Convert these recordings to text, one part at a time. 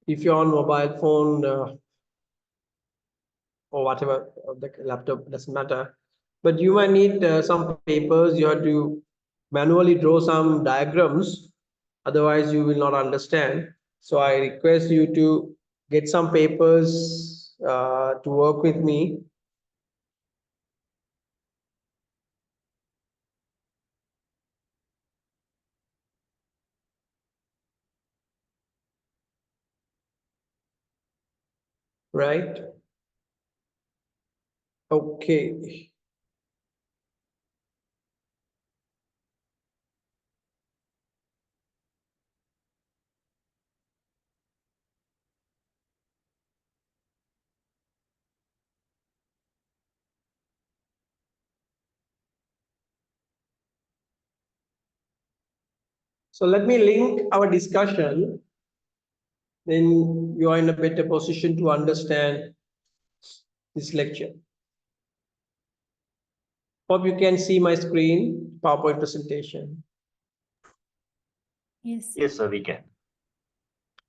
if you're on mobile phone or whatever, the laptop, doesn't matter. But you might need some papers. You have to manually draw some diagrams. Otherwise, you will not understand. So I request you to get some papers to work with me. Right? Okay. So let me link our discussion. Then you are in a better position to understand this lecture. Hope you can see my screen, PowerPoint presentation. Yes. Yes, sir, we can.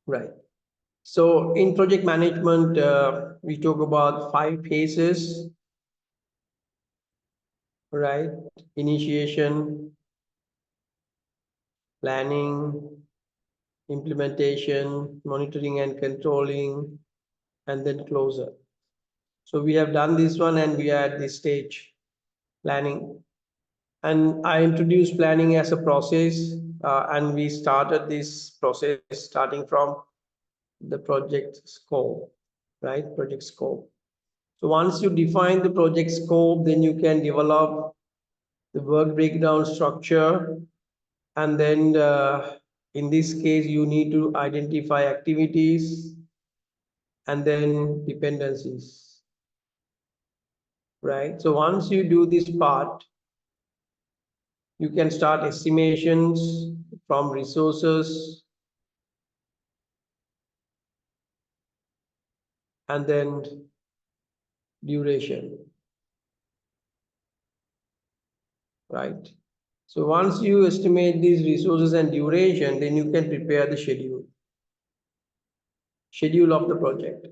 Right. So in project management, we talk about 5 phases, right? Initiation, planning, implementation, monitoring and controlling, and then closure. So we have done this one and we are at this stage, planning. And I introduced planning as a process, and we started this process starting from the project scope, right? Project scope. So once you define the project scope, then you can develop the work breakdown structure. And then in this case, you need to identify activities and then dependencies, right? So once you do this part, you can start estimations from resources and then duration, right? So once you estimate these resources and duration, then you can prepare the schedule of the project.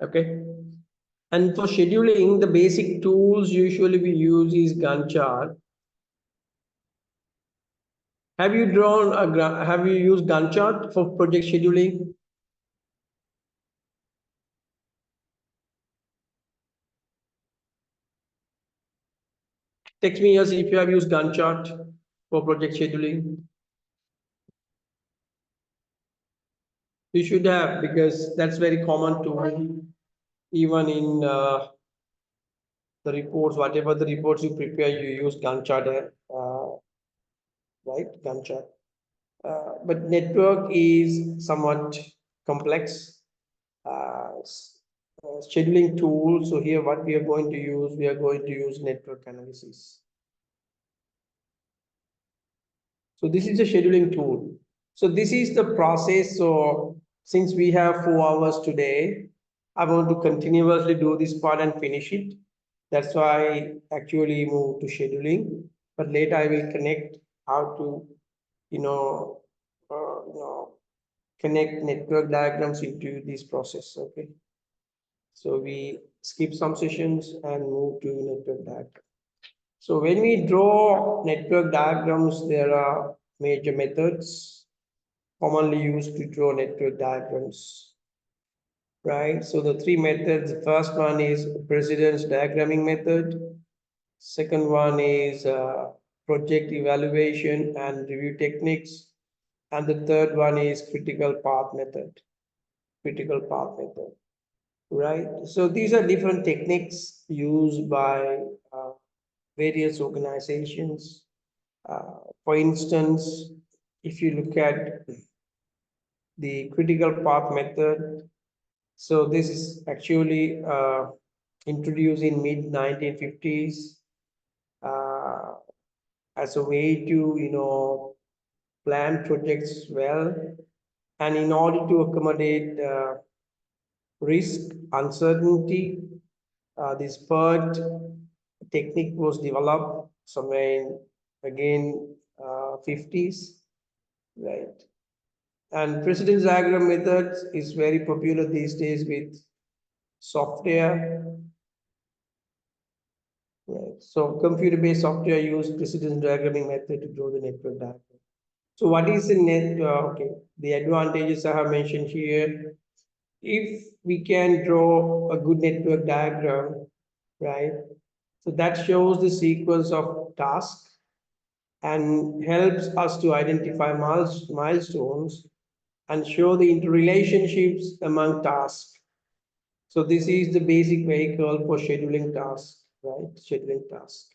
Okay. And for scheduling, the basic tools usually we use is Gantt chart. Have you used Gantt chart for project scheduling? Text me yes if you have used Gantt chart for project scheduling. You should have, because that's very common to even in the reports, whatever the reports you prepare, you use Gantt chart, right? Gantt chart. But network is somewhat complex scheduling tool. So here what we are going to use network analysis. So this is a scheduling tool. So this is the process. So since we have 4 hours today, I want to continuously do this part and finish it. That's why I actually move to scheduling. But later I will connect how to, connect network diagrams into this process. Okay. So we skip some sessions and move to network diagram. So when we draw network diagrams, there are major methods commonly used to draw network diagrams, right? So the 3 methods, the first one is precedence diagramming method. Second one is project evaluation and review techniques. And the third one is critical path method, right? So these are different techniques used by various organizations. For instance, if you look at the critical path method, so this is actually introduced in mid 1950s as a way to plan projects well, and in order to accommodate risk uncertainty, this PERT technique was developed somewhere in again 50s, right? And precedence diagram methods is very popular these days with software. Right. So computer-based software use precedence diagramming method to draw the network diagram. So what is the net? Okay, the advantages I have mentioned here. If we can draw a good network diagram, right? So that shows the sequence of tasks and helps us to identify milestones and show the interrelationships among tasks. So this is the basic vehicle for scheduling tasks, right? Scheduling tasks,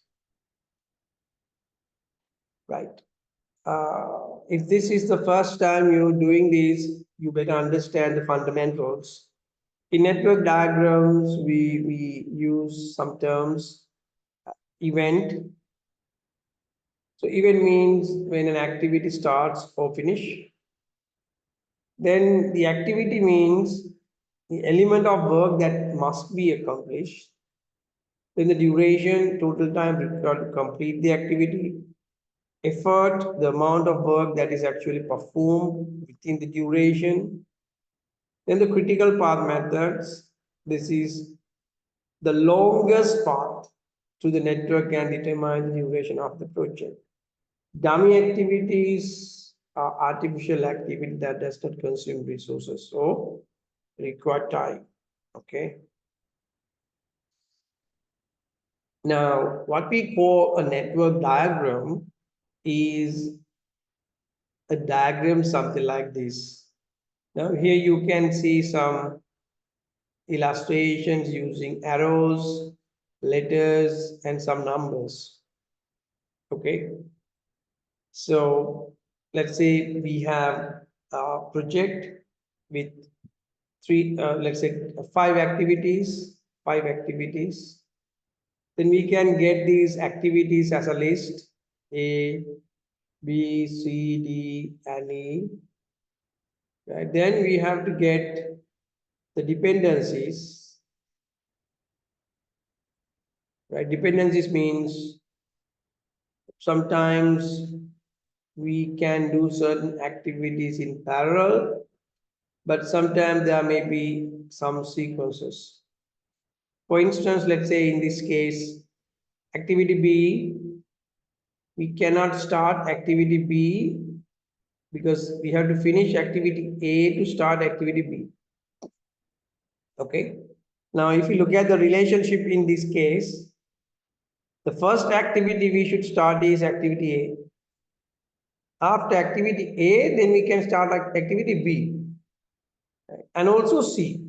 right? If this is the first time you're doing this, you better understand the fundamentals. In network diagrams, we use some terms, event. So event means when an activity starts or finish. Then the activity means the element of work that must be accomplished. Then the duration, total time required to complete the activity. Effort, the amount of work that is actually performed within the duration. Then the critical path methods. This is the longest path to the network can determine the duration of the project. Dummy activities are artificial activity that does not consume resources or require time. Okay. Now, what we call a network diagram is a diagram something like this. Now, here you can see some illustrations using arrows, letters, and some numbers. Okay. So let's say we have a project with let's say five activities. Then we can get these activities as a list: A, B, C, D, and E. Right? Then we have to get the dependencies. Right? Dependencies means sometimes we can do certain activities in parallel, but sometimes there may be some sequences. For instance, let's say in this case, activity B, we cannot start activity B because we have to finish activity A to start activity B. Okay. Now, if you look at the relationship in this case, the first activity we should start is activity A. After activity A, then we can start activity B, right? And also C.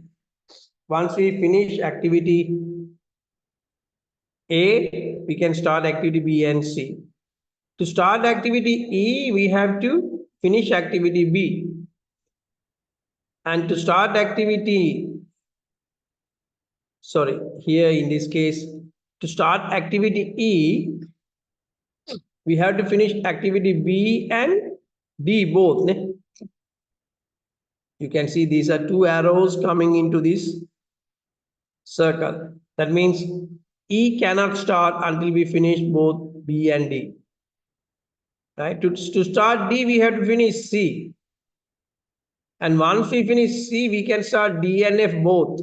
Once we finish activity A, we can start activity B and C. To start activity E, we have to finish activity B. And to start activity, sorry, here in this case, to start activity E, we have to finish activity B and D both. You can see these are two arrows coming into this circle. That means E cannot start until we finish both B and D. Right? To start D, we have to finish C. And once we finish C, we can start D and F both.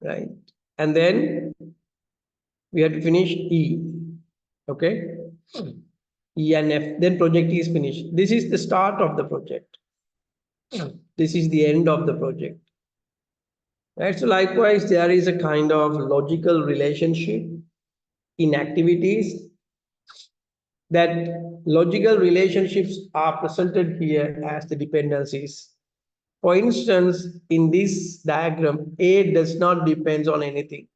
Right? And then we have to finish E. Okay? E and F. Then project is finished. This is the start of the project. This is the end of the project. Right? So likewise, there is a kind of logical relationship in activities. That logical relationships are presented here as the dependencies. For instance, in this diagram, A does not depend on anything.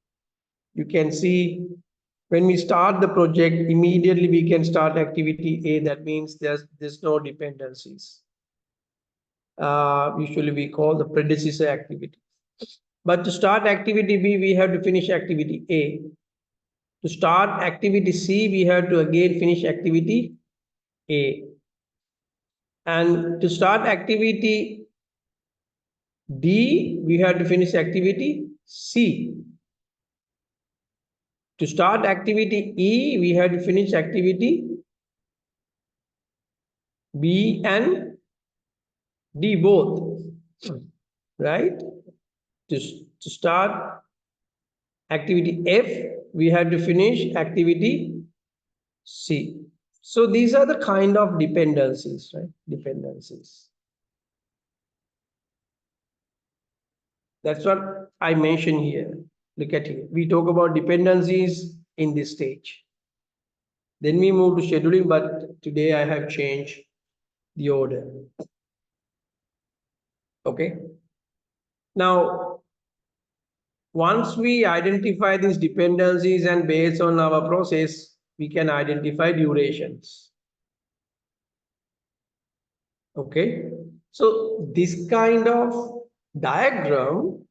You can see when we start the project, immediately we can start activity A. That means there's no dependencies. Usually we call the predecessor activity. But to start activity B, we have to finish activity A. To start activity C, we have to again finish activity A. And to start activity D, we have to finish activity C. To start activity E, we have to finish activity B and D both, right? To start activity F, we have to finish activity C. So these are the kind of dependencies, right? Dependencies. That's what I mentioned here. Look at here. We talk about dependencies in this stage. Then we move to scheduling, but today I have changed the order. Okay. Now, once we identify these dependencies and based on our process, we can identify durations. Okay. So this kind of diagram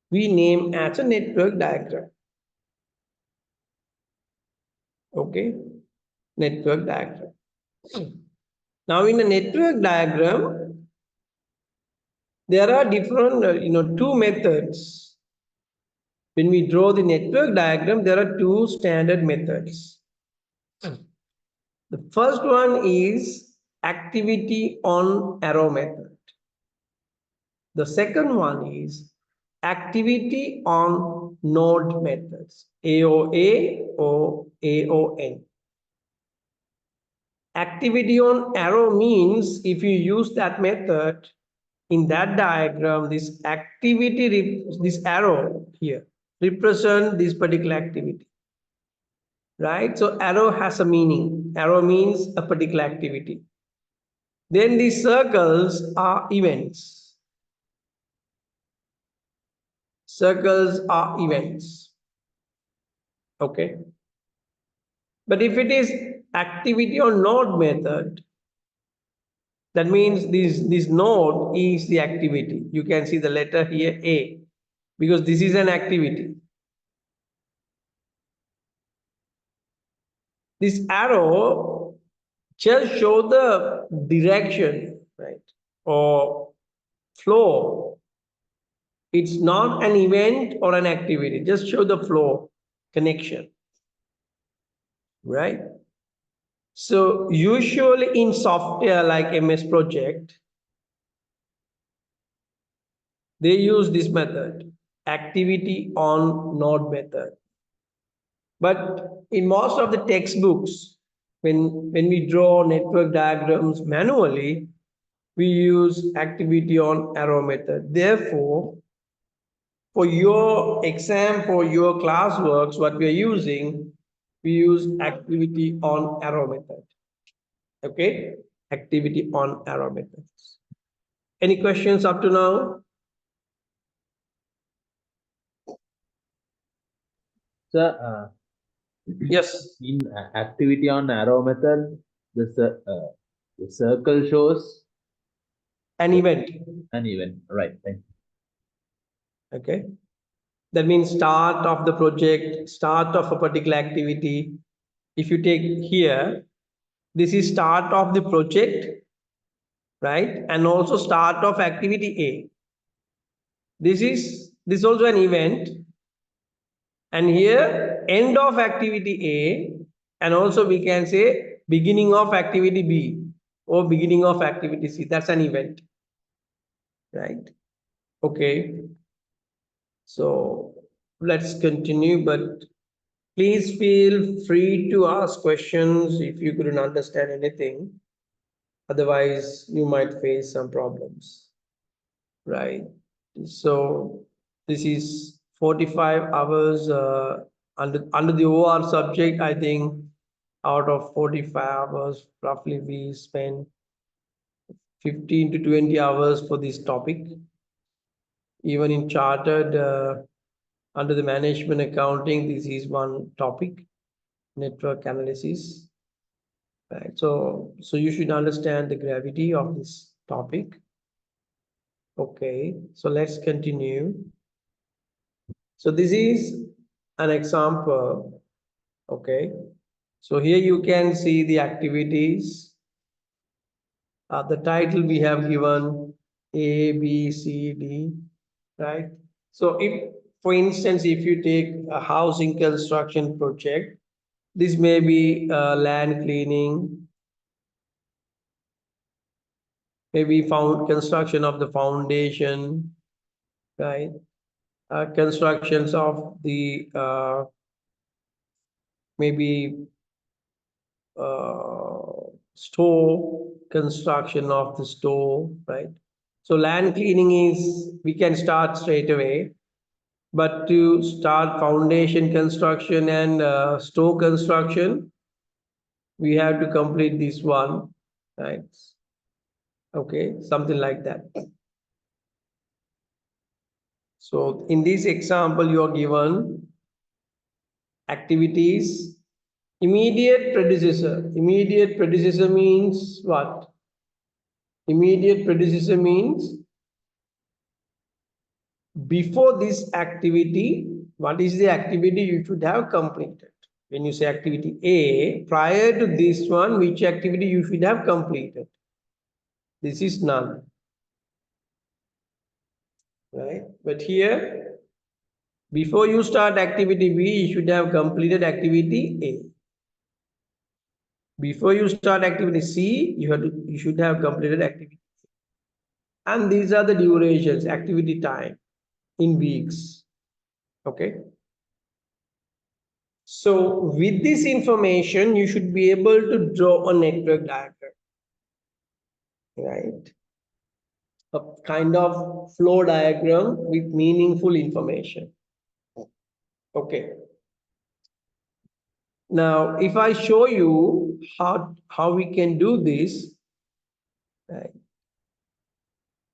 we name as a network diagram. Okay. Network diagram. Now in a network diagram, there are different, two methods. When we draw the network diagram, there are two standard methods. The first one is activity on arrow method. The second one is activity on node methods, AOA or AON. Activity on arrow means if you use that method, in that diagram, this activity, this arrow here, represent this particular activity, right? So arrow has a meaning. Arrow means a particular activity. Then these circles are events. Circles are events. Okay. But if it is activity on node method, that means this node is the activity. You can see the letter here A, because this is an activity. This arrow just show the direction, right? Or flow. It's not an event or an activity, just show the flow connection, right? So usually in software like MS Project, they use this method, activity on node method. But in most of the textbooks, when we draw network diagrams manually, we use activity on arrow method. Therefore, for your exam, for your classworks, what we are using, we use activity on arrow method. Okay, activity on arrow methods. Any questions up to now? Sir, Yes, in activity on arrow method, the circle shows an event. an event. Right. Thank you. Okay, that means start of the project, start of a particular activity. If you take here, this is start of the project, right? And also start of activity A. This is also an event, and here end of activity A, and also we can say beginning of activity B or beginning of activity C. That's an event, right? Okay, so let's continue, but please feel free to ask questions if you couldn't understand anything. Otherwise, you might face some problems, right? So this is 45 hours under the OR subject. I think out of 45 hours, roughly we spend 15 to 20 hours for this topic. Even in chartered, under the management accounting, this is one topic, network analysis. Right. So you should understand the gravity of this topic. Okay, so let's continue. So this is an example. Okay, so here you can see the activities. The title we have given A, B, C, D, right? So if, for instance, if you take a housing construction project, this may be land cleaning, maybe found construction of the foundation, right? Constructions of the maybe store, construction of the store, right? So land cleaning is, we can start straight away, but to start foundation construction and store construction, we have to complete this one, right? Okay, something like that. So in this example, you are given activities, immediate predecessor. Immediate predecessor means what? Immediate predecessor means before this activity, what is the activity you should have completed? When you say activity A, prior to this one, which activity you should have completed? This is none, right? But here, before you start activity B, you should have completed activity A. Before you start activity C, you should have completed activity. And these are the durations, activity time in weeks. Okay. So with this information, you should be able to draw a network diagram, right? A kind of flow diagram with meaningful information. Okay. Now, if I show you how we can do this, right?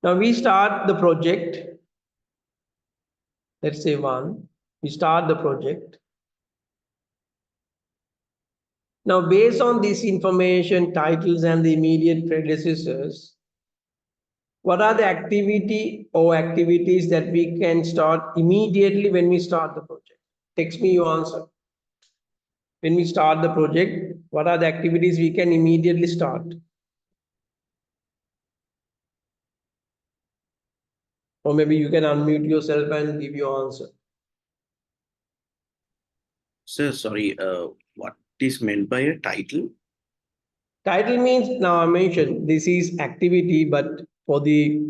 Now we start the project. Let's say one. We start the project. Now, based on this information, titles, and the immediate predecessors, what are the activity or activities that we can start immediately when we start the project? Text me your answer. When we start the project, what are the activities we can immediately start? Or maybe you can unmute yourself and give your answer. Sir, sorry, what is meant by a title? Title means, now I mentioned this is activity, but for the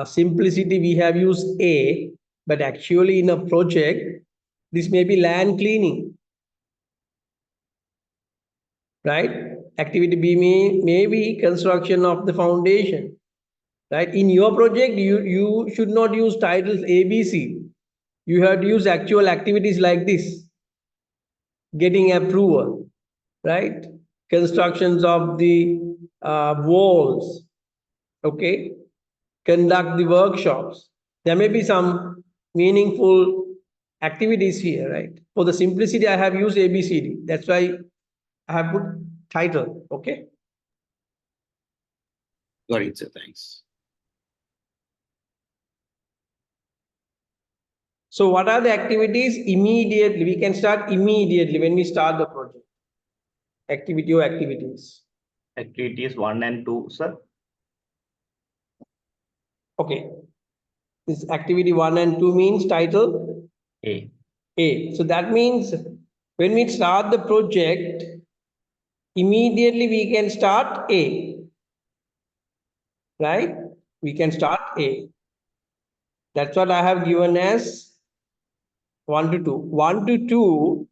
simplicity, we have used A, but actually in a project, this may be land cleaning, right? Activity B may be construction of the foundation, right? In your project, you should not use titles A, B, C. You have to use actual activities like this, getting approval, right? Constructions of the walls, okay? Conduct the workshops. There may be some meaningful activities here, right? For the simplicity, I have used ABCD. That's why I have put title, okay? Got it, sir. Thanks. So what are the activities? Immediately, we can start immediately when we start the project. Activity or activities. Activities 1 and 2, sir. Okay. This activity 1 and 2 means title A. A. So that means when we start the project, immediately we can start A. Right? We can start A. That's what I have given as 1 to 2. 1 to 2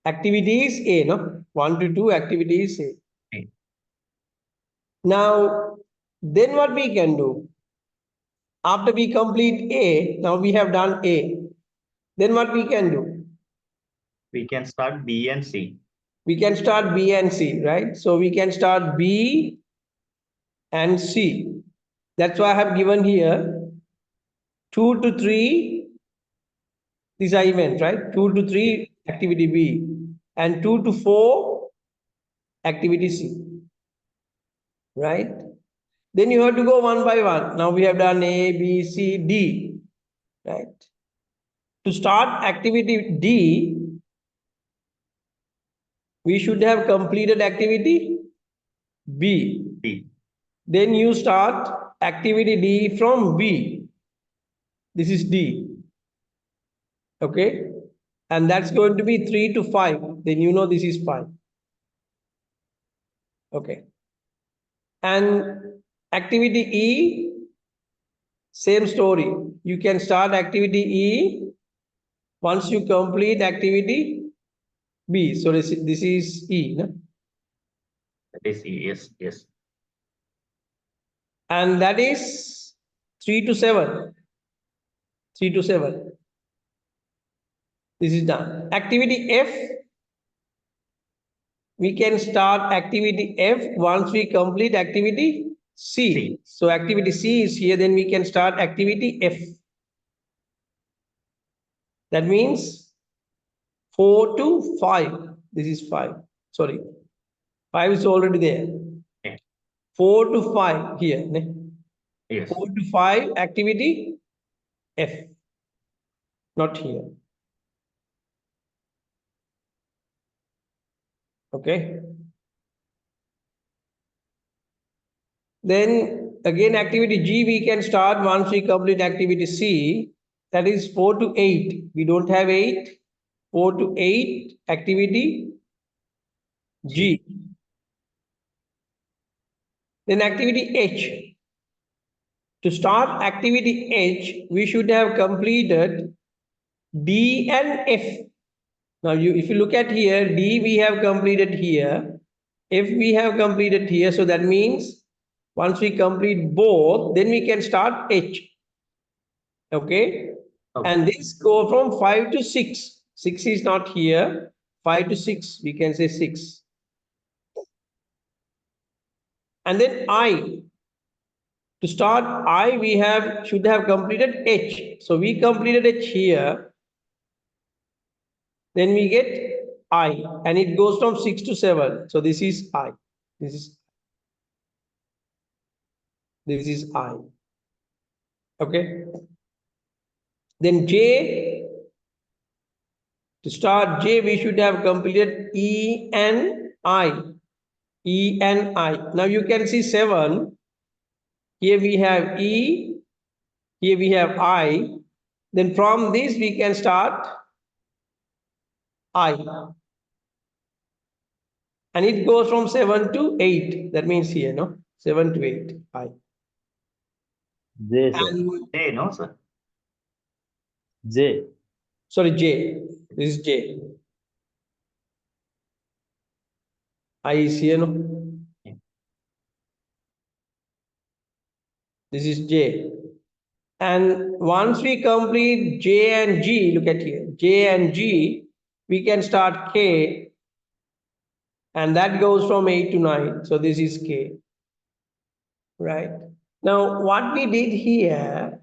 activities A, no? 1 to 2 activities A. A. Now, then what we can do? After we complete A, now we have done A. Then what we can do? We can start B and C. We can start B and C, right? So we can start B and C. That's why I have given here 2 to 3, these are events, right? 2 to 3 activity B and 2 to 4 activity C, right? Then you have to go one by one. Now we have done A, B, C, D, right? To start activity D, we should have completed activity B. B. Then you start activity D from B. This is D. Okay. And that's going to be 3 to 5. Then you know this is 5. Okay. And activity E, same story. You can start activity E once you complete activity B. So this is E. No? That is yes, yes. And that is 3 to 7. 3 to 7. This is done. Activity F, we can start activity F once we complete activity C. C. So activity C is here, then we can start activity F. That means 4 to 5. This is 5. Sorry. 5 is already there. Okay. 4 to 5 here. Ne? Yes. 4 to 5 activity F. Not here. Okay. Then again activity G we can start once we complete activity C. That is 4 to 8. We don't have 8. 4 to 8 activity G. Then activity H. To start activity H, we should have completed D and F. Now, if you look at here, D we have completed here, F we have completed here. So that means once we complete both, then we can start H. Okay. Okay. And this go from 5 to 6. 6 is not here. 5 to 6, we can say 6. And then I. To start I, we should have completed H. So we completed H here. Then we get I, and it goes from 6 to 7. So this is I. This is I. Okay. Then J. To start J, we should have completed E and I. E and I. Now you can see 7. Here we have E. Here we have I. Then from this we can start I. And it goes from 7 to 8. That means here, no? 7 to 8. I. J, sir. And, J, no, sir. J. sorry, J. This is J. I is here, no? Yeah. This is J. And once we complete J and G, look at here, J and G, we can start K. And that goes from 8 to 9. So this is K. Right? Now, what we did here,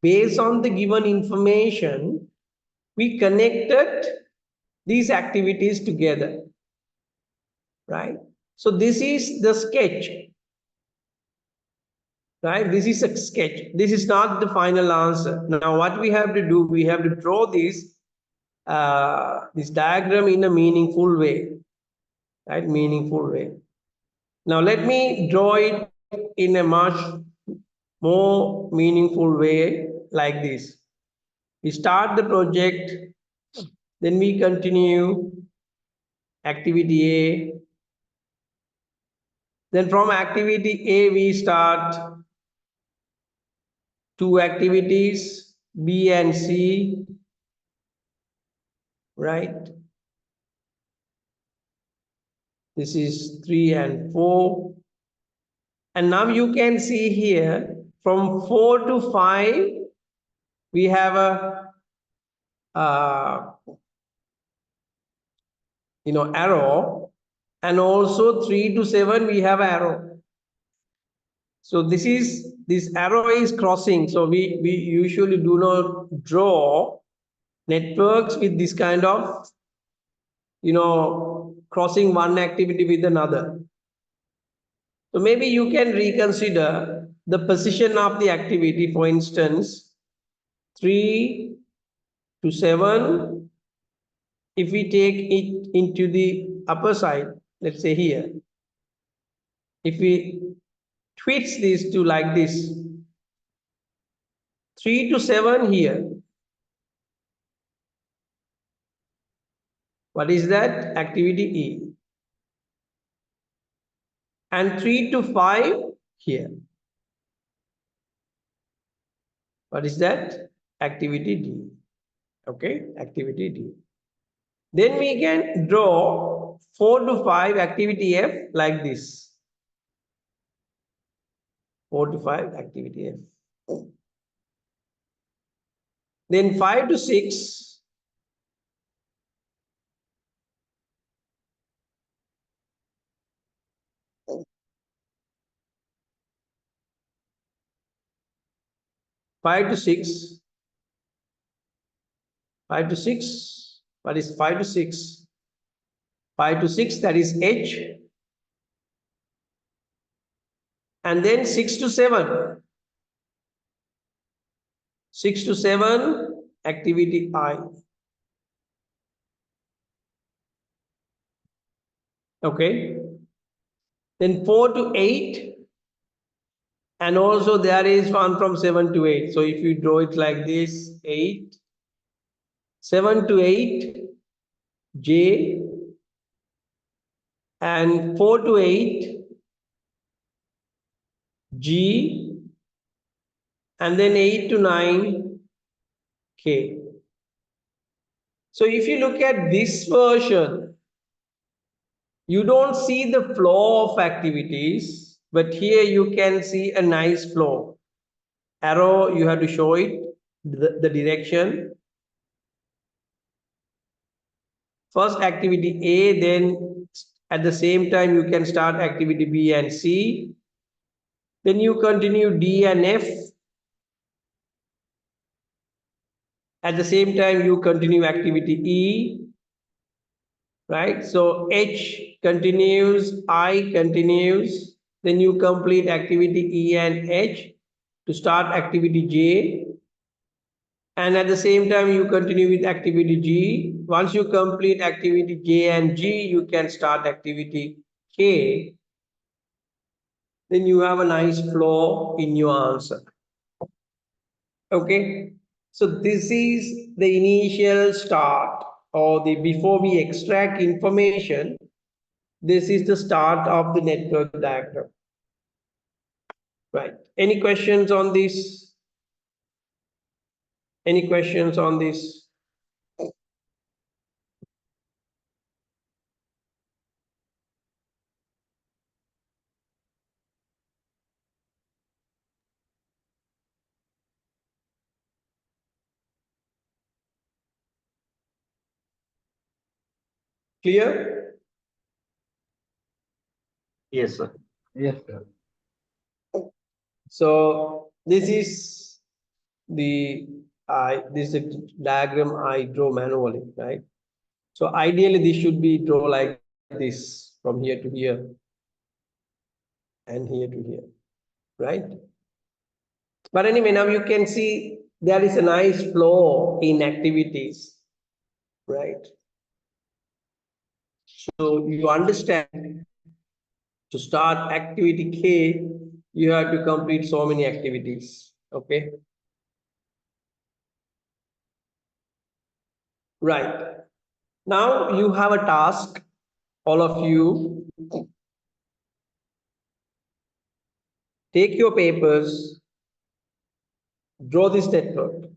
based on the given information, we connected these activities together. Right? So this is the sketch. Right? This is a sketch. This is not the final answer. Now, what we have to do, we have to draw this diagram in a meaningful way. Right? Meaningful way. Now, let me draw it in a much more meaningful way like this. We start the project, then we continue activity A. Then from activity A, we start 2 activities, B and C, right? This is 3 and 4. And now you can see here from 4 to 5, we have a arrow, and also 3 to 7 we have arrow. So this arrow is crossing. So we usually do not draw networks with this kind of crossing one activity with another. So maybe you can reconsider the position of the activity. For instance, 3 to 7, if we take it into the upper side, let's say here, if we twist this to like this, 3 to 7 here, what is that? Activity E. and 3 to 5 here. What is that? Activity D. Okay, activity D. Then we can draw 4 to 5 activity F like this. 4 to 5 activity F. Then 5 to 6. Five to six. 5 to 6. What is 5 to 6? 5 to 6, that is H. And then 6 to 7. 6 to 7, activity I. Okay. Then 4 to 8. And also there is one from 7 to 8. So if you draw it like this, 8. 7 to 8, J. And 4 to 8, G. And then 8 to 9, K. So if you look at this version, you don't see the flow of activities, but here you can see a nice flow. Arrow, you have to show it, the direction. First activity A, then at the same time you can start activity B and C. Then you continue D and F. At the same time you continue activity E, right? So H continues, I continues, then you complete activity E and H to start activity J. And at the same time, you continue with activity G. Once you complete activity J and G, you can start activity K. Then you have a nice flow in your answer. Okay. So this is the initial start, or the before we extract information, this is the start of the network diagram. Right. Any questions on this? Any questions on this? Clear? Yes, sir. Yes, sir. So this is this is a diagram I draw manually, right? So ideally this should be draw like this from here to here and here to here, right? But anyway, now you can see there is a nice flow in activities, right? So you understand, to start activity K, you have to complete so many activities, okay? Right. Now you have a task, all of you. Take your papers, draw this network.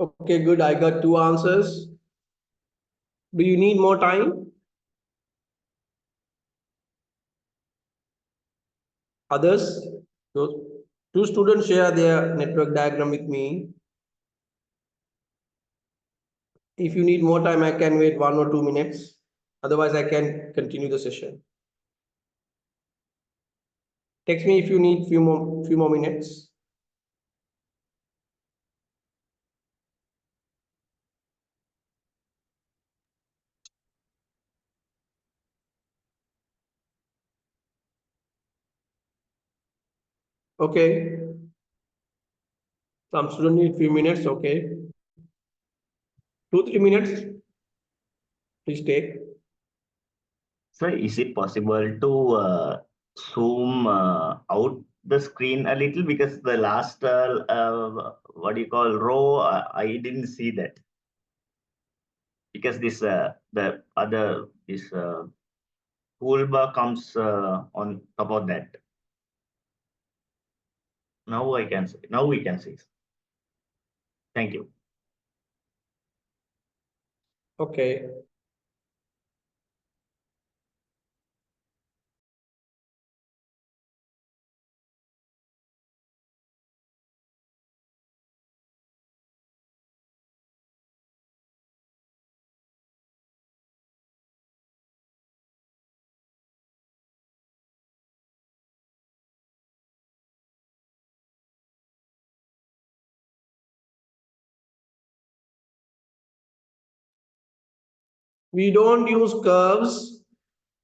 Okay, good. I got two answers. Do you need more time? Others? Those two students share their network diagram with me. If you need more time, I can wait 1 or 2 minutes. Otherwise, I can continue the session. Text me if you need few more minutes. Okay. Some student need few minutes. Okay. 2-3 minutes. Please take. So is it possible to zoom out the screen a little, because the last what do you call row, I didn't see that, because this the other this toolbar comes on top of that. Now I can see. Now we can see. Thank you. Okay. We don't use curves.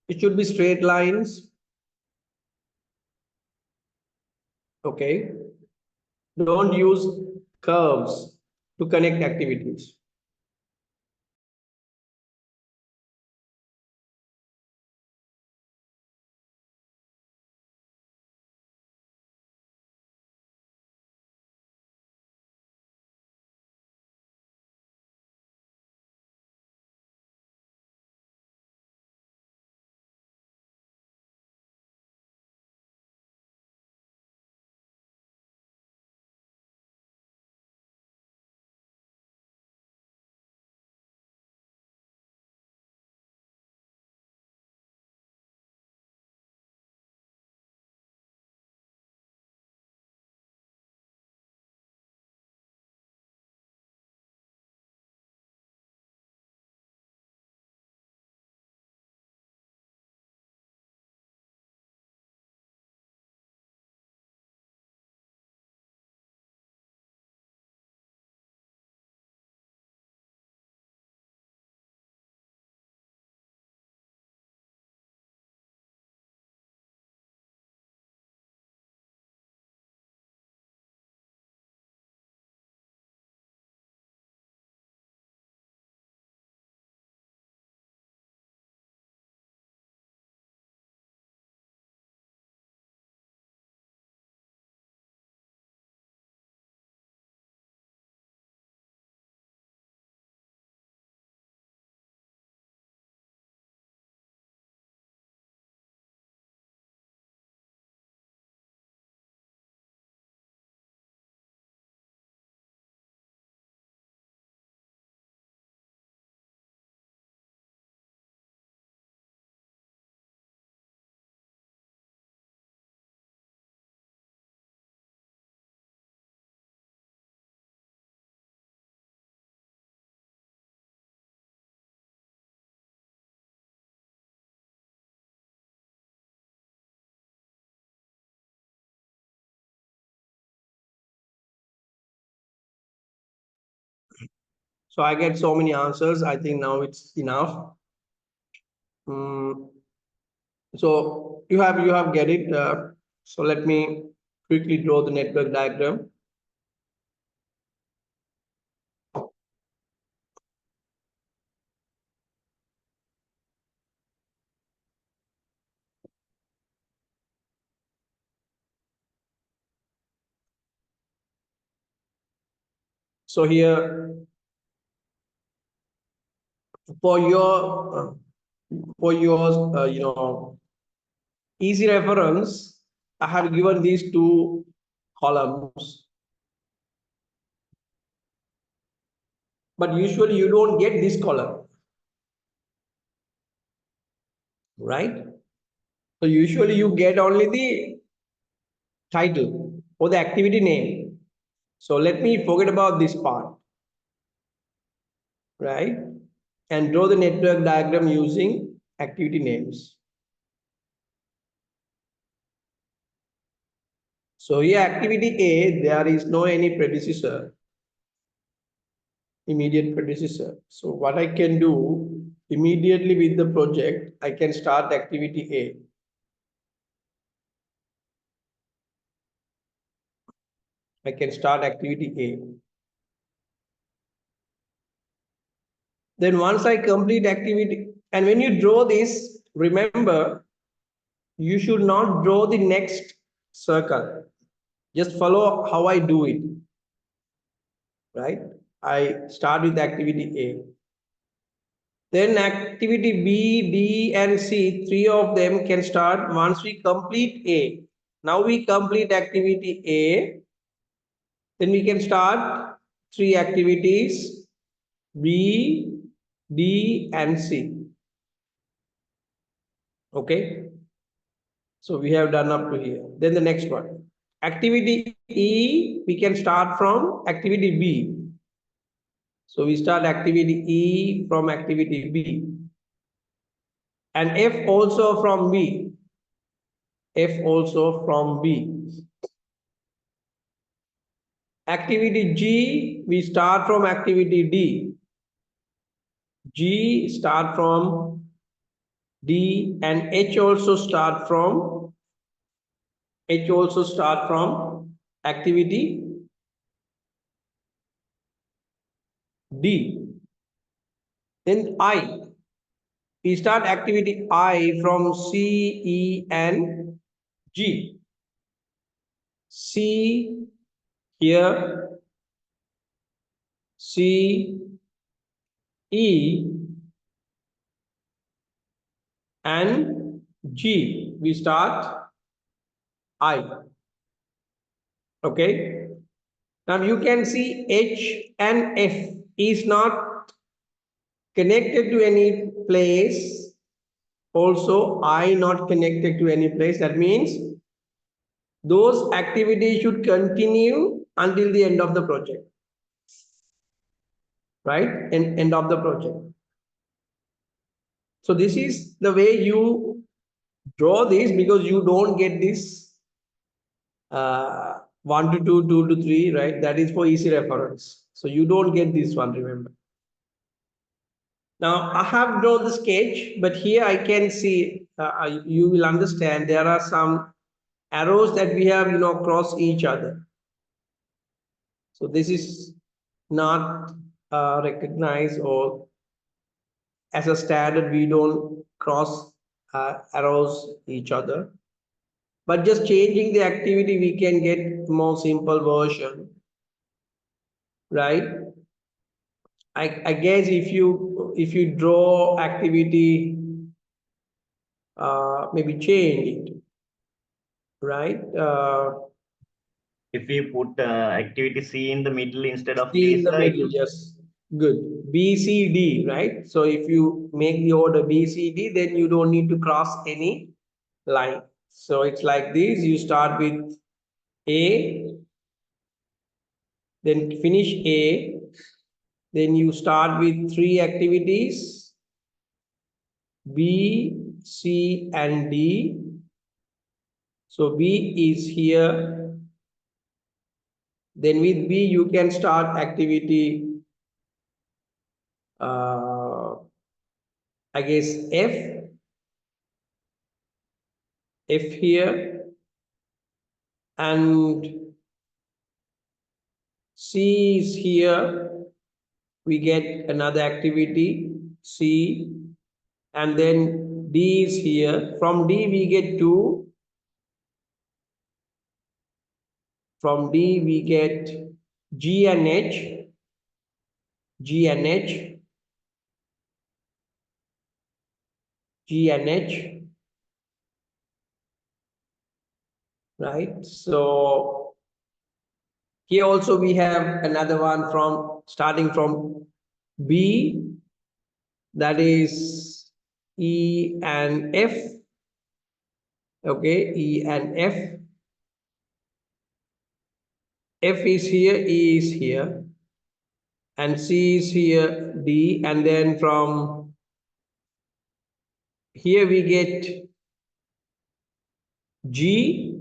It should be straight lines. Okay. Don't use curves to connect activities. So I get so many answers. I think now it's enough. Mm, so you have get it. So let me quickly draw the network diagram. So here for your easy reference, I have given these two columns. but usually you don't get this column, right? So usually you get only the title or the activity name. So let me forget about this part, right? And draw the network diagram using activity names. So here activity A, there is no any predecessor, immediate predecessor. So what I can do immediately with the project, I can start activity A. I can start activity A. Then once I complete activity, and when you draw this, remember, you should not draw the next circle. Just follow how I do it, right? I start with activity A. Then activity B, D, and C, three of them can start once we complete A. Now we complete activity A, then we can start three activities, B, D, and C. Okay. So we have done up to here. Then the next one. Activity E, we can start from activity B. So we start activity E from activity B. And F also from B. F also from B. Activity G, we start from activity D. G start from D, and H also start from activity D. Then I, we start activity I from C, E, and G. C here, C, E, and G. We start I. Okay. Now you can see H and F is not connected to any place. Also, I not connected to any place. That means those activities should continue until the end of the project, right? End of the project. So this is the way you draw this, because you don't get this 1 to 2, 2 to 3, right? That is for easy reference. So you don't get this one, remember. Now I have drawn the sketch, but here I can see, you will understand there are some arrows that we have, cross each other. So this is not recognized, or as a standard, we don't cross arrows each other. But just changing the activity, we can get more simple version, right? I guess if you draw activity, maybe change it, right? If we put activity C in the middle instead of C D, in the sir, it middle, will. just good. B, C, D, right? So if you make the order B, C, D, then you don't need to cross any line. So it's like this. You start with A, then finish A, then you start with three activities, B, C, and D. So B is here. Then with B, you can start activity, I guess F here, and C is here. We get another activity, C, and then D is here. From D, we get 2. From D, we get G and H, G and H, G and H, right? So here also we have another one from starting from B, that is E and F. Okay, E and F. F is here, E is here, and C is here, D, and then from here we get G,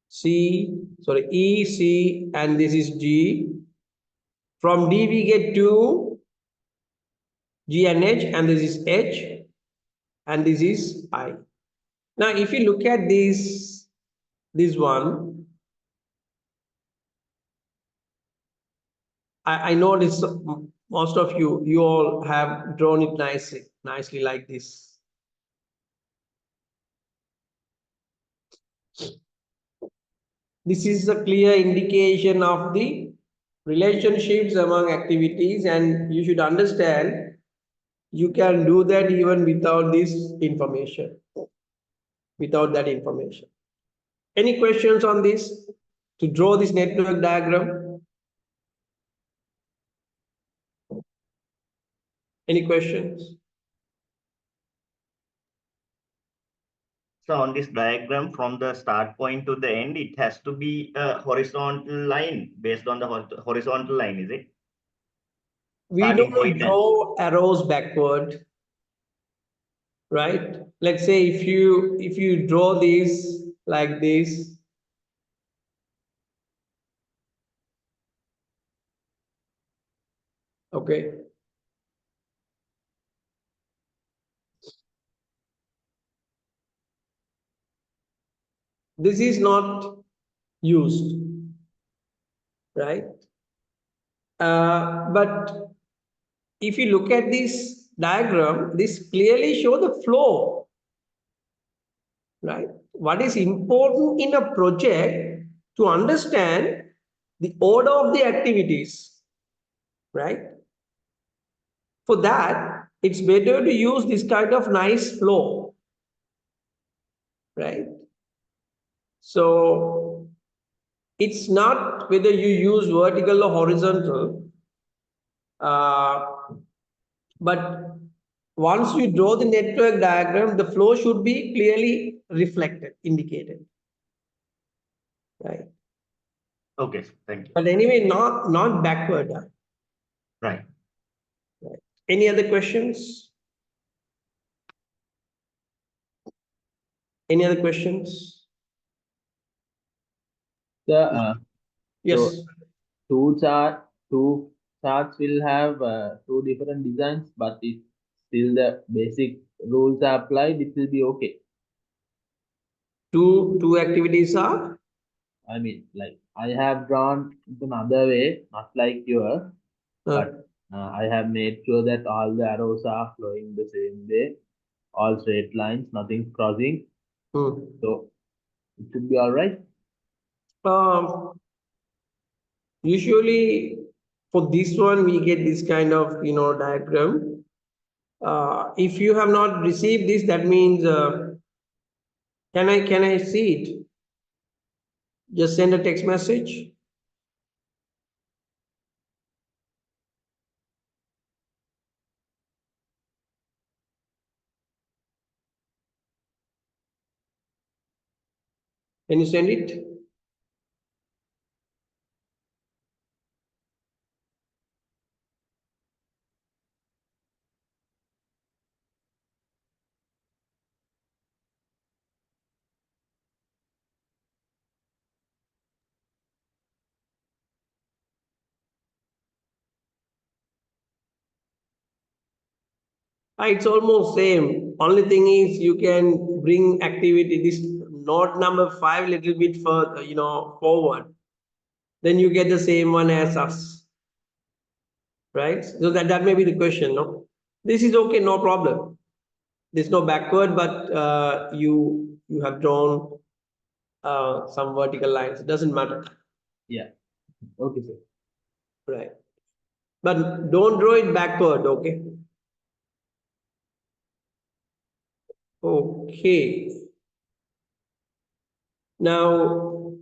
C, sorry, E, C, and this is G. From D we get 2, G and H, and this is H, and this is I. Now, if you look at this one, I know this, most of you all have drawn it nicely like this. This is a clear indication of the relationships among activities, and you should understand you can do that even without this information, without that information. Any questions on this? To draw this network diagram? Any questions? So on this diagram, from the start point to the end, it has to be a horizontal line based on the horizontal line, is it? We Starting don't point and draw arrows backward, right? Let's say if you draw these like this, okay. This is not used, right? But if you look at this diagram, this clearly show the flow, right? What is important in a project to understand the order of the activities, right? For that, it's better to use this kind of nice flow, right? So it's not whether you use vertical or horizontal, uh, but once you draw the network diagram, the flow should be clearly reflected, indicated, right? okay, thank you. But anyway, not backward. Right. Right. Any other questions? Any other questions? The Yes. so two charts will have two different designs, but if still the basic rules are applied, it will be okay. Two activities are. I mean, like I have drawn it another way, not like yours, Uh, but I have made sure that all the arrows are flowing the same way, all straight lines, nothing crossing. hmm. So it should be all right. Usually for this one, we get this kind of diagram. If you have not received this, that means can I see it? Just send a text message. Can you send it? It's almost same. Only thing is you can bring activity this node number 5 little bit further, forward. Then you get the same one as us, right? So that may be the question, no? This is okay, no problem. There's no backward, but you have drawn some vertical lines. It doesn't matter, Yeah. Okay, sir. right? But don't draw it backward, okay? Okay. Now,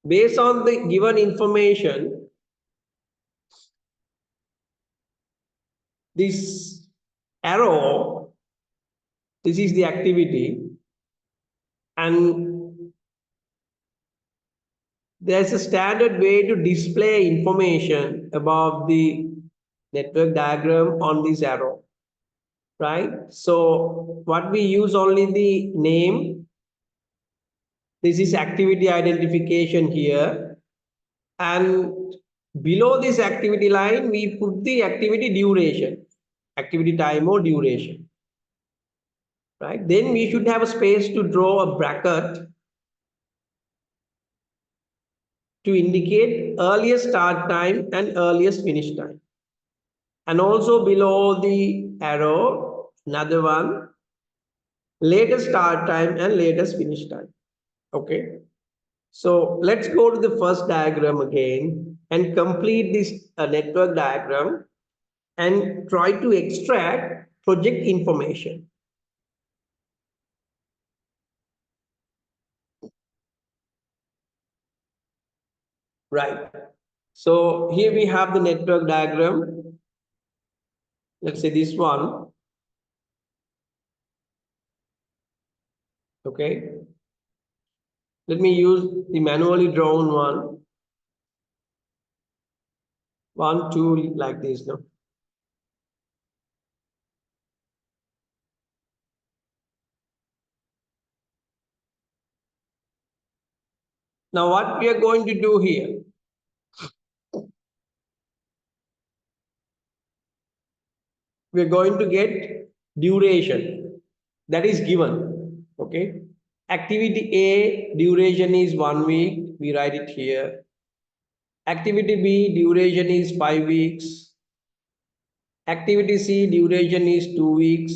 based on the given information, this arrow, this is the activity, and there's a standard way to display information about the network diagram on this arrow, right? So what we use only the name. This is activity identification here. And below this activity line, we put the activity duration, activity time or duration, right? Then we should have a space to draw a bracket to indicate earliest start time and earliest finish time. And also below the arrow, another one, latest start time and latest finish time. Okay. So let's go to the first diagram again and complete this network diagram and try to extract project information. Right. So here we have the network diagram. Let's say this one. Okay. Let me use the manually drawn one. 1, 2, like this. No? Now what we are going to do here? We're going to get duration that is given. Okay. Activity A duration is 1 week. We write it here. Activity B duration is 5 weeks. Activity C duration is 2 weeks.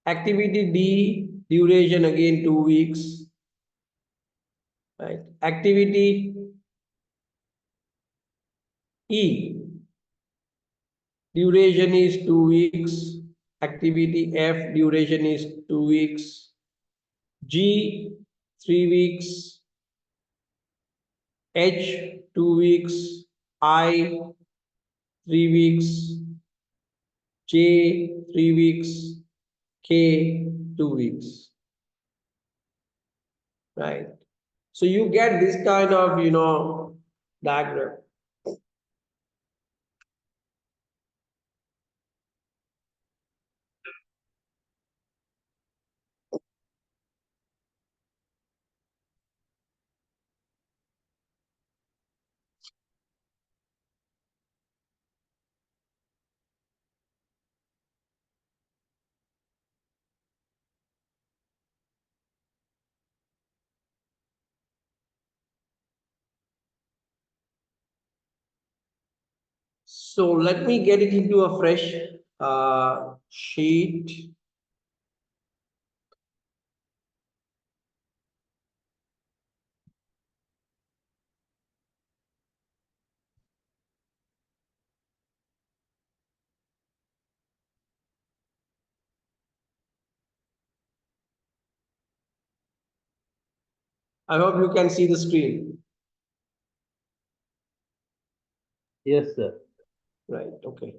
Activity D duration again 2 weeks. Right. Activity E duration is 2 weeks. Activity F duration is 2 weeks. G 3 weeks. H 2 weeks. I 3 weeks. J 3 weeks. K 2 weeks. Right. So you get this kind of, diagram. So let me get it into a fresh sheet. I hope you can see the screen. Yes, sir. Right, okay.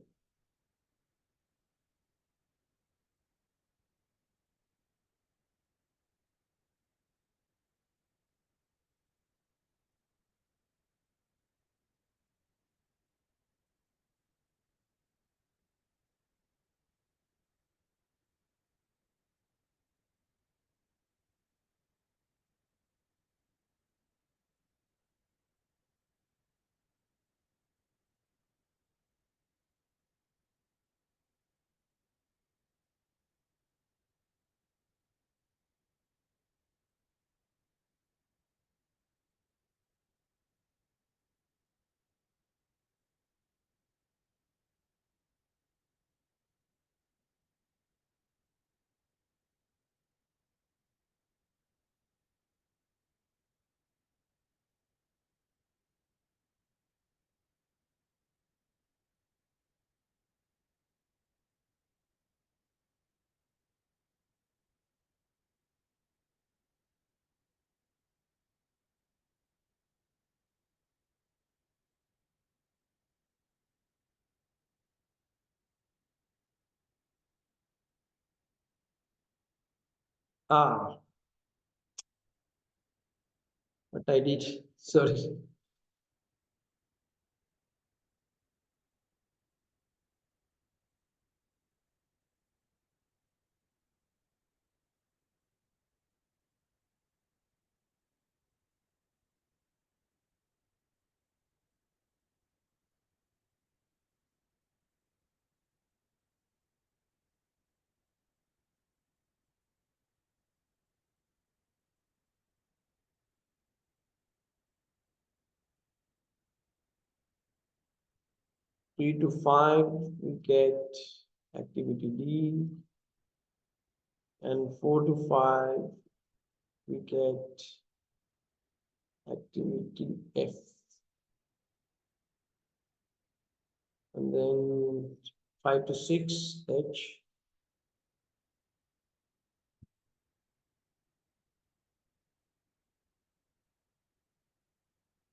Ah, what I did, sorry. Three to five, we get activity D, and 4 to 5, we get activity F. And then 5 to 6, H.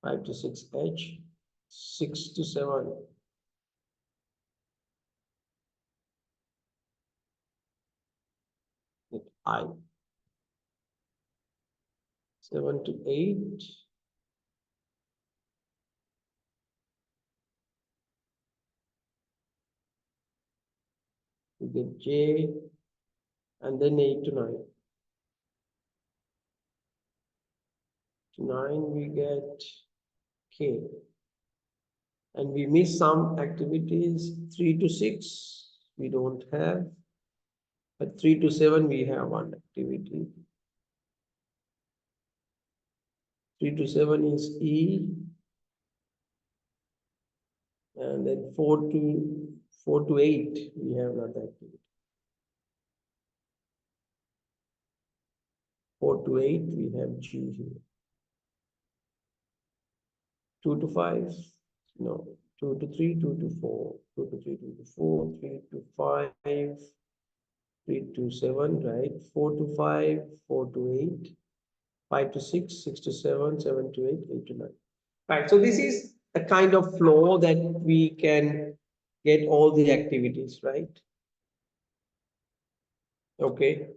5 to 6, H. 6 to 7, I. 7 to 8, we get J, and then 8 to 9. To 9, we get K. And we miss some activities. 3 to 6, we don't have. But 3 to 7, we have one activity. 3 to 7 is E. And then 4 to 8, we have another activity. 4 to 8, we have G here. 2 to 5, no. 2 to 3, 2 to 4, 2 to 3, 2 to 4, 3 to 5, 3 to 7, right? 4 to 5, 4 to 8, 5 to 6, 6 to 7, 7 to 8, 8 to 9. Right. So this is a kind of flow that we can get all the activities, right? Okay.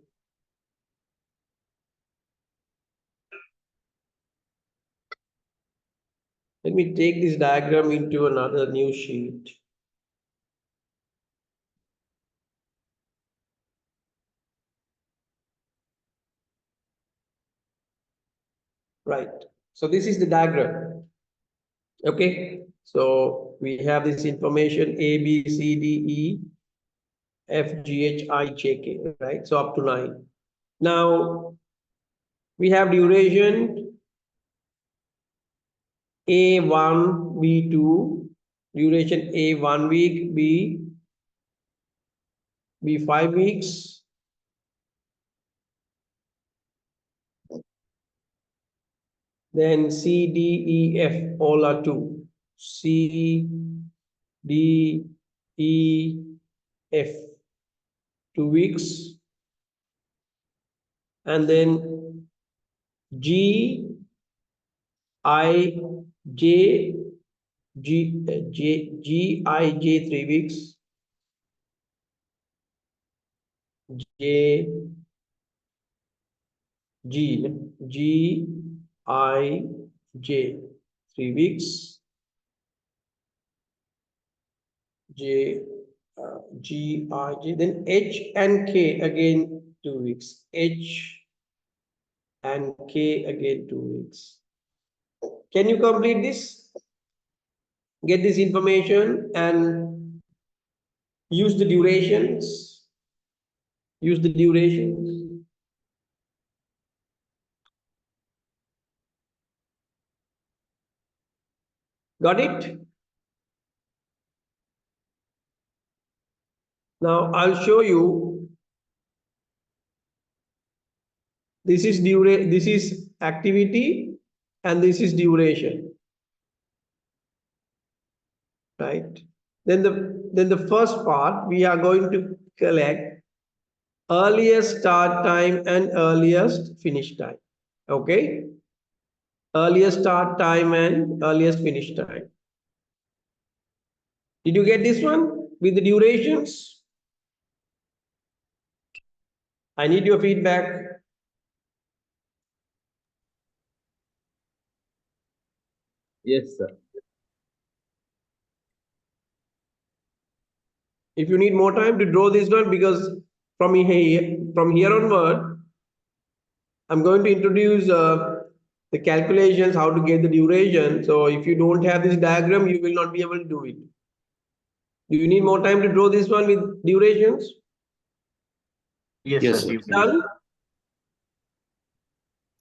Let me take this diagram into another new sheet. Right. So this is the diagram. Okay. So we have this information A, B, C, D, E, F, G, H, I, J, K, right? So up to 9. Now we have duration A1, B2, duration A 1 week, B 5 weeks, then C, D, E, F, all are 2. C, D, E, F, 2 weeks. And then G, I, J, G, I, J, 3 weeks. J, G, I, J, 3 weeks. J, G, I, J, then H and K again 2 weeks. H and K again 2 weeks. Can you complete this? Get this information and use the durations. Use the durations. Got it? Now I'll show you. This is activity and this is duration. Right? Then the first part we are going to collect earliest start time and earliest finish time. Okay? Earliest start time and earliest finish time. Did you get this one with the durations? I need your feedback. Yes, sir. If you need more time to draw this one, because from here onward, I'm going to introduce the calculations, how to get the duration. So if you don't have this diagram, you will not be able to do it. Do you need more time to draw this one with durations? Yes, Yes, sir. sir. Please. Done?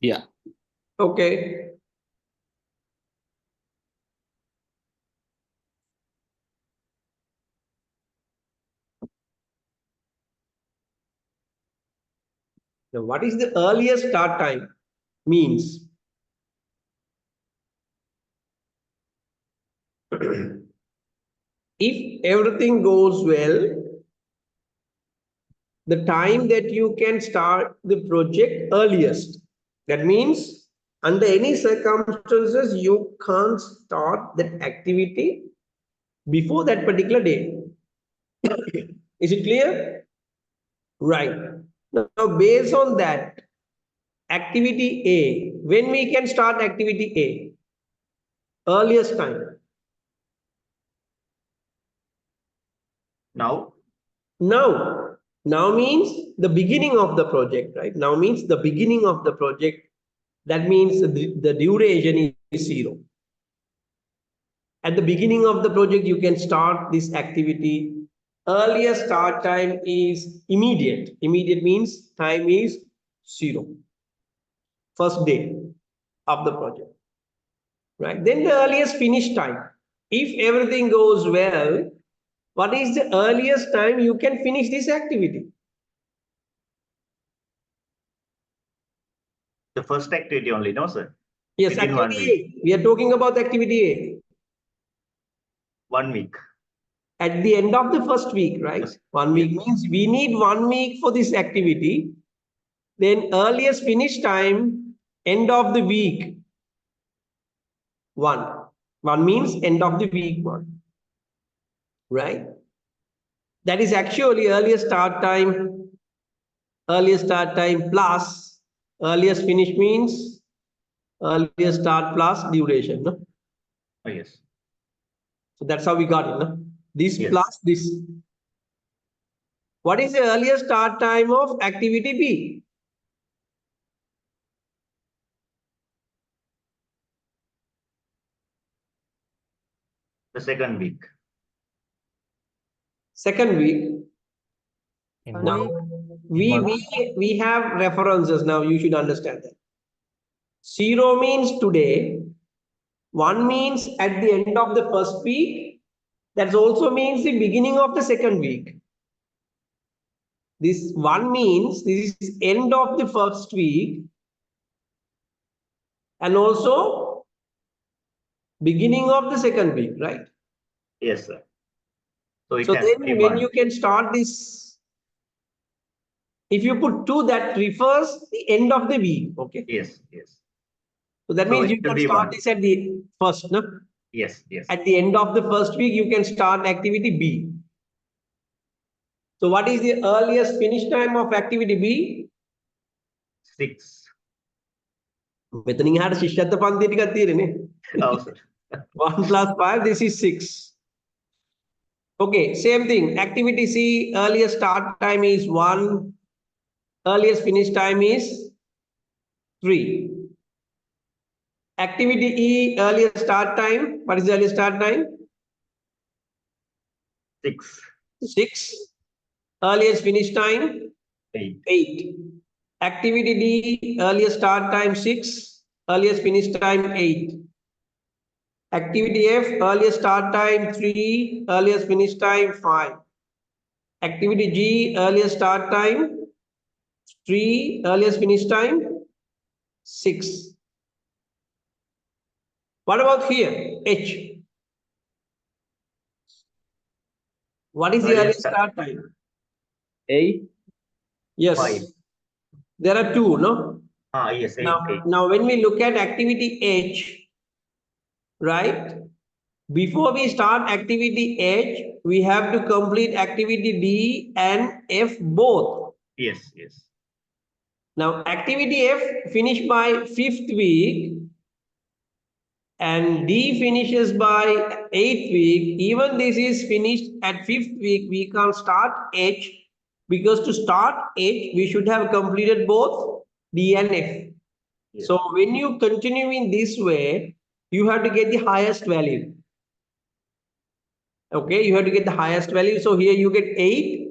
Yeah. Okay. Now, what is the earliest start time? Means if everything goes well, the time that you can start the project earliest. That means under any circumstances, you can't start that activity before that particular day. Is it clear? Right. Now, based on that, activity A, when we can start activity A? Earliest time. Now, Now means the beginning of the project, right? Now means the beginning of the project. That means the duration is 0. At the beginning of the project, you can start this activity. Earliest start time is immediate. Immediate means time is 0. First day of the project, right? Then the earliest finish time. If everything goes well, what is the earliest time you can finish this activity? the first activity only, no, sir. Yes, Within 1 activity week. A. We are talking about activity A. 1 week. At the end of the first week, right? Yes. 1 week Yes. means we need 1 week for this activity. Then earliest finish time, end of the week, 1. 1 means end of the week 1, right? That is actually earliest start time plus earliest finish means earliest start plus duration. No? Oh, yes. So that's how we got it. No? This Yes. plus this. What is the earliest start time of activity B? The second week. Second week. In Now we have references. Now you should understand that. 0 means today. 1 means at the end of the first week. That also means the beginning of the second week. This 1 means this is end of the first week and also beginning of the second week, right? Yes, sir. So it So has then to be when 1. you can start this, if you put 2, that refers the end of the week, okay? Yes. Yes. So that So means it you should can be start 1. this at the first, no? Yes. Yes. At the end of the first week, you can start activity B. So what is the earliest finish time of activity B? 6. මෙතනින් එහාට ශිෂ්‍යත්ව පන්ති ටිකක් තියෙන්නේ. Oh, sir. 1 plus 5, this is 6. Okay, same thing. Activity C, earliest start time is 1. Earliest finish time is 3. Activity E, earliest start time. What is the earliest start time? 6. 6. Earliest finish time? 8. 8. Activity D, earliest start time 6. Earliest finish time 8. Activity F, earliest start time 3. Earliest finish time 5. Activity G, earliest start time 3. Earliest finish time 6. What about here? H. What is the Earliest earliest start- start time? 8. Yes. 5. There are 2, no? Yes. 8. Now, 8. now when we look at activity H, right? Before we start activity H, we have to complete activity D and F both. Yes. Yes. Now, activity F finished by 5th week. and D finishes by 8th week, even this is finished at 5th week, we can't start H, because to start H, we should have completed both D and F. Yes. So when you continue in this way, you have to get the highest value. Okay, you have to get the highest value. So here you get 8,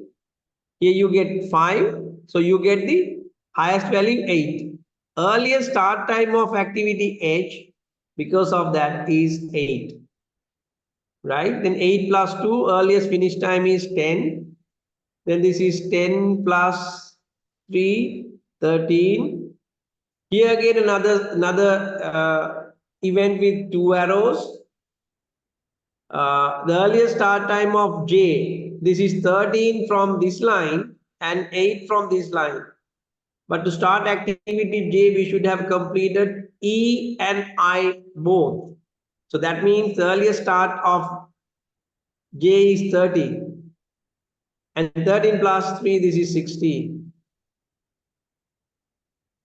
here you get 5. So you get the highest value 8. Earliest start time of activity H, because of that, is 8. Right? Then 8 plus 2, earliest finish time is 10. Then this is 10 plus 3, 13. Here again another event with 2 arrows. The earliest start time of J, this is 13 from this line and 8 from this line. But to start activity J, we should have completed E and I both. So that means the earliest start of J is 30. And 13 plus 3, this is 16.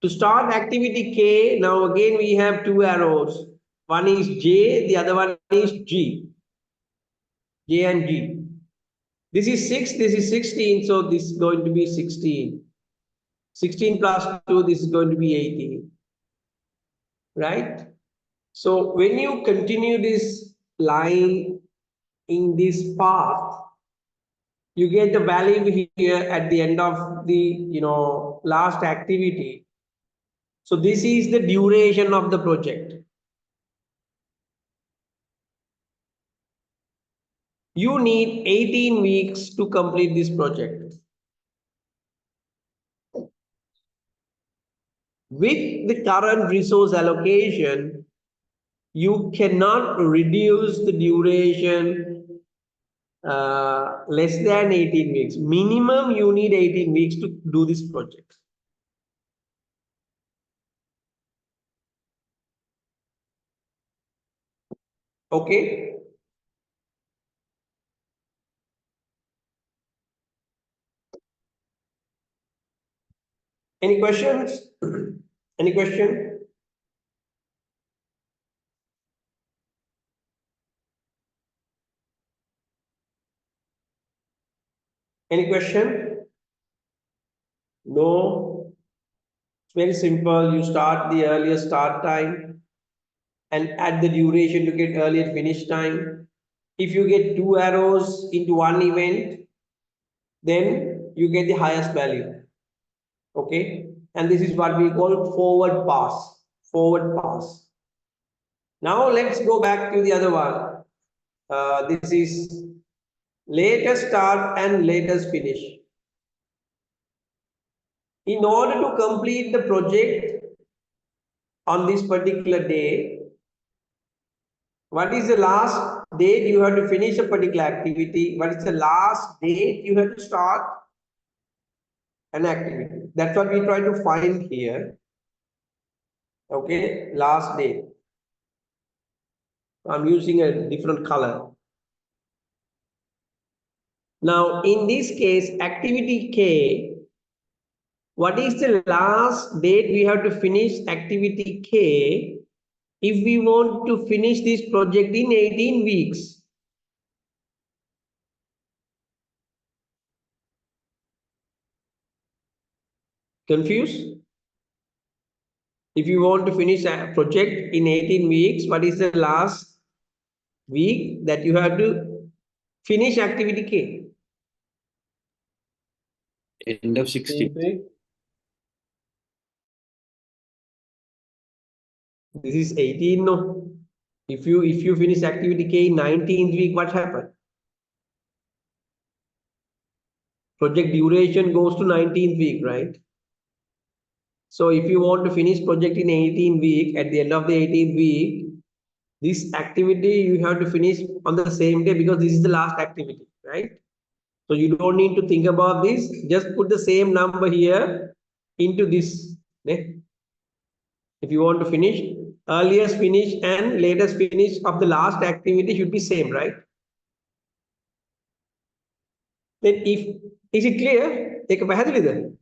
To start activity K, now again we have 2 arrows. One is J, the other one is G. J and G. This is 6, this is 16, so this is going to be 16. 16 plus 2, this is going to be 18. Right? So when you continue this line in this path, you get the value here at the end of the last activity. So this is the duration of the project. You need 18 weeks to complete this project. With the current resource allocation, you cannot reduce the duration less than 18 weeks. Minimum, you need 18 weeks to do this project. Okay. Any questions? Any question? Any question? No. It's very simple. You start the earliest start time and add the duration to get earlier finish time. If you get 2 arrows into one event, then you get the highest value. Okay. And this is what we call forward pass. Forward pass. Now let's go back to the other one. This is latest start and latest finish. In order to complete the project on this particular day, what is the last date you have to finish a particular activity? What is the last date you have to start an activity? That's what we try to find here. Okay, last date. I'm using a different color. Now, in this case, activity K, what is the last date we have to finish activity K if we want to finish this project in 18 weeks? Confused? If you want to finish a project in 18 weeks, what is the last week that you have to finish activity K? End of 16th. This is 18, no? If you finish activity K in 19th week, what happened? Project duration goes to 19th week, right? So if you want to finish project in 18th week, at the end of the 18th week, this activity you have to finish on the same day because this is the last activity, right? So you don't need to think about this. Just put the same number here into this. Okay? If you want to finish, earliest finish and latest finish of the last activity should be same, right? Then is it clear? ඒක පැහැදිලිද?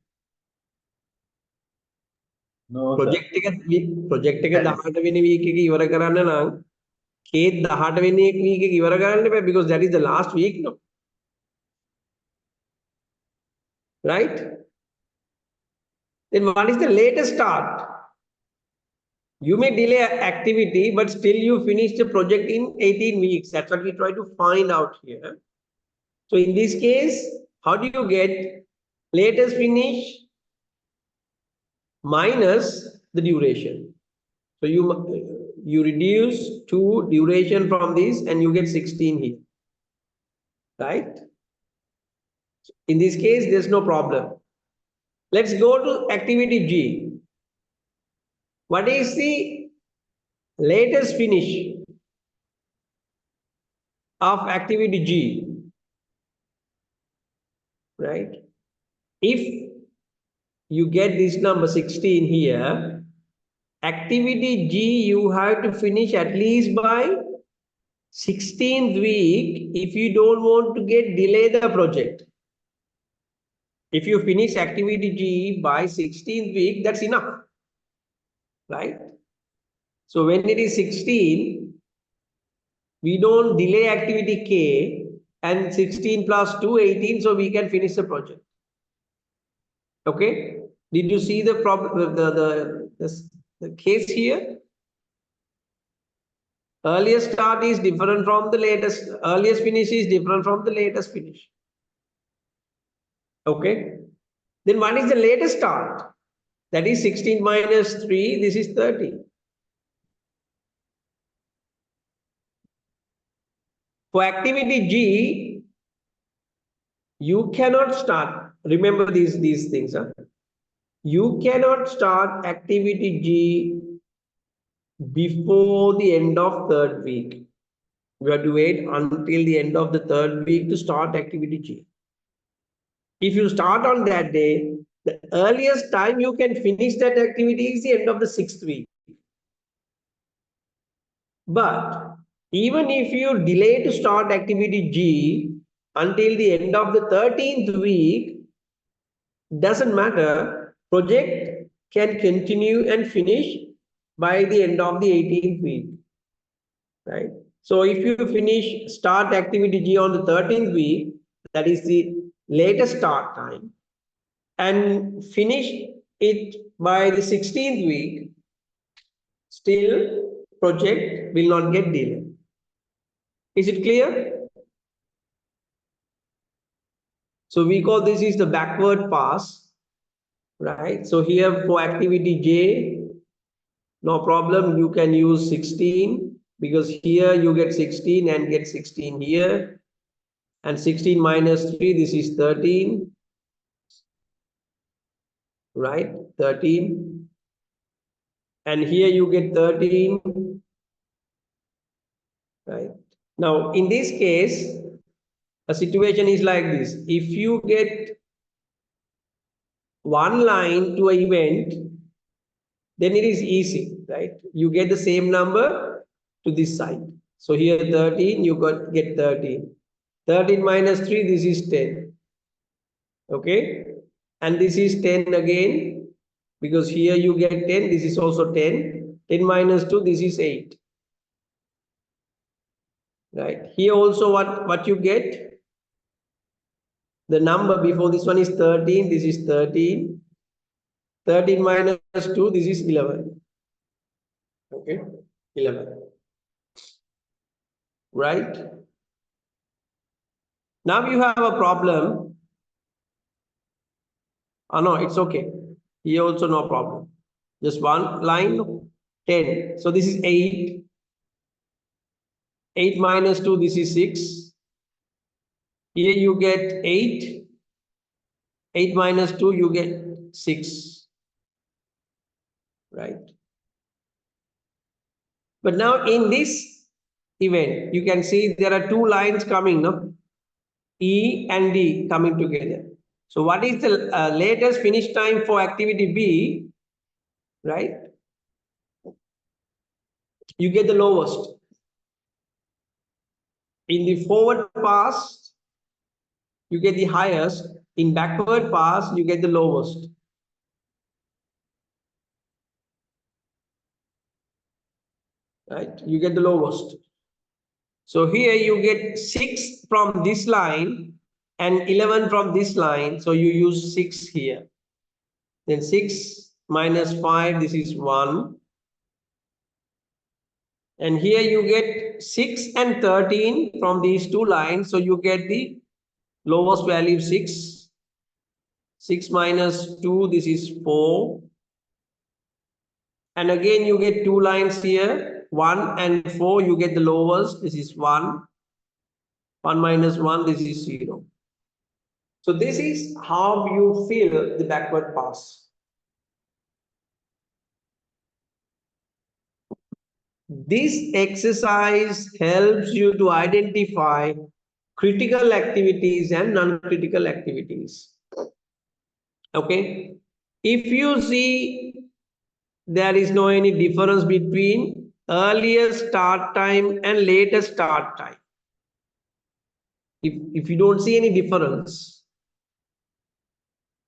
No, sir. project එක 18 වෙනි week එක ඉවර කරන්න නම් K 18 වෙනි week එක ඉවර කරන්න බෑ because that is the last week, no? Right? Then what is the latest start? You may delay activity, but still you finish the project in 18 weeks. That's what we try to find out here. So in this case, how do you get latest finish minus the duration? So you reduce 2 duration from this and you get 16 here, right? In this case, there's no problem. Let's go to activity G. What is the latest finish of activity G? Right? If you get this number 16 here, activity G you have to finish at least by 16th week if you don't want to get delay the project. If you finish activity G by 16th week, that's enough, right? So when it is 16, we don't delay activity K, and 16 plus 2, 18, so we can finish the project. Okay? Did you see the problem, the case here? Earliest start is different from the latest, earliest finish is different from the latest finish. Okay? Then what is the latest start? That is 16 minus 3, this is 30. For activity G, you cannot start, remember these things, huh? You cannot start activity G before the end of 3rd week. You have to wait until the end of the 3rd week to start activity G. If you start on that day, the earliest time you can finish that activity is the end of the 6th week. But even if you delay to start activity G until the end of the 13th week, doesn't matter, project can continue and finish by the end of the 18th week, right? So if you start activity G on the 13th week, that is the latest start time, and finish it by the 16th week, still project will not get delayed. Is it clear? So we call this is the backward pass, right? So here for activity J, no problem, you can use 16 because here you get 16 and get 16 here. And 16 minus 3, this is 13. Right? 13. And here you get 13. Right? Now, in this case, a situation is like this. If you get one line to an event, then it is easy, right? You get the same number to this side. So here 13, you get 13. 13 minus 3, this is 10. Okay? And this is 10 again, because here you get 10, this is also 10. 10 minus 2, this is 8. Right? Here also what you get? The number before this one is 13, this is 13. 13 minus 2, this is 11. Okay? 11. Right? Now you have a problem. Oh no, it's okay. Here also no problem. Just one line, 10. So this is 8. 8 minus 2, this is 6. Here you get 8. 8 minus 2, you get 6. Right? But now in this event, you can see there are two lines coming, no? E and D coming together. So what is the latest finish time for activity B? Right? You get the lowest. In the forward pass, you get the highest. In backward pass, you get the lowest. Right? You get the lowest. So here you get 6 from this line and 11 from this line. So you use 6 here. Then 6 minus 5, this is 1. And here you get 6 and 13 from these two lines. So you get the lowest value 6. 6 minus 2, this is 4. And again, you get two lines here, 1 and 4, you get the lowest, this is 1. 1 minus 1, this is 0. So this is how you fill the backward pass. This exercise helps you to identify critical activities and non-critical activities. Okay. If you see there is no any difference between earlier start time and later start time. If you don't see any difference,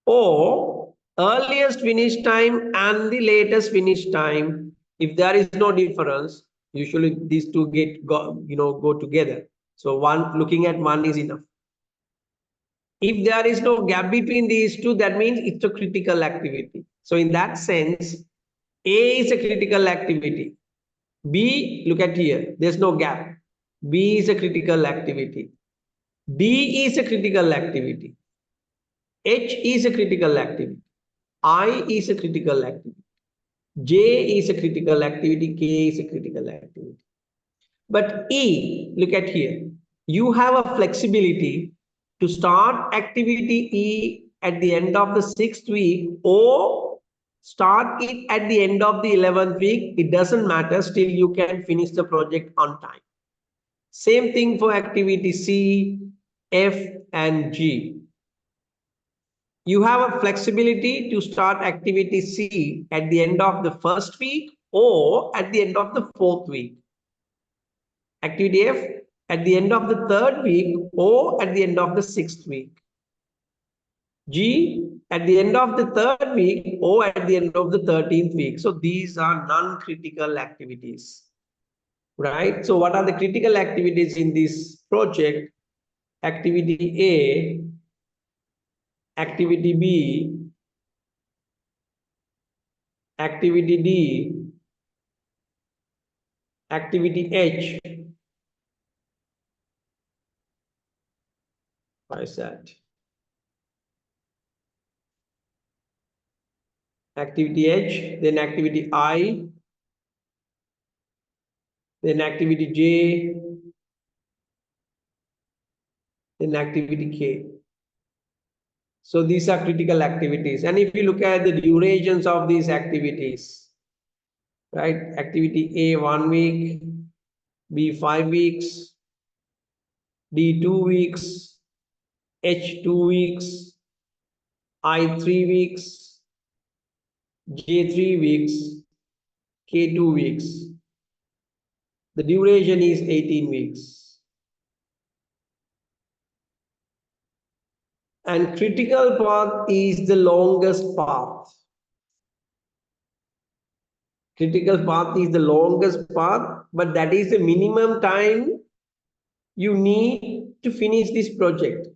or earliest finish time and the latest finish time, if there is no difference, usually these two go together. So one looking at one is enough. If there is no gap between these two, that means it's a critical activity. So in that sense, A is a critical activity. B, look at here, there's no gap. B is a critical activity. D is a critical activity. H is a critical activity. I is a critical activity. J is a critical activity. K is a critical activity. But E, look at here. You have a flexibility to start activity E at the end of the 6th week or start it at the end of the 11th week. It doesn't matter. Still, you can finish the project on time. Same thing for activity C, F, and G. You have a flexibility to start activity C at the end of the 1st week or at the end of the 4th week. Activity F at the end of the 3rd week or at the end of the 6th week. G at the end of the 3rd week or at the end of the 13th week. So these are non-critical activities, right? So what are the critical activities in this project? Activity A, activity B, activity D, activity H. Why is that? Activity H, then activity I, then activity J, then activity K. So these are critical activities. And if you look at the durations of these activities, right? Activity A 1 week, B 5 weeks, D 2 weeks, H 2 weeks, I 3 weeks, J 3 weeks, K 2 weeks. The duration is 18 weeks. And critical path is the longest path. Critical path is the longest path, but that is the minimum time you need to finish this project.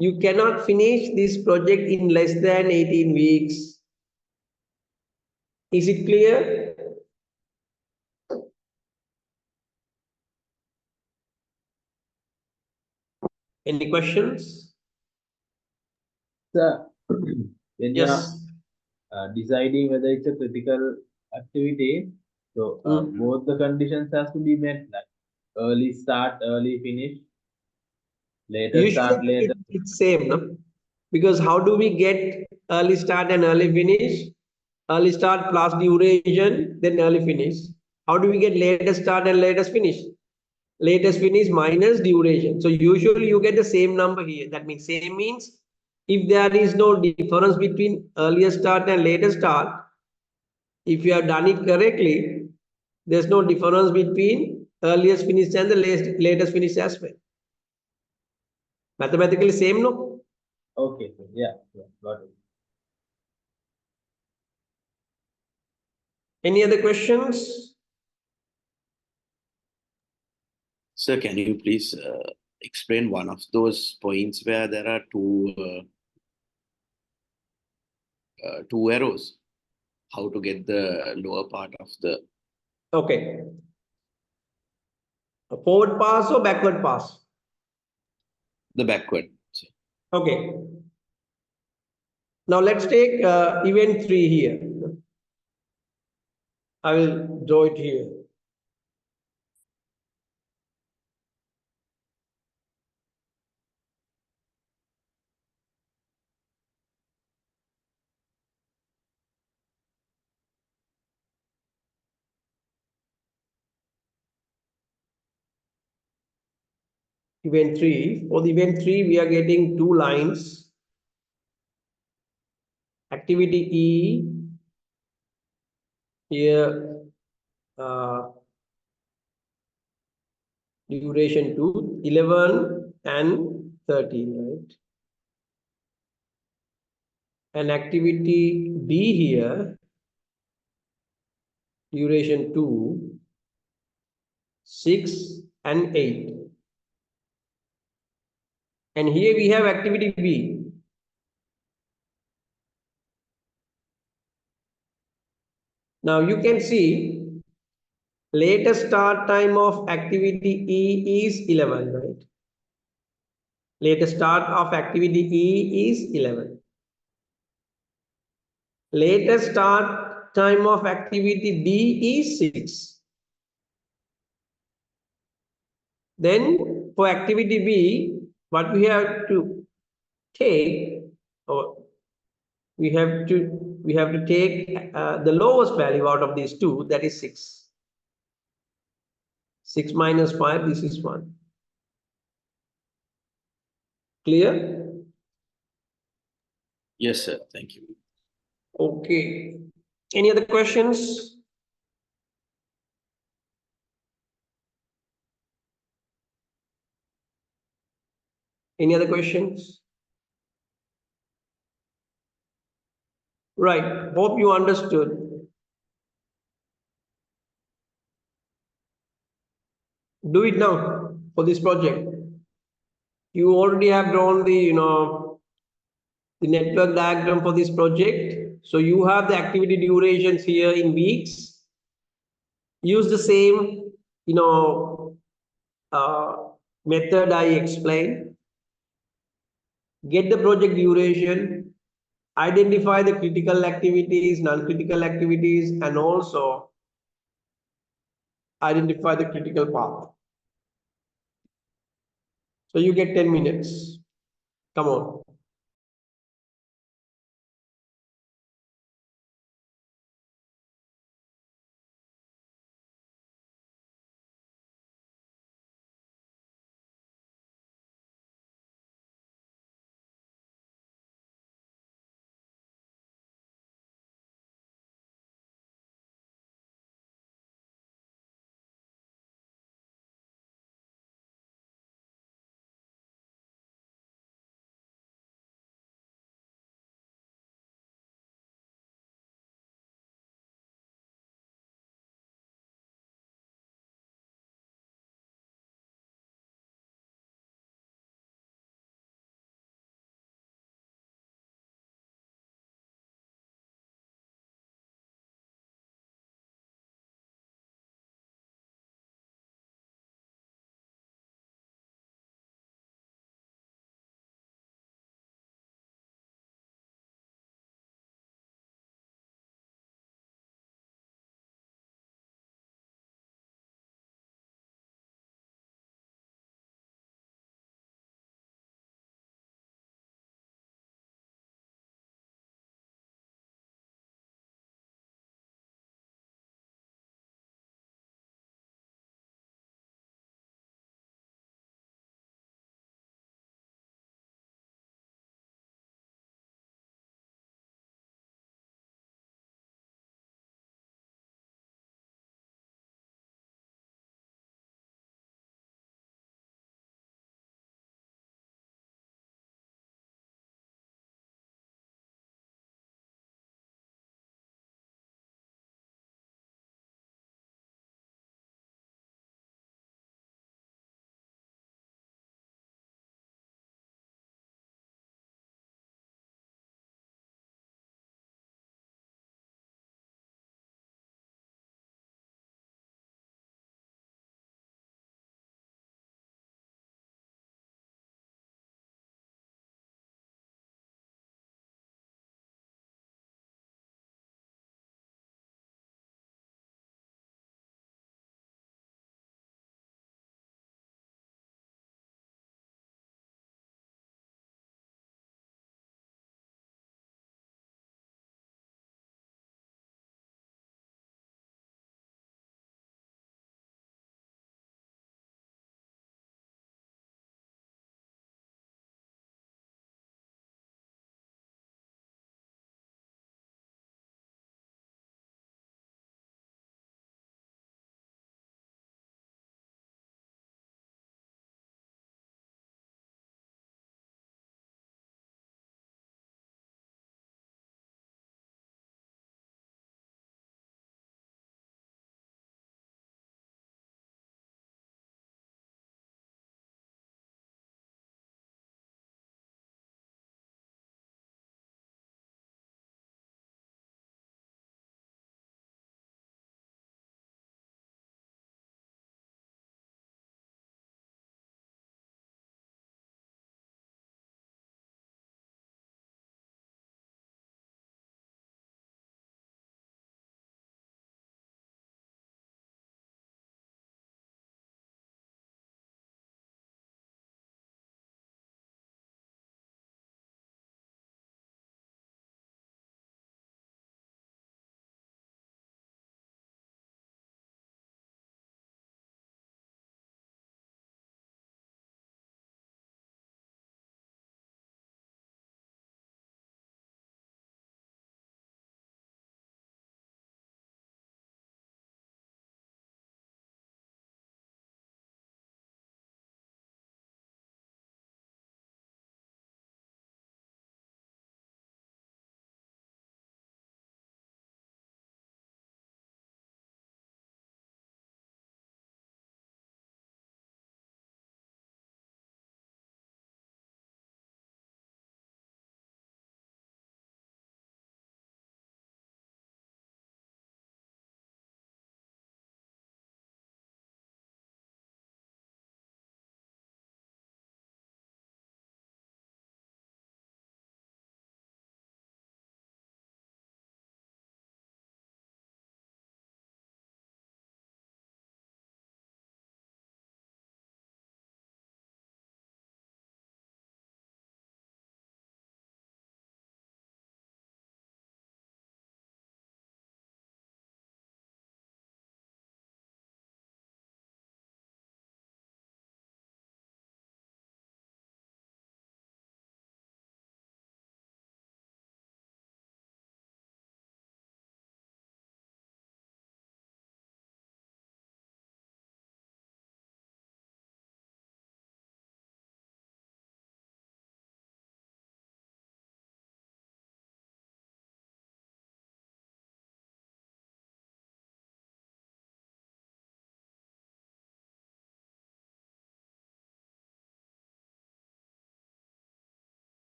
You cannot finish this project in less than 18 weeks. Is it clear? Any questions? So, when you are Yes. deciding whether it's a critical activity, so both the conditions has to be met, like early start, early finish, later start, Usually later. it's same, no? Because how do we get early start and early finish? Early start plus duration, then early finish. How do we get latest start and latest finish? Latest finish minus duration. So usually you get the same number here. That means same means if there is no difference between earlier start and later start, if you have done it correctly, there's no difference between earliest finish and the latest finish as well. Mathematically same, no? Okay, so yeah, got it. Any other questions? Sir, can you please explain one of those points where there are two arrows? How to get the lower part of the Okay. A forward pass or backward pass? backward? Sir. Okay. Now let's take event 3 here. I will draw it here. Event 3. For the event 3, we are getting two lines. Activity E here, duration 2, 11 and 13, right? And activity B here, duration 2, 6 and 8. And here we have activity B. Now you can see latest start time of activity E is 11, right? Latest start of activity E is 11. Latest start time of activity D is 6. Then for activity B, what we have to take, or we have to take the lowest value out of these two, that is 6. 6 minus 5, this is 1. Clear? Yes, sir. Thank you. Okay. Any other questions? Any other questions? Right. Hope you understood. Do it now for this project. You already have drawn the network diagram for this project. So you have the activity durations here in weeks. Use the same, uh, method I explained. Get the project duration, identify the critical activities, non-critical activities, and also identify the critical path. So you get 10 minutes. Come on.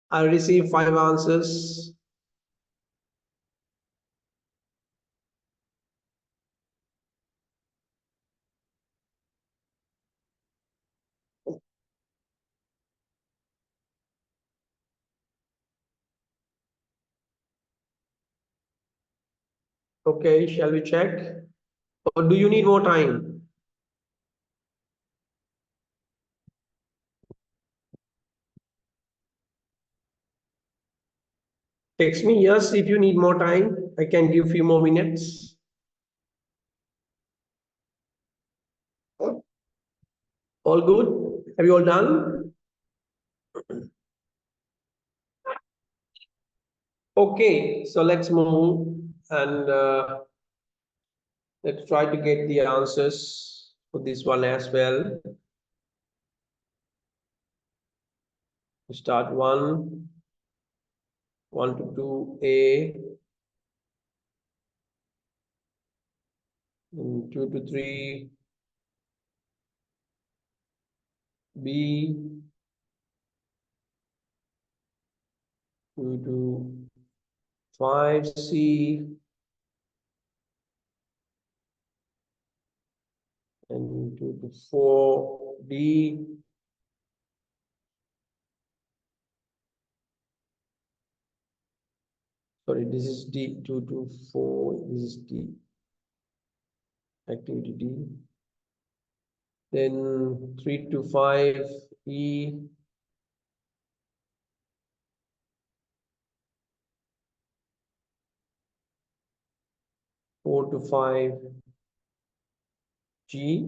I received 5 answers. Okay, shall we check? Or do you need more time? Text me yes if you need more time. I can give few more minutes. All good? Have you all done? Okay, so let's move and let's try to get the answers for this one as well. Start 1, 1 to 2A, and 2 to 3, B, 2 to 5, C, and 2 to 4, D, sorry, this is D, 2 to 4, this is D, activity D. Then 3 to 5, E, 4 to 5, G,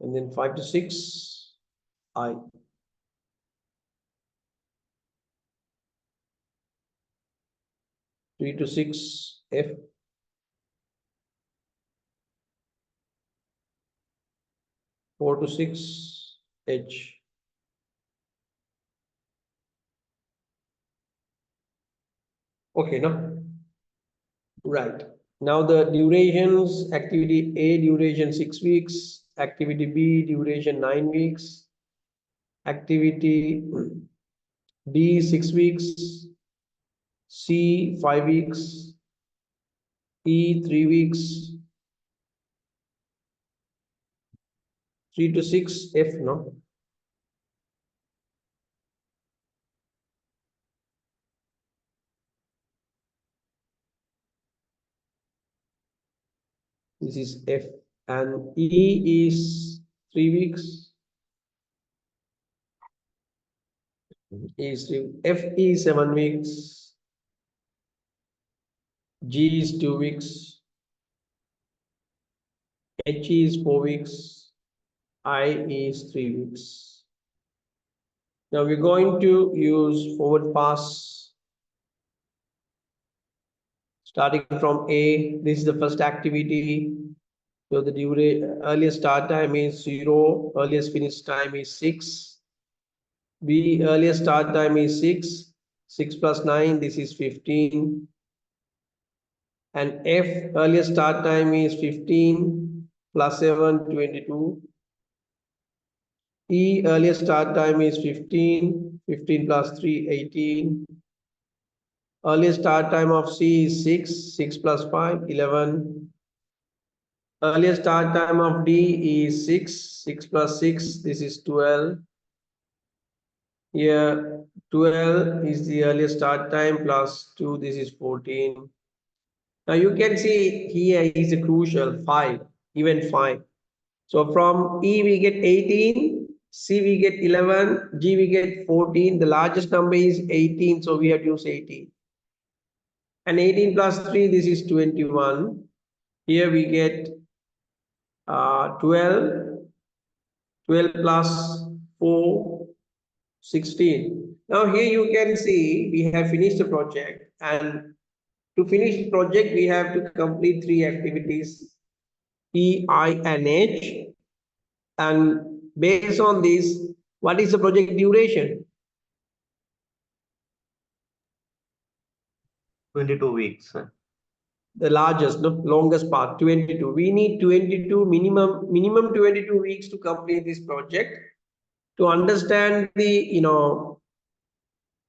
and then 5 to 6, I. 3 to 6, F. 4 to 6, H. Okay, no? Right. Now the durations, activity A duration 6 weeks, activity B duration 9 weeks, activity D 6 weeks, C 5 weeks, E 3 weeks, 3 to 6, F, no? This is F, and E is 3 weeks. F is 7 weeks. G is 2 weeks. H is 4 weeks. I is 3 weeks. Now we're going to use forward pass. Starting from A, this is the first activity. So the earliest start time is 0, earliest finish time is 6. B, earliest start time is 6. 6 plus 9, this is 15. And F, earliest start time is 15 plus 7, 22. E, earliest start time is 15. 15 plus 3, 18. Earliest start time of C is 6. 6 plus 5, 11. Earliest start time of D is 6. 6 plus 6, this is 12. Here, 12 is the earliest start time plus 2, this is 14. Now you can see here is a crucial 5, even 5. So from E we get 18, C we get 11, G we get 14. The largest number is 18, so we have to use 18. And 18 plus 3, this is 21. Here we get 12, 12 plus 4, 16. Now here you can see we have finished the project, and to finish the project we have to complete 3 activities, E, I, and H. And based on this, what is the project duration? 22 weeks, sir. The largest, the longest part, 22. We need 22 minimum 22 weeks to complete this project. To understand the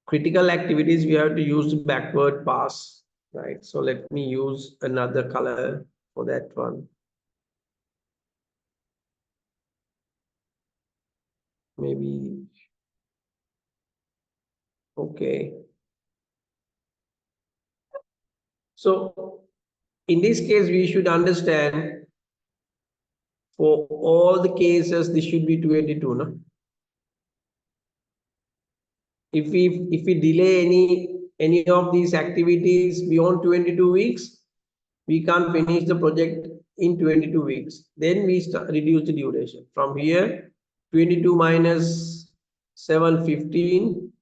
critical activities, we have to use the backward pass, right? So let me use another color for that one. Maybe, okay. So in this case, we should understand for all the cases, this should be 22, no? If we delay any of these activities beyond 22 weeks, we can't finish the project in 22 weeks. Then we reduce the duration. From here, 22 minus 7, 15.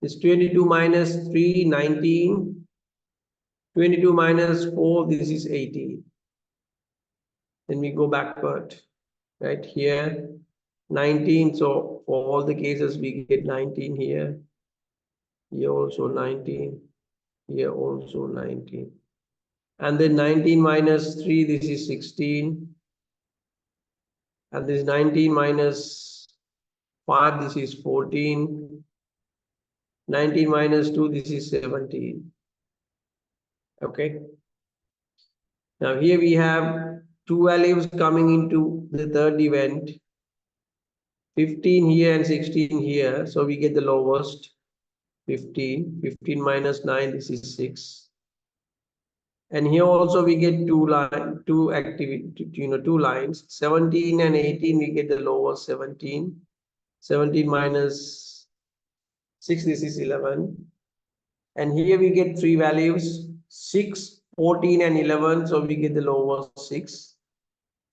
This 22 minus 3, 19. 22 minus 4, this is 18. Then we go backward, right here, 19. So for all the cases, we get 19 here. Here also 19. Here also 19. And then 19 minus 3, this is 16. And this 19 minus 5, this is 14. 19 minus 2, this is 17. Okay. Now here we have two values coming into the third event. 15 here and 16 here. So we get the lowest. 15. 15 minus 9, this is 6. And here also we get two lines. 17 and 18, we get the lowest 17. 17 minus 6, this is 11. And here we get three values, 6, 14 and 11. So we get the lowest 6.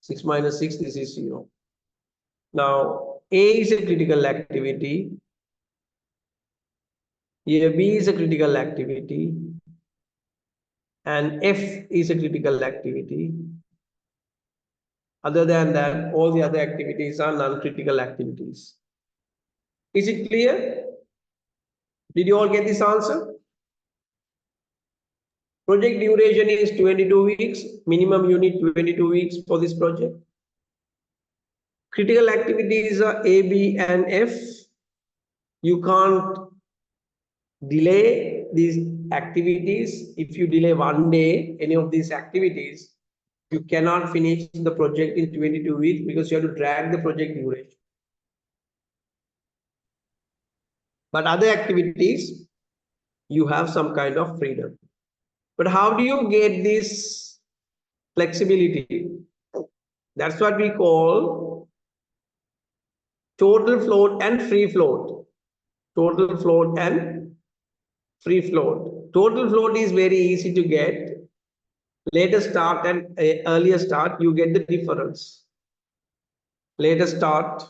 6 minus 6, this is 0. Now A is a critical activity. Here B is a critical activity. And F is a critical activity. Other than that, all the other activities are non-critical activities. Is it clear? Did you all get this answer? Project duration is 22 weeks. Minimum you need 22 weeks for this project. Critical activities are A, B, and F. You can't delay these activities. If you delay one day, any of these activities, you cannot finish the project in 22 weeks because you have to drag the project duration. But other activities, you have some kind of freedom. But how do you get this flexibility? That's what we call total float and free float. Total float and free float. Total float is very easy to get. Later start and earlier start, you get the difference. Later start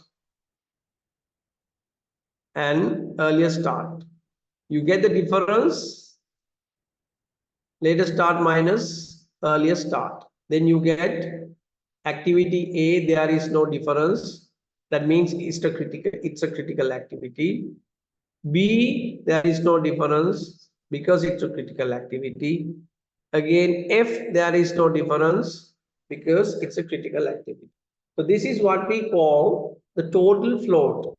and earlier start. You get the difference. Later start minus earlier start. Then you get activity A, there is no difference. That means it's a critical activity. B, there is no difference because it's a critical activity. Again, F, there is no difference because it's a critical activity. So this is what we call the total float.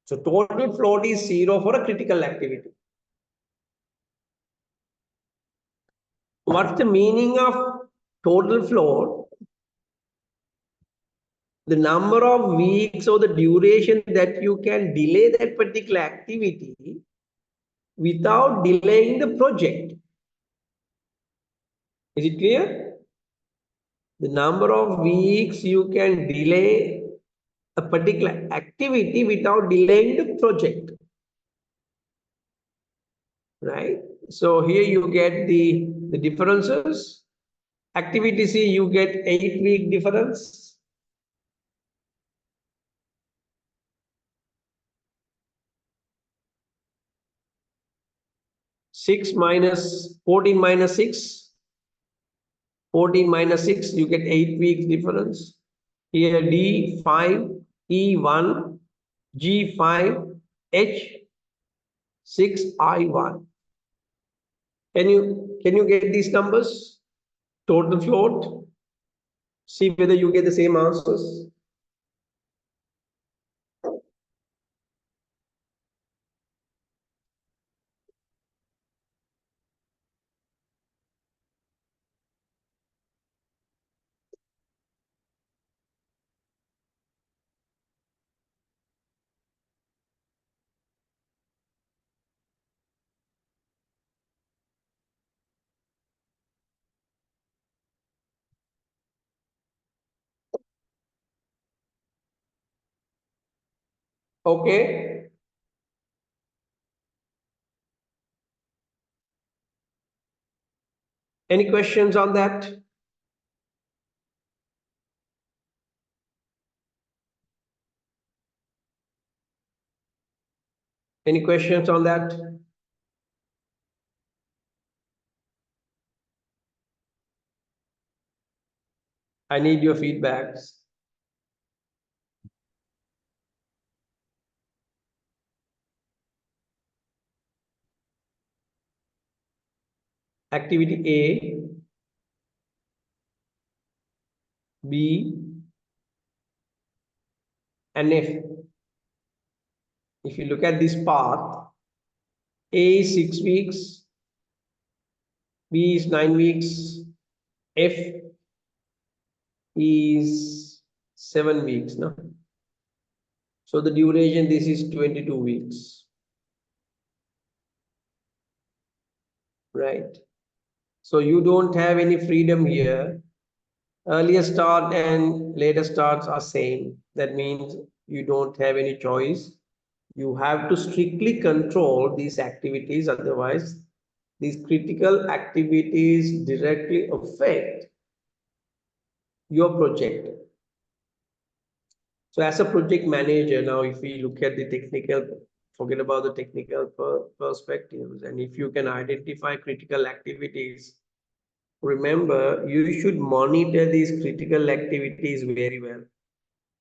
So total float is 0 for a critical activity. What's the meaning of total float? The number of weeks or the duration that you can delay that particular activity without delaying the project. Is it clear? The number of weeks you can delay a particular activity without delaying the project. Right? So here you get the differences. Activity C, you get 8-week difference. Six minus 14 minus 6. 14 minus 6, you get 8 weeks difference. Here D 5, E 1, G 5, H 6, I 1. Can you get these numbers? Total float. See whether you get the same answers. Okay. Any questions on that? Any questions on that? I need your feedbacks. Activity A, B, and F. If you look at this path, A is 6 weeks, B is 9 weeks, F is 7 weeks. No? So the duration, this is 22 weeks. Right? So you don't have any freedom here. Earlier start and later starts are same. That means you don't have any choice. You have to strictly control these activities, otherwise these critical activities directly affect your project. So as a project manager, now if we look at the technical, forget about the technical perspectives, and if you can identify critical activities, remember you should monitor these critical activities very well,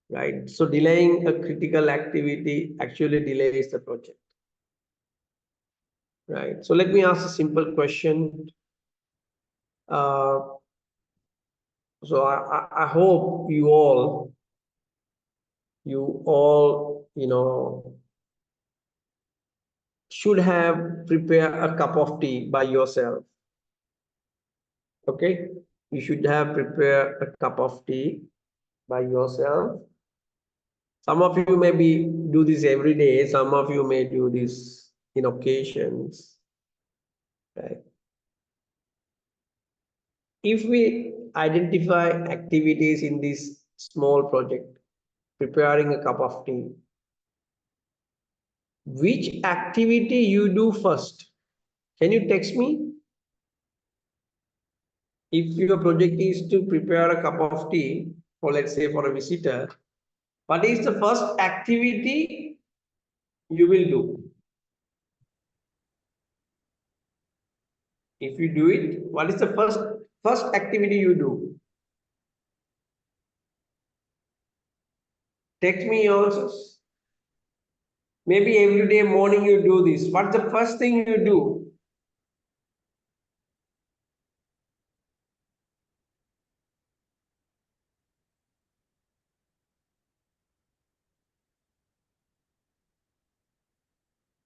right? So delaying a critical activity actually delays the project, right? So let me ask a simple question. So I hope you all, should have prepared a cup of tea by yourself. Okay, you should have prepared a cup of tea by yourself. Some of you maybe do this every day. Some of you may do this in occasions. Right? If we identify activities in this small project, preparing a cup of tea, which activity you do first? Can you text me? If your project is to prepare a cup of tea, or let's say for a visitor, what is the first activity you will do? If you do it, what is the first activity you do? Text me your answers. Maybe every day morning you do this. What's the first thing you do?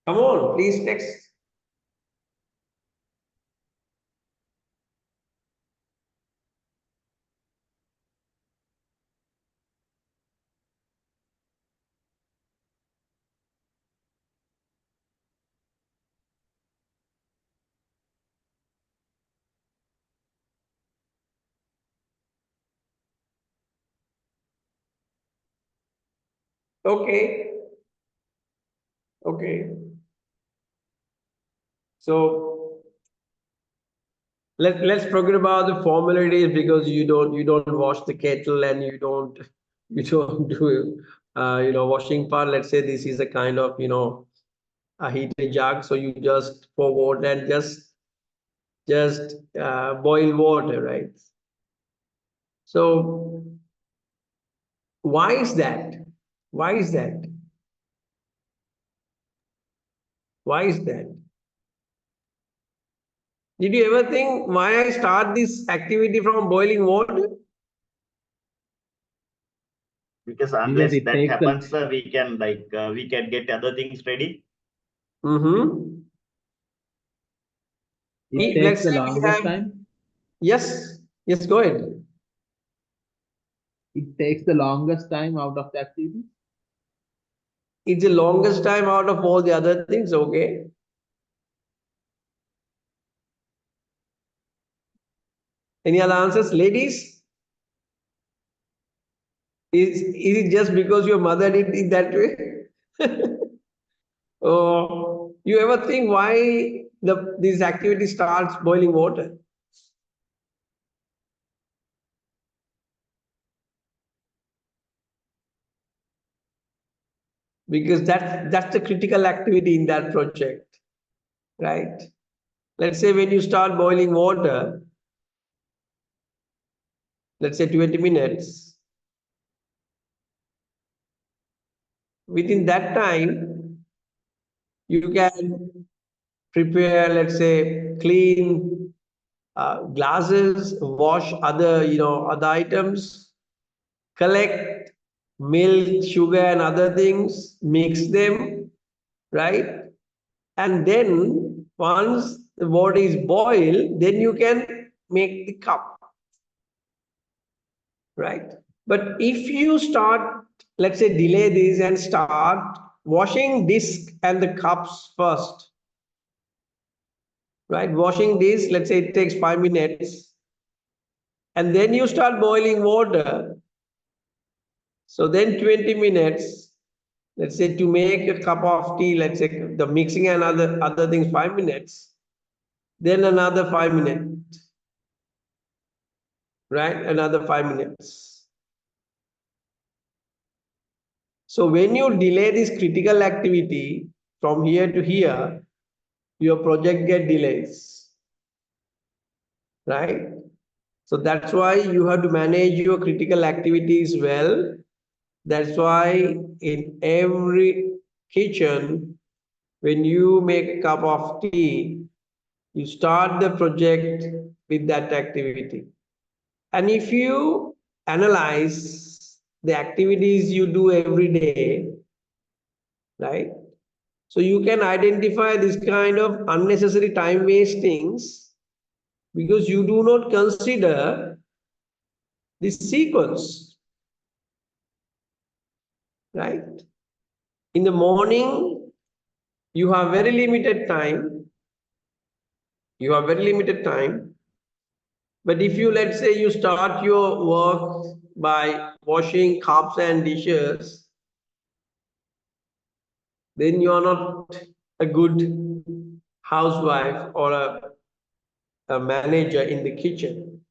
Come on, please text. Okay, okay. So let's forget about the formalities, because you don't wash the kettle and you don't do washing part. Let's say this is a kind of a heated jug, so you just pour water and just boil water, right? So why is that? Why is that? Why is that? Did you ever think why I start this activity from boiling water? Because Because unless it that takes the happens, we can get other things ready. Mm-hmm. it Let's takes say the we longest have, time. yes, yes, go ahead. It takes the longest time out of the activity. It's the longest time out of all the other things, okay? Any other answers, ladies? Is it just because your mother did it that way? Oh, you ever think why this activity starts boiling water? Because that's the critical activity in that project, right? Let's say when you start boiling water, let's say 20 minutes, within that time, you can prepare, let's say, clean glasses, wash other items, collect milk, sugar, and other things, mix them, right? And then once the water is boiled, then you can make the cup, right? But if you start, let's say, delay this and start washing disc and the cups first, right? Washing this, let's say it takes 5 minutes, and then you start boiling water. So then 20 minutes, let's say to make a cup of tea, let's say the mixing and other things 5 minutes, then another 5 minutes, right? Another 5 minutes. So when you delay this critical activity from here to here, your project get delays, right? So that's why you have to manage your critical activities well. That's why in every kitchen, when you make a cup of tea, you start the project with that activity. And if you analyze the activities you do every day, right? So you can identify this kind of unnecessary time wastings because you do not consider this sequence, right? In the morning, you have very limited time. You have very limited time. But if you, let's say, you start your work by washing cups and dishes, then you are not a good housewife or a manager in the kitchen,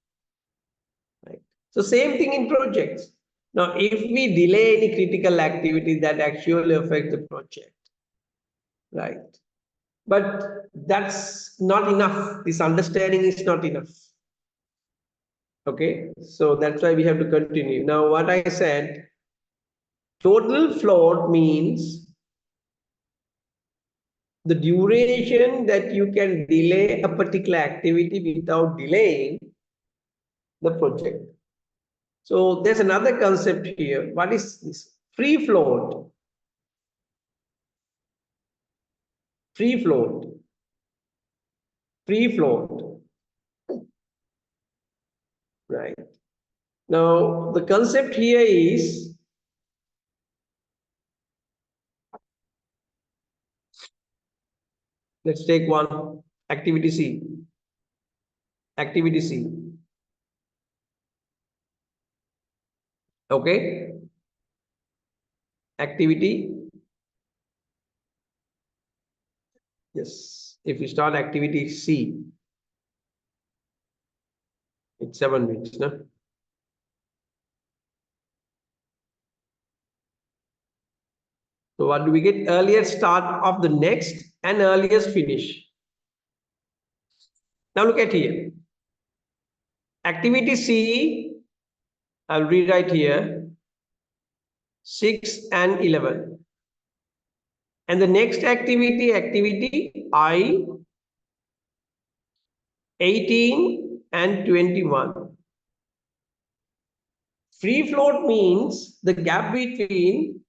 right? So same thing in projects. Now, if we delay any critical activity that actually affects the project, right? But that's not enough. This understanding is not enough. Okay, so that's why we have to continue. Now, what I said, total float means the duration that you can delay a particular activity without delaying the project. So there's another concept here. What is this? Free float. Free float. Free float. Right. Now, the concept here is let's take one activity C. Activity C. Okay. Activity. Yes. If you start activity C, it's 7 weeks, no? So what do we get? Earliest start of the next and earliest finish. Now look at here. Activity C, I'll rewrite here, 6 and 11. And the next activity, activity I, 18 and 21. Free float means the gap between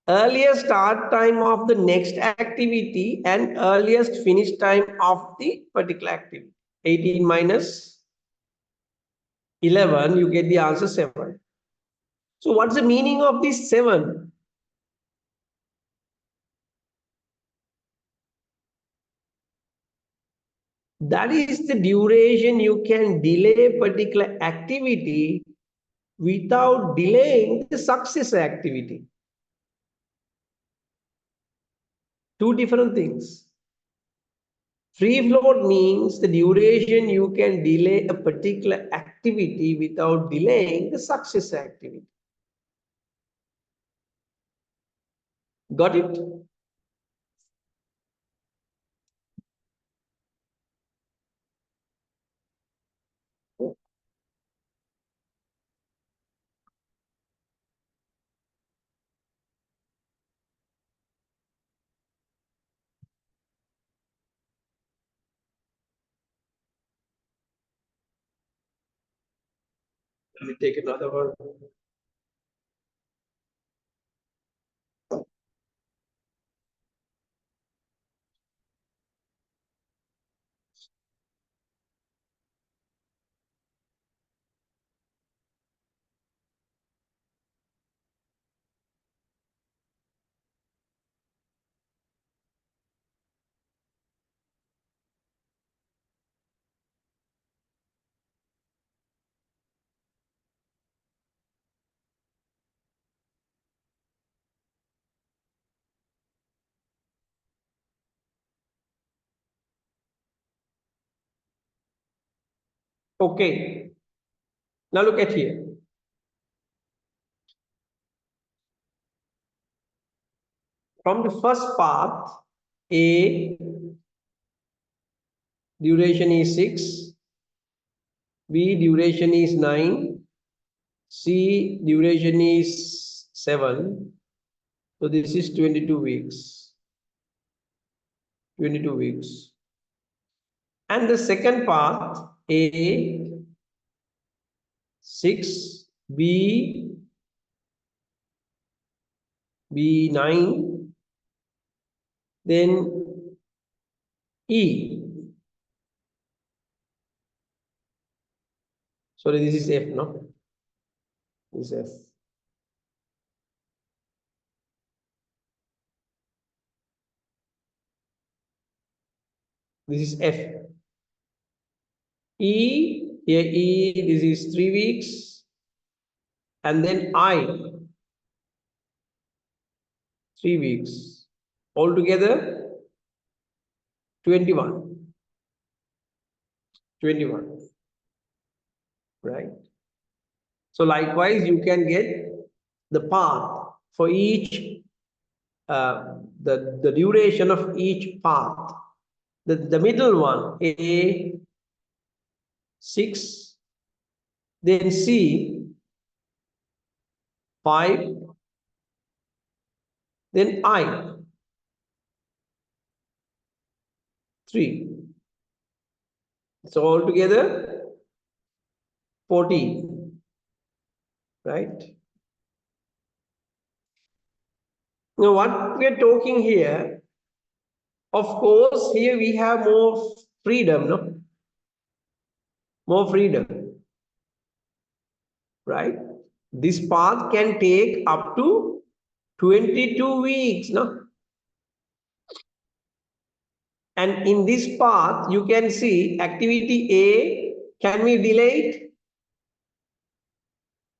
earliest start time of the next activity and earliest finish time of the particular activity. 18 minus 11, you get the answer 7. So what's the meaning of this 7? That is the duration you can delay particular activity without delaying the success activity. Two different things. Free float means the duration you can delay a particular activity without delaying the success activity. Got it? Let me take another one. Okay. Now look at here. From the first path, A duration is 6, B duration is 9, C duration is 7. So this is 22 weeks. 22 weeks. And the second path, A 6, B 9, then E. Sorry, this is F, no? This is F. This is F. E, here E, this is 3 weeks. And then I, 3 weeks. Altogether, 21. 21. Right? So likewise, you can get the path for each, the duration of each path. The middle one, A 6, then C 5, then I 3. So altogether 14, right? Now what we are talking here, of course, here we have more freedom, no? More freedom, right? This path can take up to 22 weeks, no? And in this path, you can see activity A, can we delay it?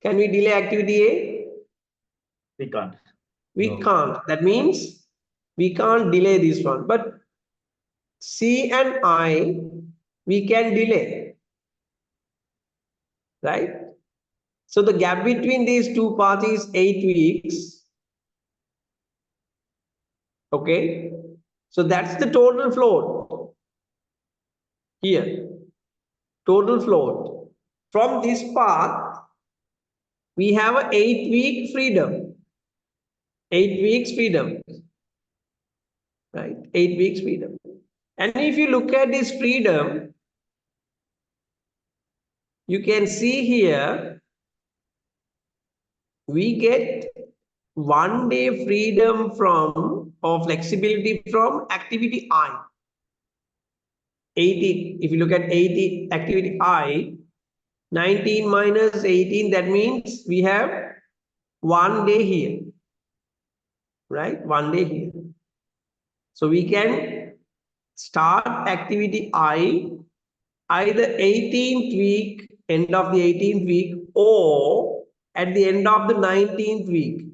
Can we delay activity A? We can't. We No. can't. That means we can't delay this one. But C and I, we can delay, right? So the gap between these two paths is 8 weeks. Okay. So that's the total float here. Total float. From this path, we have an 8-week freedom. 8 weeks freedom. Right? 8 weeks freedom. And if you look at this freedom, you can see here, we get 1 day freedom from, or flexibility from activity I. 18, if you look at 18 activity I, 19 minus 18, that means we have 1 day here, right? 1 day here. So we can start activity I either 18th week, end of the 18th week, or at the end of the 19th week,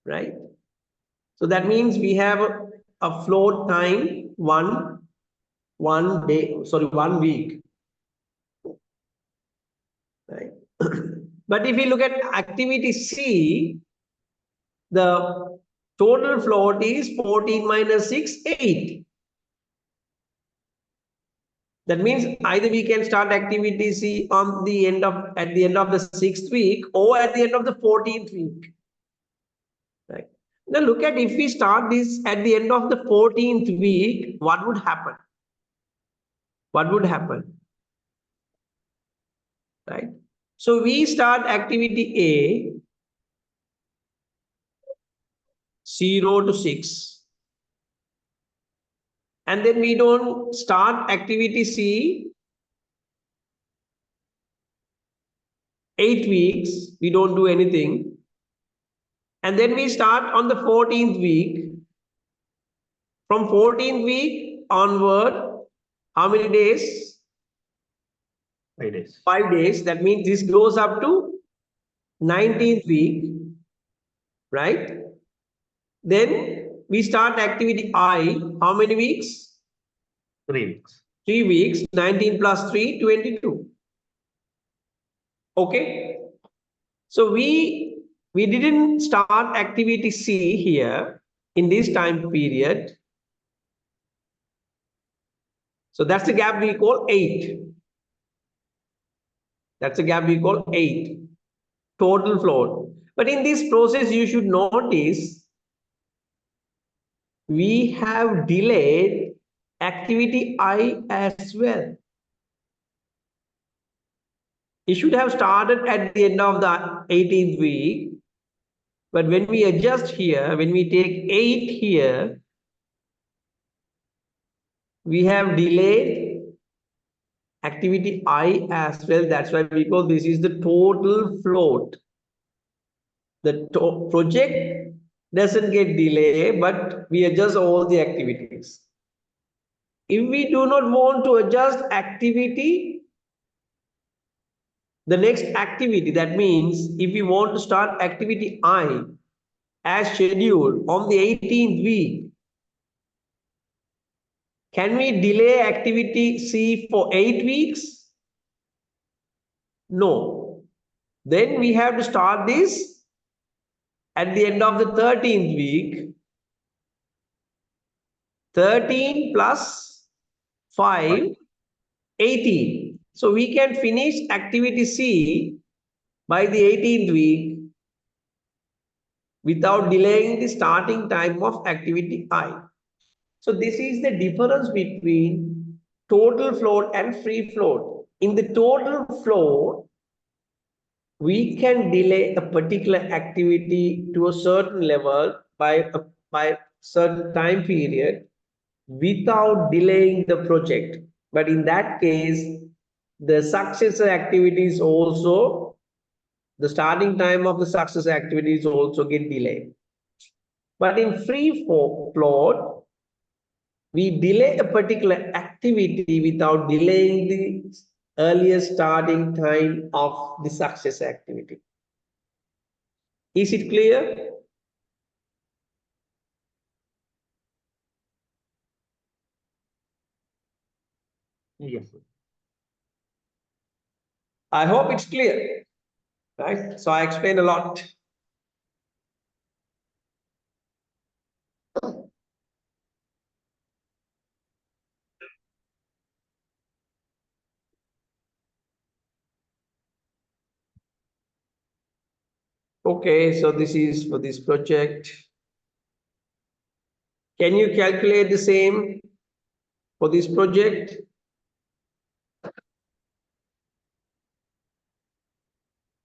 right? So that means we have a float time one day, sorry, 1 week. Right. But if we look at activity C, the total float is 14 minus 6, 8. That means either we can start activity C on the end of at the end of the 6th week or at the end of the 14th week. Right. Now look at, if we start this at the end of the 14th week, what would happen? What would happen? Right. So we start activity A 0 to 6. And then we don't start activity C 8 weeks, we don't do anything. And then we start on the 14th week. From 14th week onward, how many days? 5 days. 5 days. That means this goes up to 19th week, right? Then we start activity I, how many weeks? 3 weeks. 3 weeks, 19 plus 3, 22. Okay. So we didn't start activity C here in this time period. So that's the gap we call 8. That's the gap we call 8. Total float. But in this process, you should notice we have delayed activity I as well. It should have started at the end of the 18th week. But when we adjust here, when we take 8 here, we have delayed activity I as well. That's why we call this is the total float. The project doesn't get delayed, but we adjust all the activities. If we do not want to adjust activity, the next activity, that means if we want to start activity I as scheduled on the 18th week, can we delay activity C for 8 weeks? No. Then we have to start this at the end of the 13th week. 13 plus 5, 18. So we can finish activity C by the 18th week without delaying the starting time of activity I. So this is the difference between total float and free float. In the total float, we can delay a particular activity to a certain level by certain time period without delaying the project. But in that case, the successor activities also, the starting time of the successor activities also get delayed. But in free float, we delay a particular activity without delaying the earlier starting time of the successor activity. Is it clear? Yes. I hope it's clear, right? So I explained a lot. Okay, so this is for this project. Can you calculate the same for this project?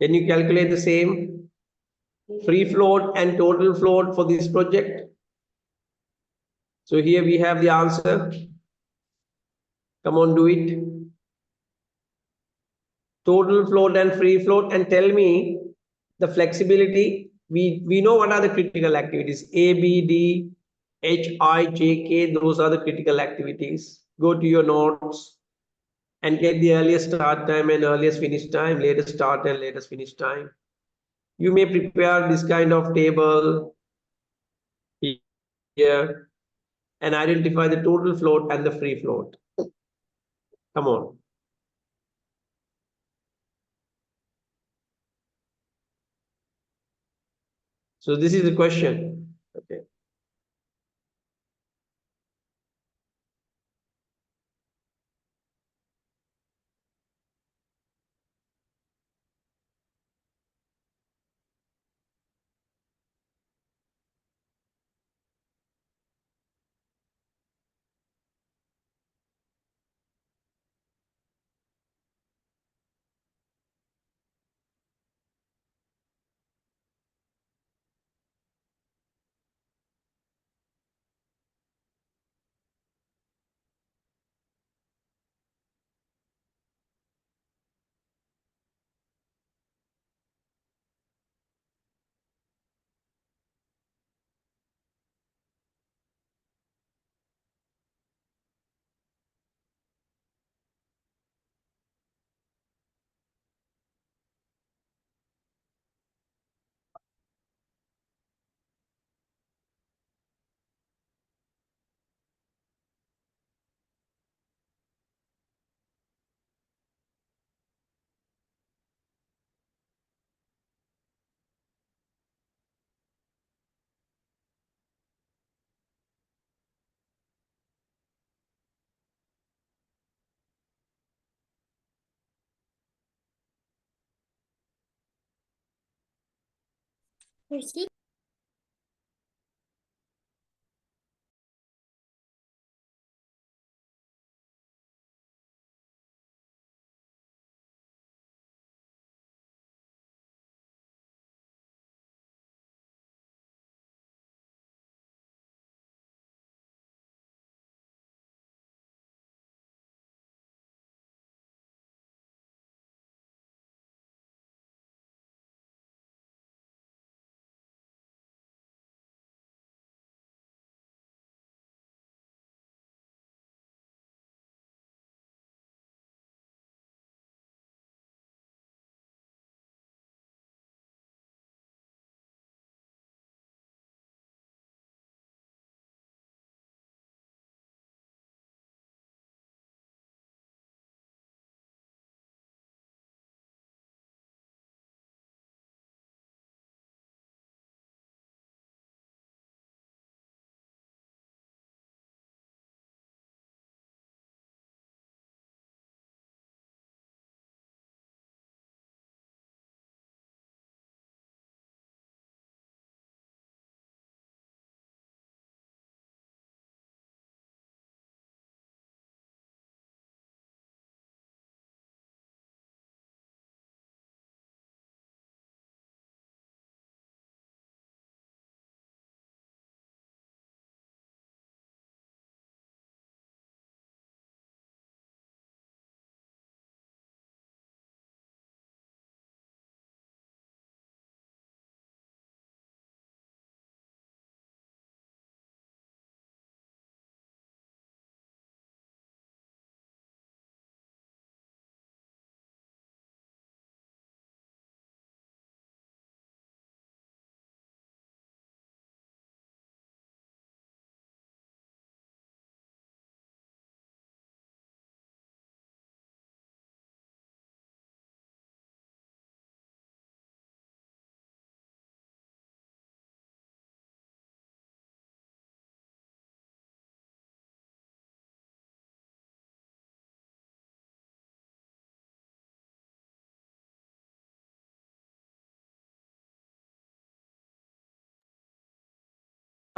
Can you calculate the same free float and total float for this project? So here we have the answer. Come on, do it. Total float and free float, and tell me the flexibility. We know what are the critical activities. A, B, D, H, I, J, K, those are the critical activities. Go to your notes and get the earliest start time and earliest finish time, latest start and latest finish time. You may prepare this kind of table here and identify the total float and the free float. Come on. So this is the question. Okay.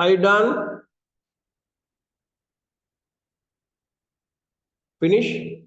Are you done? Finish?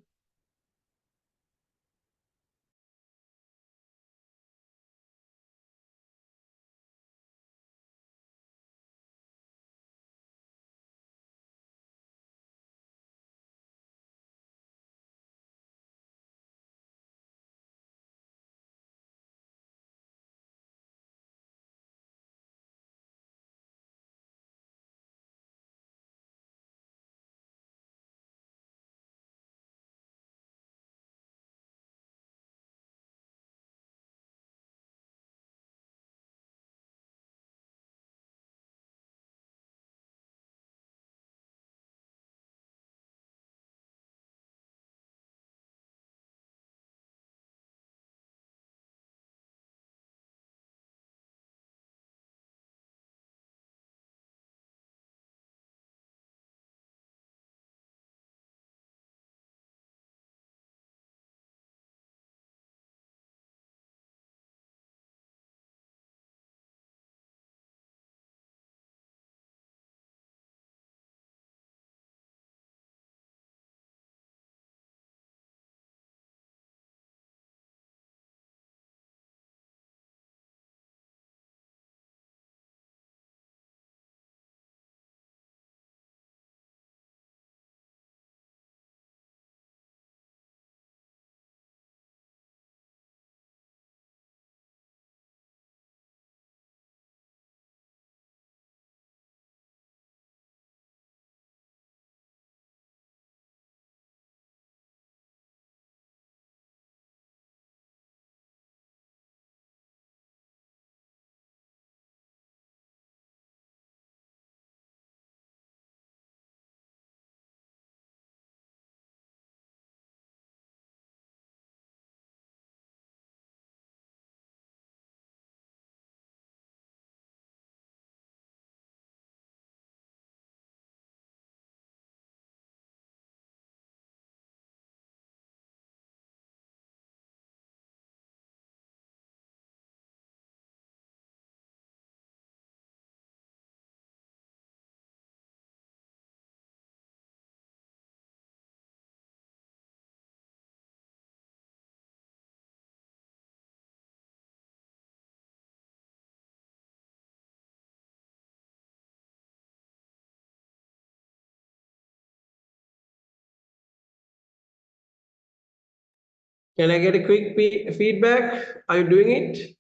Can I get a quick feedback? Are you doing it?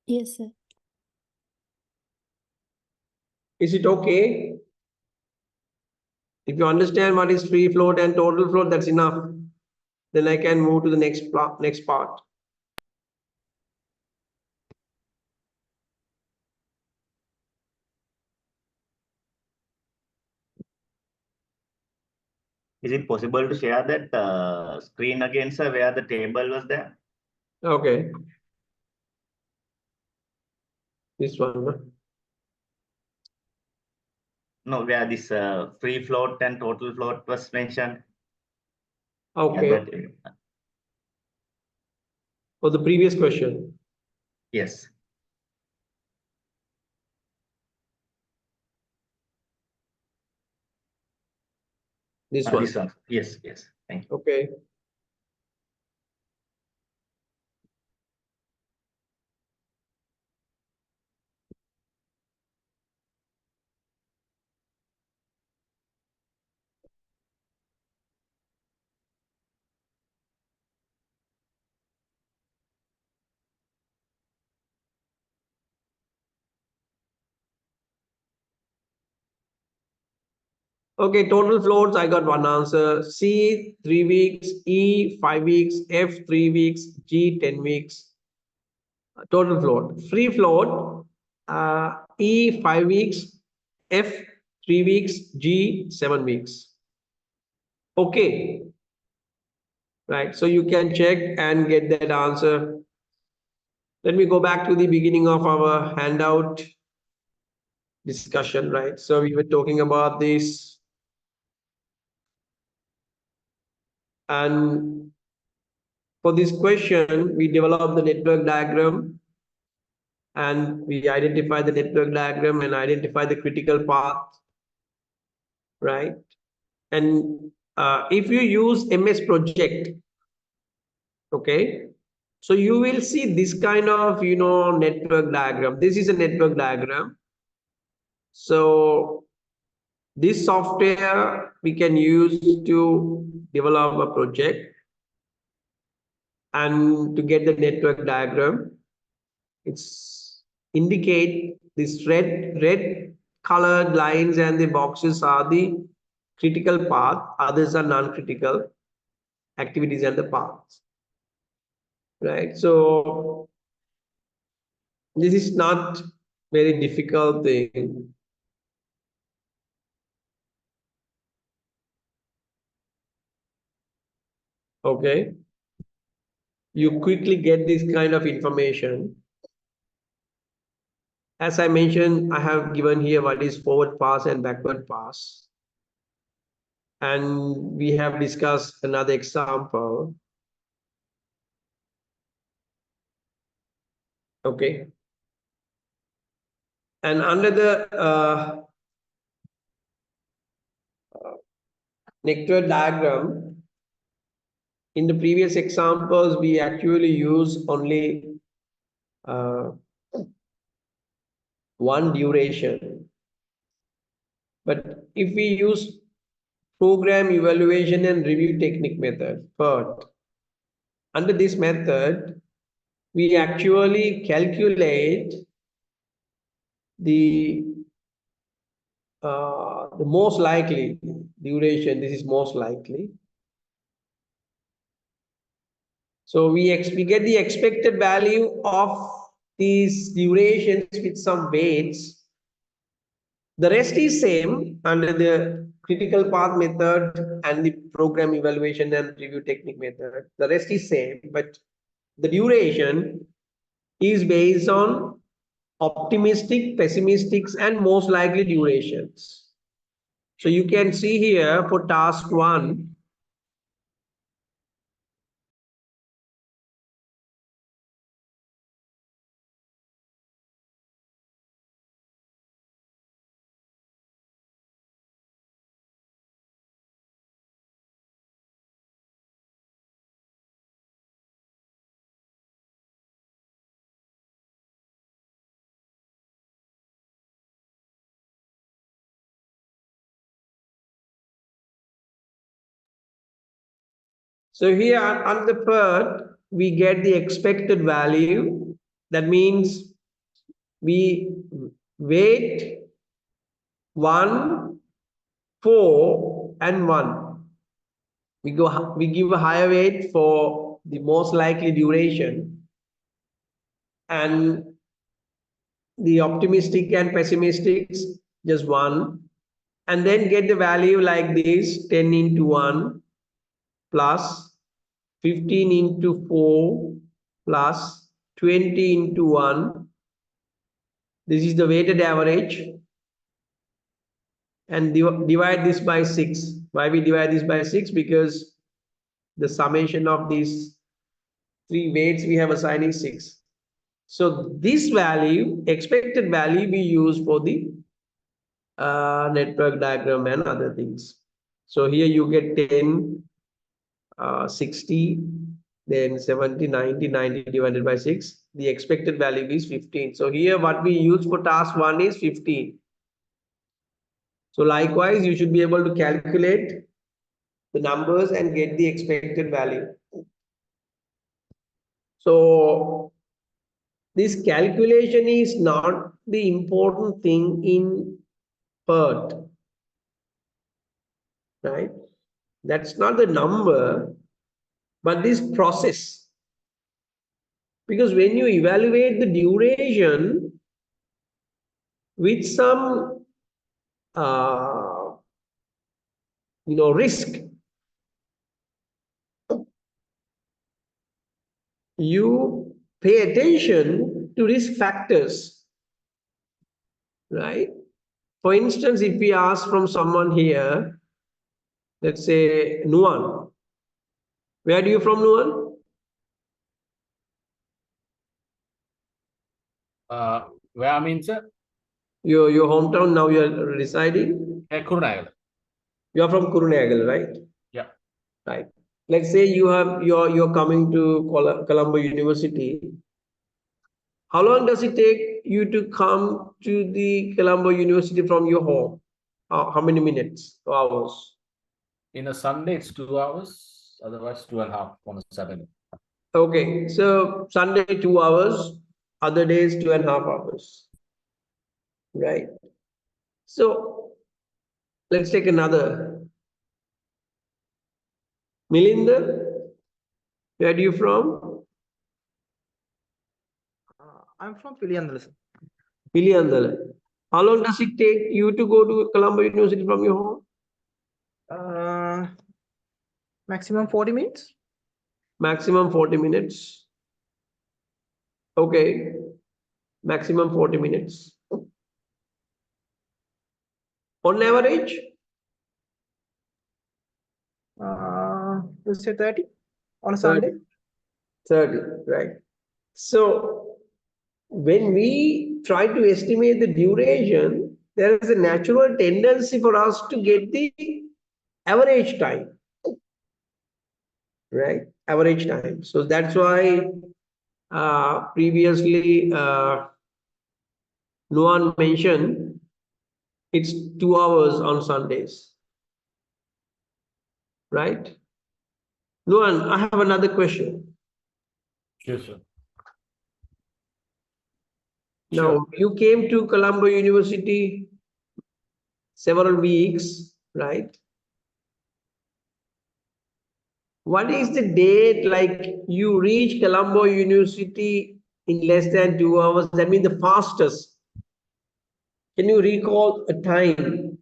Yes, sir. Is it okay? If you understand what is free float and total float, that's enough. Then I can move to the next part. Is it possible to share that screen again, sir, where the table was there? Okay. This one. Huh? No, where this free float and total float was mentioned. Yeah, Okay. that, For the previous question. yes. This one. This one. Yes, yes. Thank you. Okay. Okay, total floats, I got one answer. C, 3 weeks, E, 5 weeks, F, 3 weeks, G, 10 weeks. Total float. Free float, E, 5 weeks, F, 3 weeks, G, 7 weeks. Okay. Right, so you can check and get that answer. Let me go back to the beginning of our handout discussion, right? So we were talking about this. And for this question, we developed the network diagram and we identify the network diagram and identify the critical path, right? And if you use MS Project, okay, so you will see this kind of, network diagram. This is a network diagram. So this software we can use to develop a project and to get the network diagram. It's indicate this red colored lines and the boxes are the critical path, others are non-critical activities and the paths, right? So this is not very difficult thing. Okay, you quickly get this kind of information. As I mentioned, I have given here what is forward pass and backward pass. And we have discussed another example. Okay. And under the network diagram, in the previous examples, we actually use only one duration. But if we use program evaluation and review technique method, PERT, under this method, we actually calculate the most likely duration. This is most likely. So we get the expected value of these durations with some weights. The rest is same under the critical path method and the program evaluation and review technique method. The rest is same, but the duration is based on optimistic, pessimistic, and most likely durations. So you can see here for task 1, So here on the PERT, we get the expected value. That means we weight 1, 4, and 1. We give a higher weight for the most likely duration, and the optimistic and pessimistic just 1, and then get the value like this: 10 into 1 plus 15 into 4 plus 20 into 1. This is the weighted average, and divide this by 6. Why we divide this by 6? Because the summation of these 3 weights we have assigned is 6. So this value, expected value, we use for the network diagram and other things. So here you get 10, 60, then 70, 90, 90 divided by 6. The expected value is 15. So here what we use for task 1 is 15. So likewise, you should be able to calculate the numbers and get the expected value. So this calculation is not the important thing in PERT, right? That's not the number, but this process. Because when you evaluate the duration with some risk, you pay attention to risk factors, right? For instance, if we ask from someone here, let's say Nuan, where are you from, Nuan? Where I mean, sir? Your hometown, now you are residing? Kurunagala. You are from Kurunagal, right? Yeah. Right. Let's say you're coming to Colombo University. How long does it take you to come to the Colombo University from your home? How many minutes or hours? In a Sunday, it's 2 hours. Otherwise, 2.5 on a Saturday. Okay, so Sunday 2 hours, other days 2.5 hours, right? So let's take another. Milinda, where are you from? I'm from Piliandala, sir. Piliandala. How long does it take you to go to Colombo University from your home? Maximum 40 minutes. Maximum 40 minutes. Okay, maximum 40 minutes. On average? Let's say 30 on a Sunday. 30, right? So when we try to estimate the duration, there is a natural tendency for us to get the average time, right? Average time. So that's why previously Nuan mentioned it's 2 hours on Sundays, right? Nuan, I have another question. Sure, sir. Now, you came to Colombo University several weeks, right? What is the date like you reach Colombo University in less than 2 hours? That means the fastest. Can you recall a time?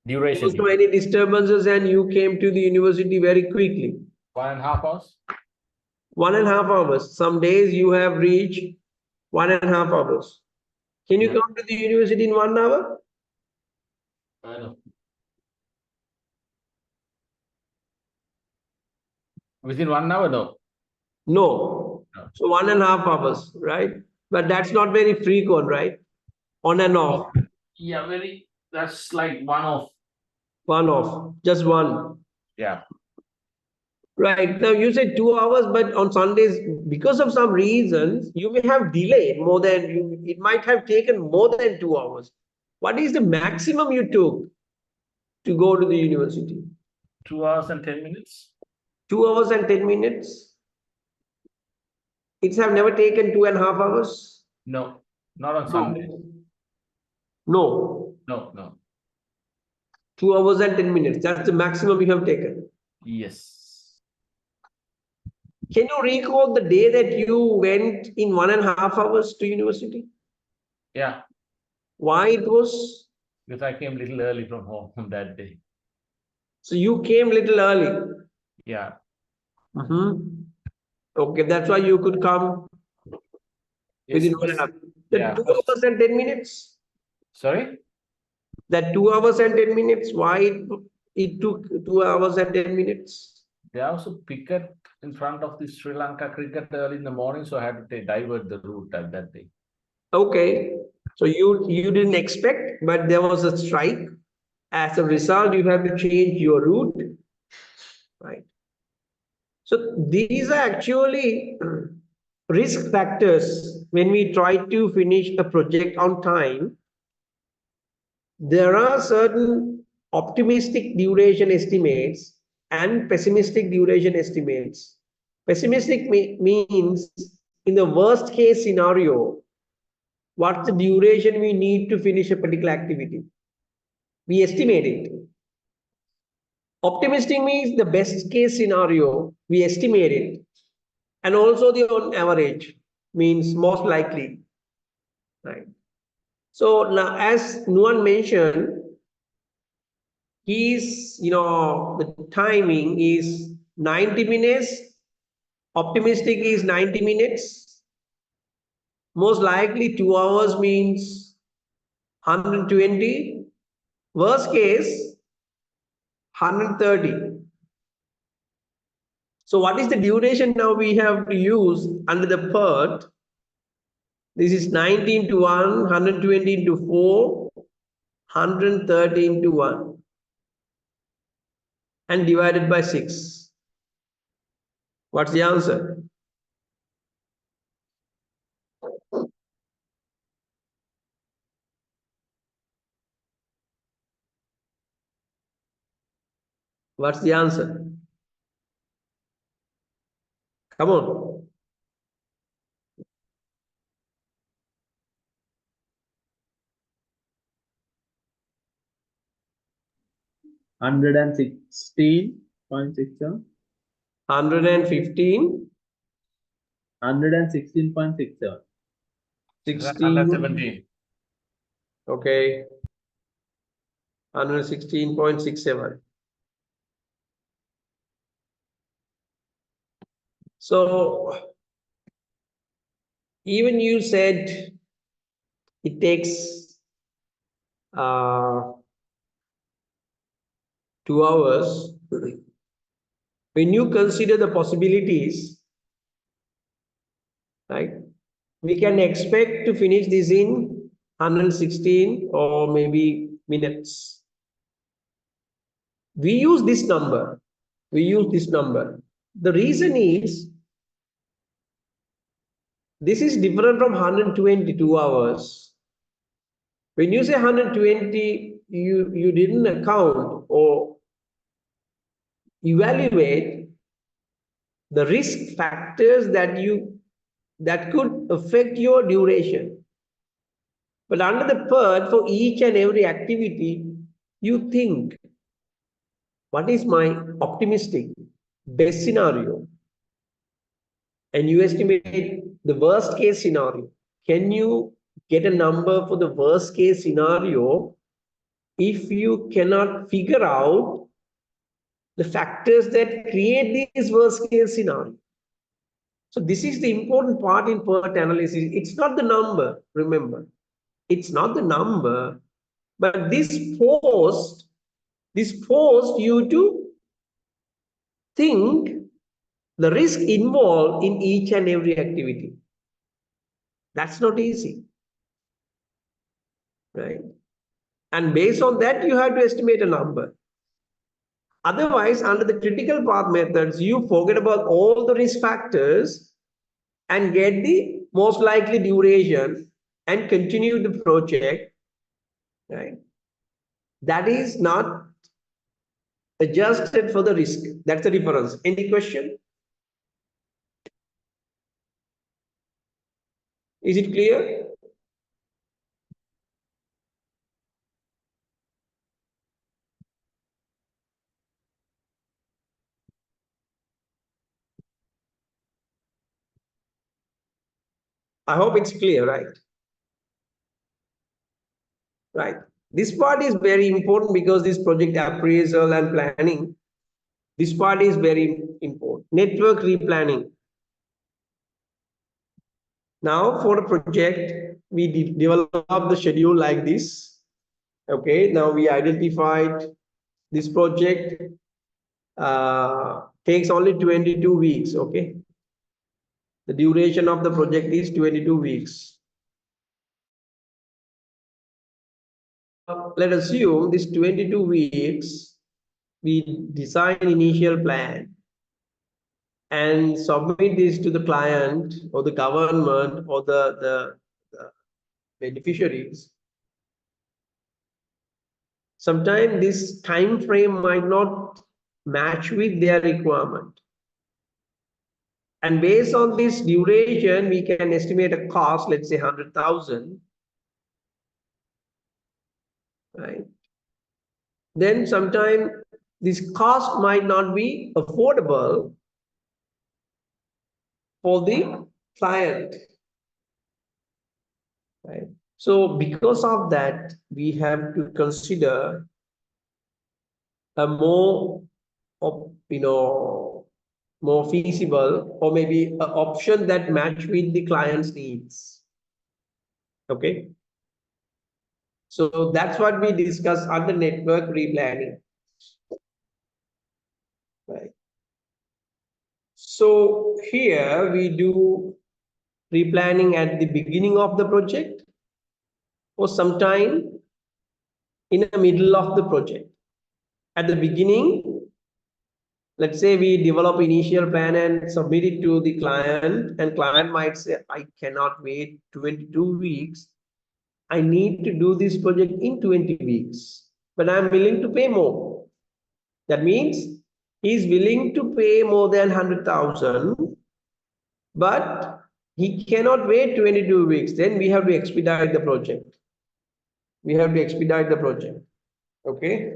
Duration. Also, any disturbances and you came to the university very quickly? 1.5 hours. 1.5 hours. Some days you have reached 1.5 hours. Can you come to the university in 1 hour? No. Within 1 hour, no. No. So 1.5 hours, right? But that's not very frequent, right? On and off. Yeah, that's like one off. One off, just one. Yeah. Right. Now you said 2 hours, but on Sundays, because of some reasons, you may have delayed more than you, it might have taken more than 2 hours. What is the maximum you took to go to the university? 2 hours and 10 minutes? 2 hours and 10 minutes. It's have never taken 2.5 hours. No, not on Sunday. No, No. 2 hours and 10 minutes. That's the maximum you have taken. Yes. Can you recall the day that you went in 1.5 hours to university? Yeah, Why it was? because I came a little early from home that day. So you came little early. Yeah. Okay, that's why you could come Yes, within because- 1.5. The yeah, 2 first- hours and 10 minutes. Sorry? That 2 hours and 10 minutes. Why it took 2 hours and 10 minutes? There was a picket in front of the Sri Lanka cricket early in the morning, so I had to divert the route at that day. Okay, so you didn't expect, but there was a strike. As a result, you have to change your route, right? So these are actually risk factors when we try to finish a project on time. There are certain optimistic duration estimates and pessimistic duration estimates. Pessimistic means in the worst case scenario, what's the duration we need to finish a particular activity? We estimate it. Optimistic means the best case scenario, we estimate it. And also the on average means most likely, right? So now, as Nuan mentioned, the timing is 90 minutes. Optimistic is 90 minutes. Most likely 2 hours means 120. Worst case, 130. So what is the duration now we have to use under the PERT? This is 19 into 1, 120 into 4, 130 into 1 and divided by 6. What's the answer? What's the answer? Come on. Hundred and 16.67. 115, 116.67. 16, 117. okay, 116.67. So even you said it takes 2 hours. When you consider the possibilities, right, we can expect to finish this in 116 or maybe minutes. We use this number. The reason is this is different from 122 hours. When you say 120, you didn't account or evaluate the risk factors that could affect your duration. But under the PERT, for each and every activity, you think, what is my optimistic best scenario? And you estimate the worst case scenario. Can you get a number for the worst case scenario if you cannot figure out the factors that create this worst case scenario? So this is the important part in PERT analysis. It's not the number, remember. It's not the number, but this forced you to think the risk involved in each and every activity. That's not easy, right? And based on that, you have to estimate a number. Otherwise, under the critical path methods, you forget about all the risk factors and get the most likely duration and continue the project, right? That is not adjusted for the risk. That's the difference. Any question? Is it clear? I hope it's clear, right? Right. This part is very important because this project appraisal and planning, this part is very important. Network replanning. Now for a project, we develop the schedule like this. Okay, now we identified this project takes only 22 weeks. Okay, the duration of the project is 22 weeks. Let us assume this 22 weeks, we design initial plan and submit this to the client or the government or the beneficiaries. Sometimes this time frame might not match with their requirement. And based on this duration, we can estimate a cost, let's say 100,000, right? Then sometimes this cost might not be affordable for the client, right? So because of that, we have to consider a more, more feasible or maybe an option that match with the client's needs. Okay. So that's what we discuss under network replanning. Right. So here we do replanning at the beginning of the project or sometime in the middle of the project. At the beginning, let's say we develop initial plan and submit it to the client, and client might say, I cannot wait 22 weeks. I need to do this project in 20 weeks, but I'm willing to pay more. That means he's willing to pay more than 100,000, but he cannot wait 22 weeks. Then we have to expedite the project. We have to expedite the project. Okay.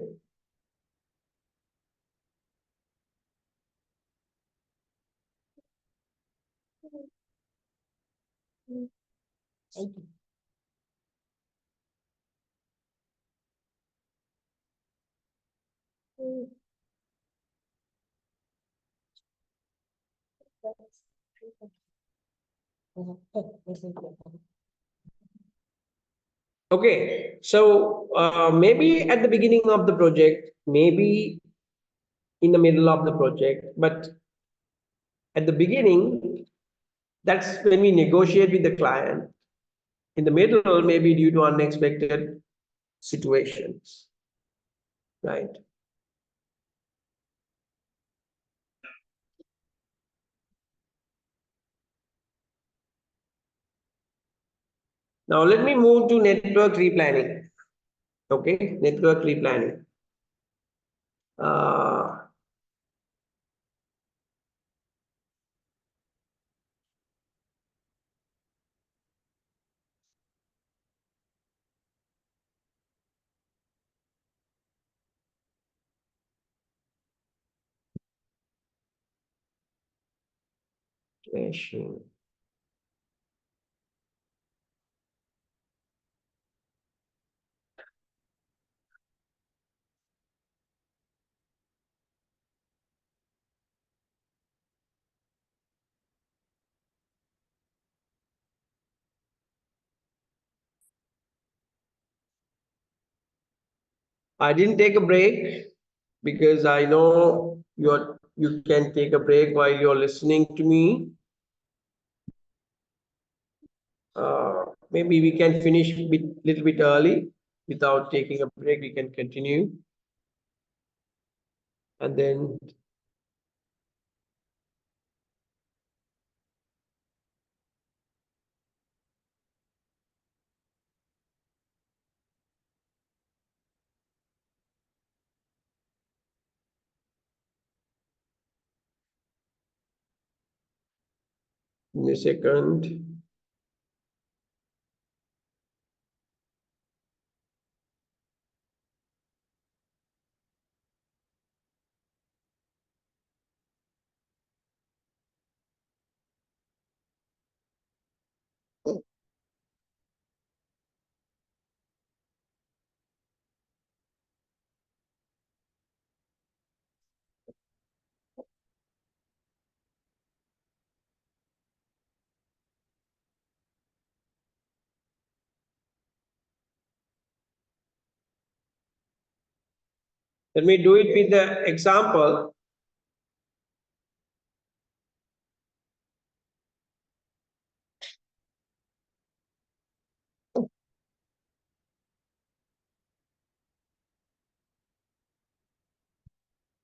Okay, so maybe at the beginning of the project, maybe in the middle of the project, but at the beginning, that's when we negotiate with the client. In the middle, maybe due to unexpected situations, right? Now let me move to network replanning. Okay, network replanning. Flashing. I didn't take a break because I know you can take a break while you're listening to me. Maybe we can finish a little bit early without taking a break. We can continue. And then Give me a second. Let me do it with the example.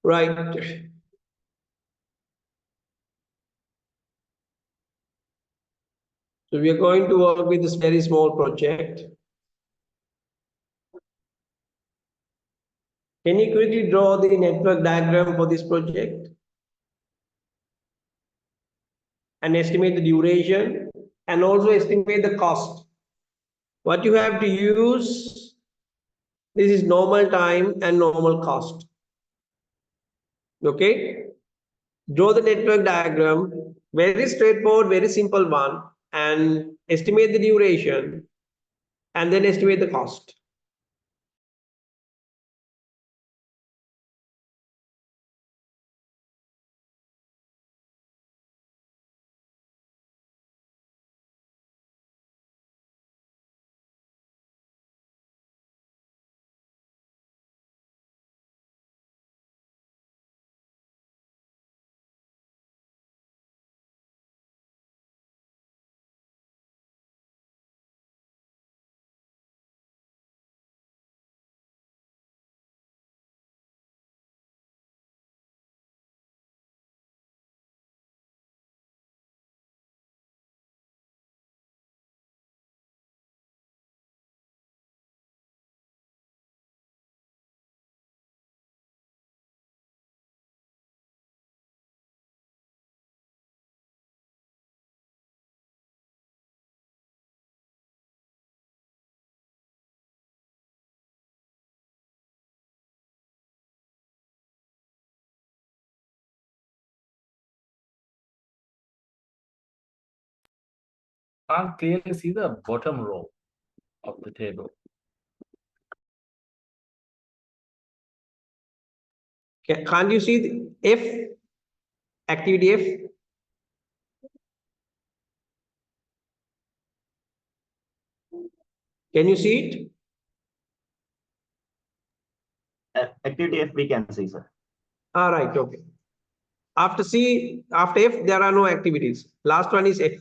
Right. So we are going to work with this very small project. Can you quickly draw the network diagram for this project? And estimate the duration and also estimate the cost. What you have to use, this is normal time and normal cost. Okay? Draw the network diagram, very straightforward, very simple one, and estimate the duration and then estimate the cost. Can't clearly see the bottom row of the table. Can't you see the F, activity F? Can you see it? Activity F we can see, sir. All right, okay. After C, after F, there are no activities. Last one is F.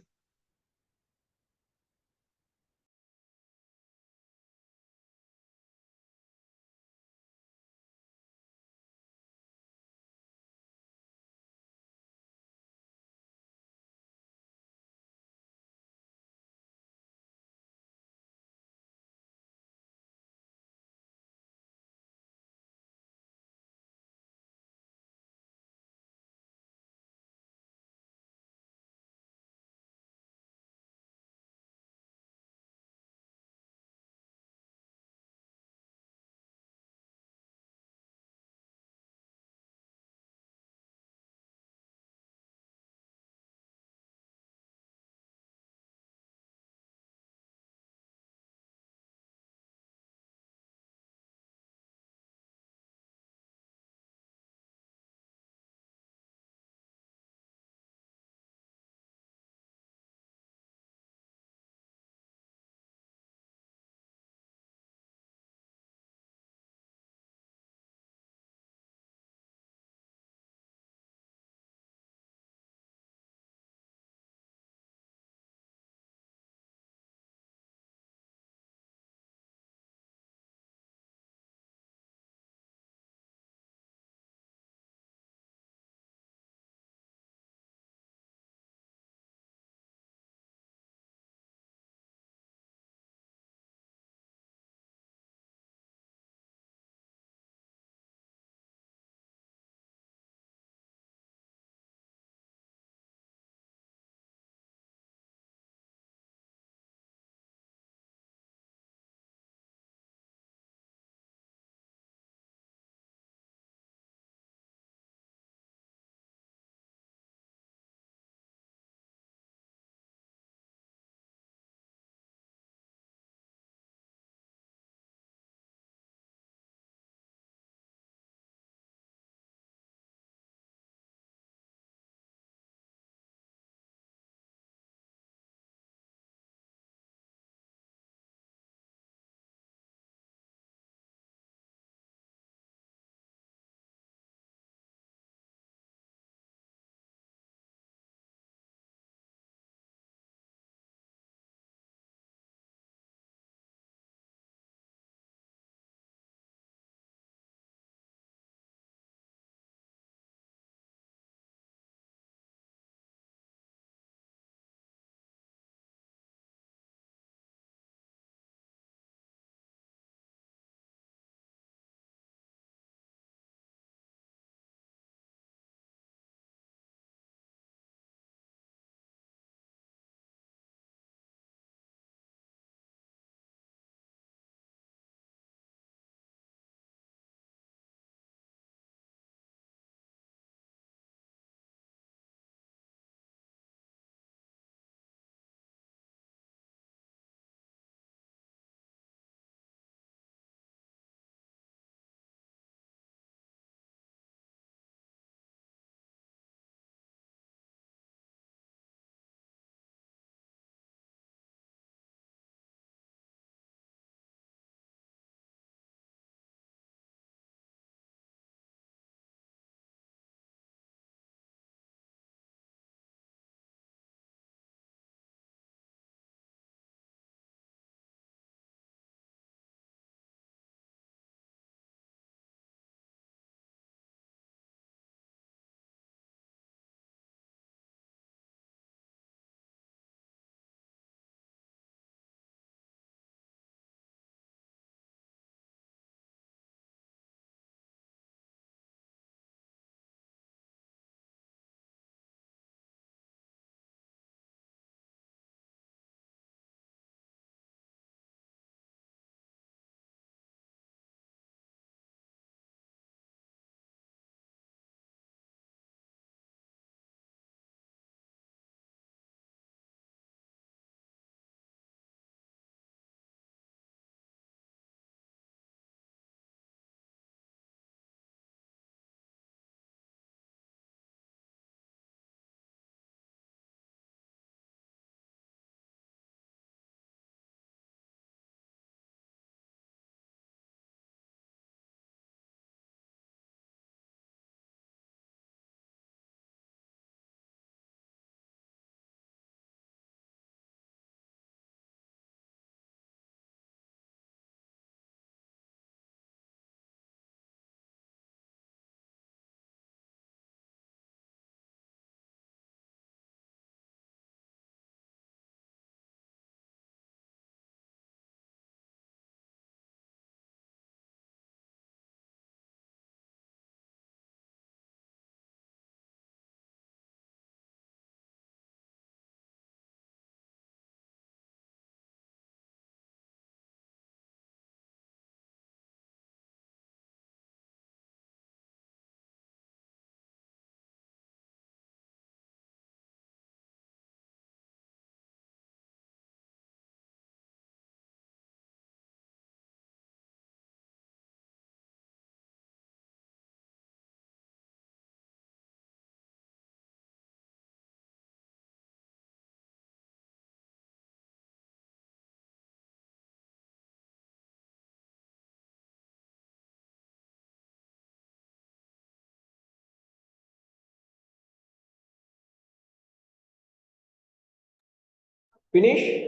Finish?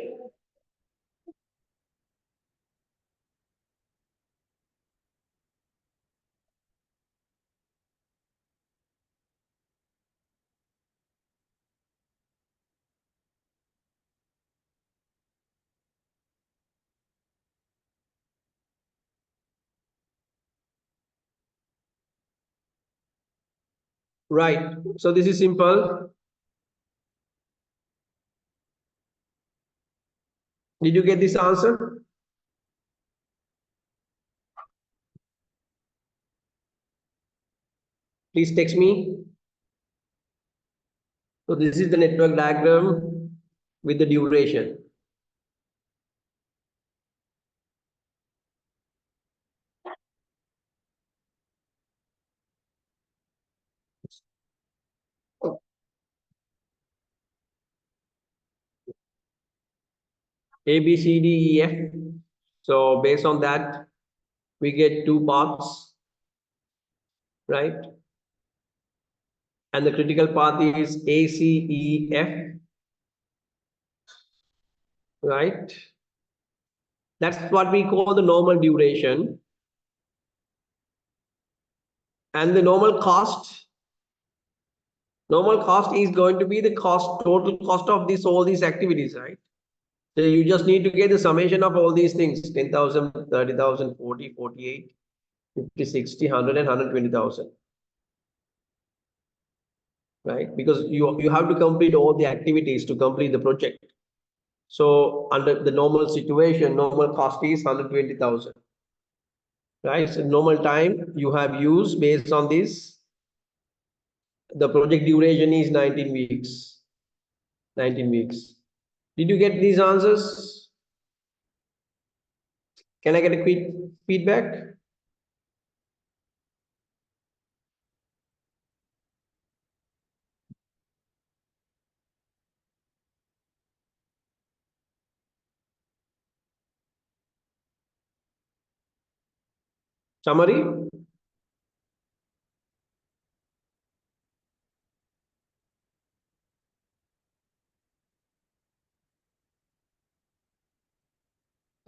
Right. So this is simple. Did you get this answer? Please text me. So this is the network diagram with the duration. A, B, C, D, E, F. So based on that, we get two paths, right? And the critical path is A, C, E, F, right? That's what we call the normal duration. And the normal cost is going to be the total cost of all these activities, right? So you just need to get the summation of all these things, 10,000, 30,000, 40, 48, 50, 60, 100, and 120,000. Right? Because you have to complete all the activities to complete the project. So under the normal situation, normal cost is 120,000. Right? So normal time you have used based on this. The project duration is 19 weeks. 19 weeks. Did you get these answers? Can I get a quick feedback? Summary?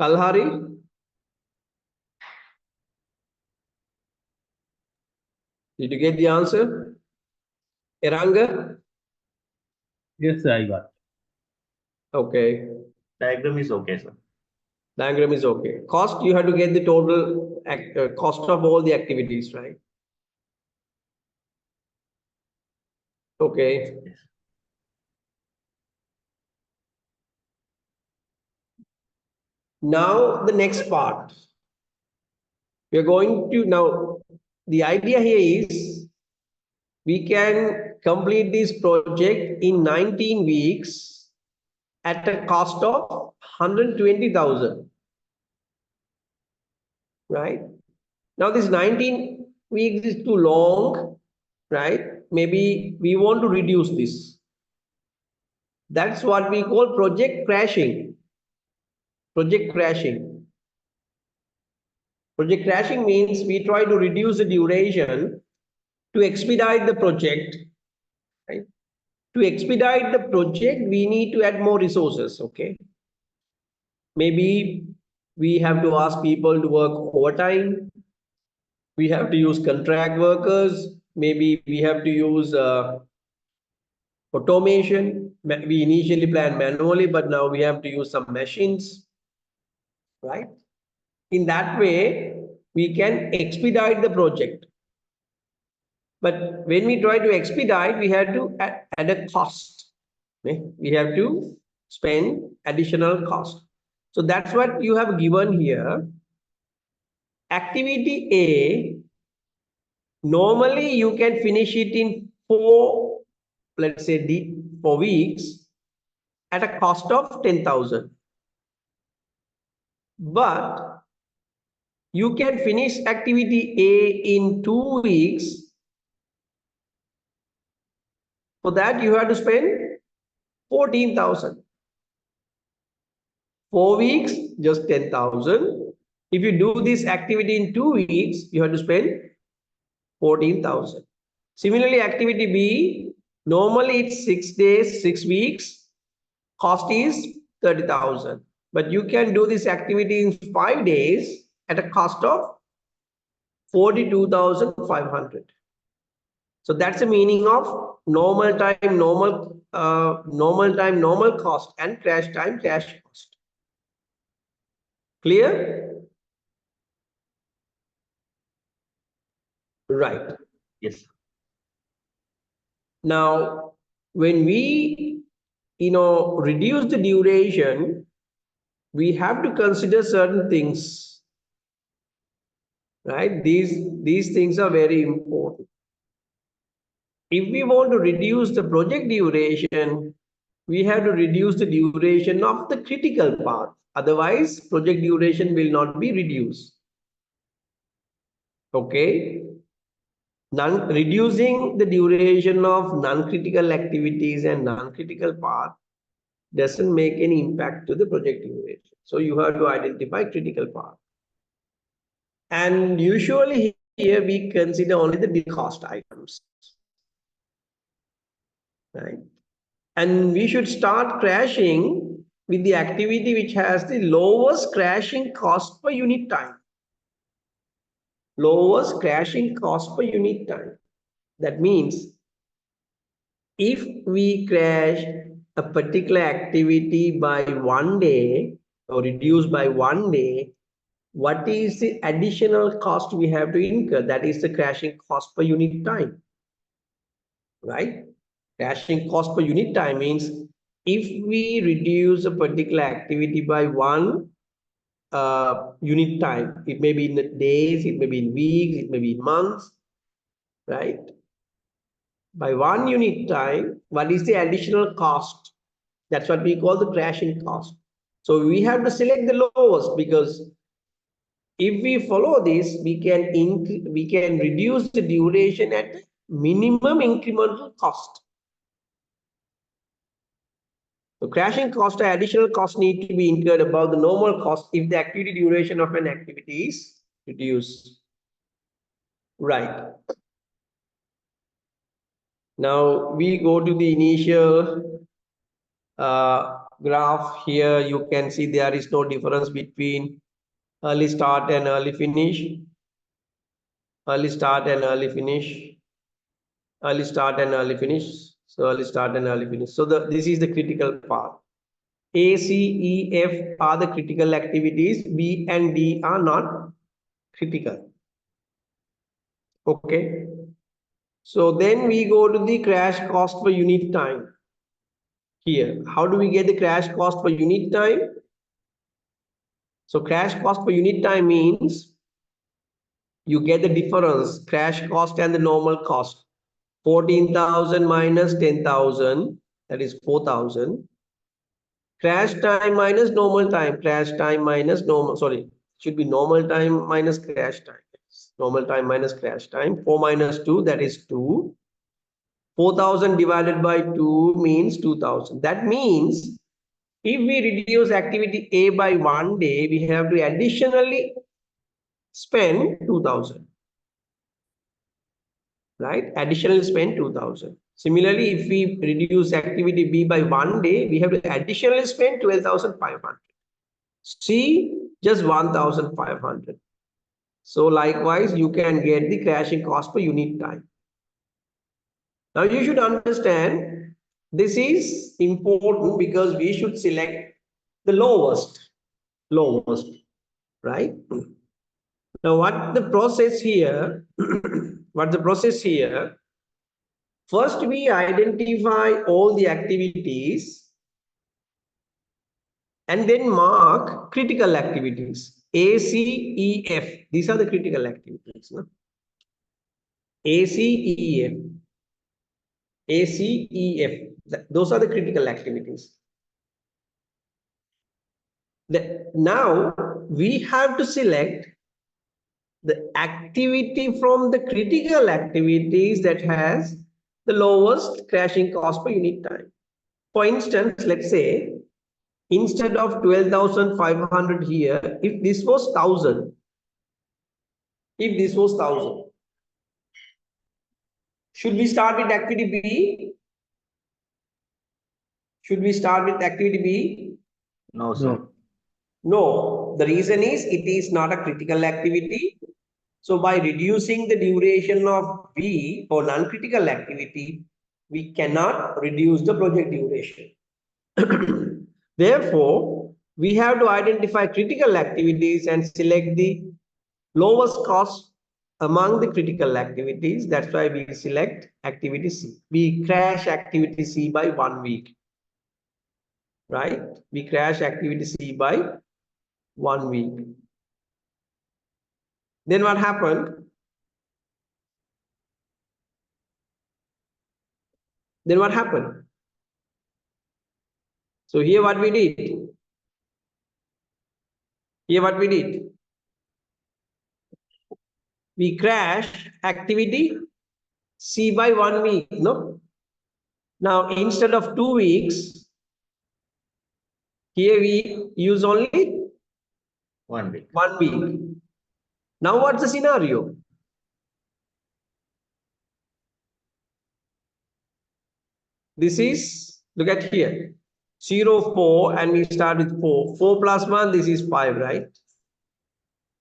Kalhari? Did you get the answer? Eranga? Yes, I got. Okay. Diagram is okay, sir. Diagram is okay. Cost, you have to get the total cost of all the activities, right? Okay. Now the next part. We're going to now, the idea here is we can complete this project in 19 weeks at a cost of 120,000. Right? Now this 19 weeks is too long, right? Maybe we want to reduce this. That's what we call project crashing. Project crashing. Project crashing means we try to reduce the duration to expedite the project. Right? To expedite the project, we need to add more resources. Okay. Maybe we have to ask people to work overtime. We have to use contract workers. Maybe we have to use automation. We initially planned manually, but now we have to use some machines. Right? In that way, we can expedite the project. But when we try to expedite, we have to add a cost. Okay? We have to spend additional cost. So that's what you have given here. Activity A, normally you can finish it in 4, let's say 4 weeks at a cost of 10,000. But you can finish activity A in 2 weeks. For that, you have to spend 14,000. 4 weeks, just 10,000. If you do this activity in 2 weeks, you have to spend 14,000. Similarly, activity B, normally it's 6 days, 6 weeks. Cost is 30,000. But you can do this activity in 5 days at a cost of 42,500. So that's the meaning of normal time, normal cost, and crash time, crash cost. Clear? Right. Yes. Now, when we, reduce the duration, we have to consider certain things, right? These things are very important. If we want to reduce the project duration, we have to reduce the duration of the critical path. Otherwise, project duration will not be reduced. Okay? Reducing the duration of non-critical activities and non-critical path doesn't make any impact to the project duration. So you have to identify critical path. And usually here we consider only the cost items. Right? And we should start crashing with the activity which has the lowest crashing cost per unit time. Lowest crashing cost per unit time. That means if we crash a particular activity by 1 day or reduce by 1 day, what is the additional cost we have to incur? That is the crashing cost per unit time, right? Crashing cost per unit time means if we reduce a particular activity by one unit time, it may be in days, it may be in weeks, it may be in months, right? By 1 unit time, what is the additional cost? That's what we call the crashing cost. So we have to select the lowest, because if we follow this, we can reduce the duration at minimum incremental cost. So crashing cost or additional cost need to be incurred above the normal cost if the activity duration of an activity is reduced. Right. Now we go to the initial graph. Here you can see there is no difference between early start and early finish. Early start and early finish. Early start and early finish. So early start and early finish. So this is the critical part. A, C, E, F are the critical activities. B and D are not critical. Okay. So then we go to the crash cost per unit time. Here, how do we get the crash cost per unit time? So crash cost per unit time means you get the difference, crash cost and the normal cost. 14,000 minus 10,000, that is 4,000. Crash time minus normal time, crash time minus normal, sorry, should be normal time minus crash time. Normal time minus crash time. 4 minus 2, that is 2. 4,000 divided by 2 means 2,000. That means if we reduce activity A by 1 day, we have to additionally spend 2,000. Right? Additionally spend 2,000. Similarly, if we reduce activity B by 1 day, we have to additionally spend 12,500. C, just 1,500. So likewise, you can get the crashing cost per unit time. Now you should understand this is important because we should select the lowest, right? Now what the process here, what the process here, first we identify all the activities and then mark critical activities. A, C, E, F. These are the critical activities. No? A, C, E, F. A, C, E, F. Those are the critical activities. Now we have to select the activity from the critical activities that has the lowest crashing cost per unit time. For instance, let's say instead of 12,500 here, if this was 1,000, should we start with activity B? Should we start with activity B? No, sir. No, the reason is it is not a critical activity. So by reducing the duration of V for non-critical activity, we cannot reduce the project duration. Therefore, we have to identify critical activities and select the lowest cost among the critical activities. That's why we select activity C. We crash activity C by 1 week. Right? We crash activity C by 1 week. Then what happened? Then what happened? So here what we did? Here what we did? We crash activity C by 1 week, no? Now instead of 2 weeks, here we use only 1 week. 1 week. Now what's the scenario? This is, look at here, 0, 4, and we start with 4. 4 plus 1, this is 5, right?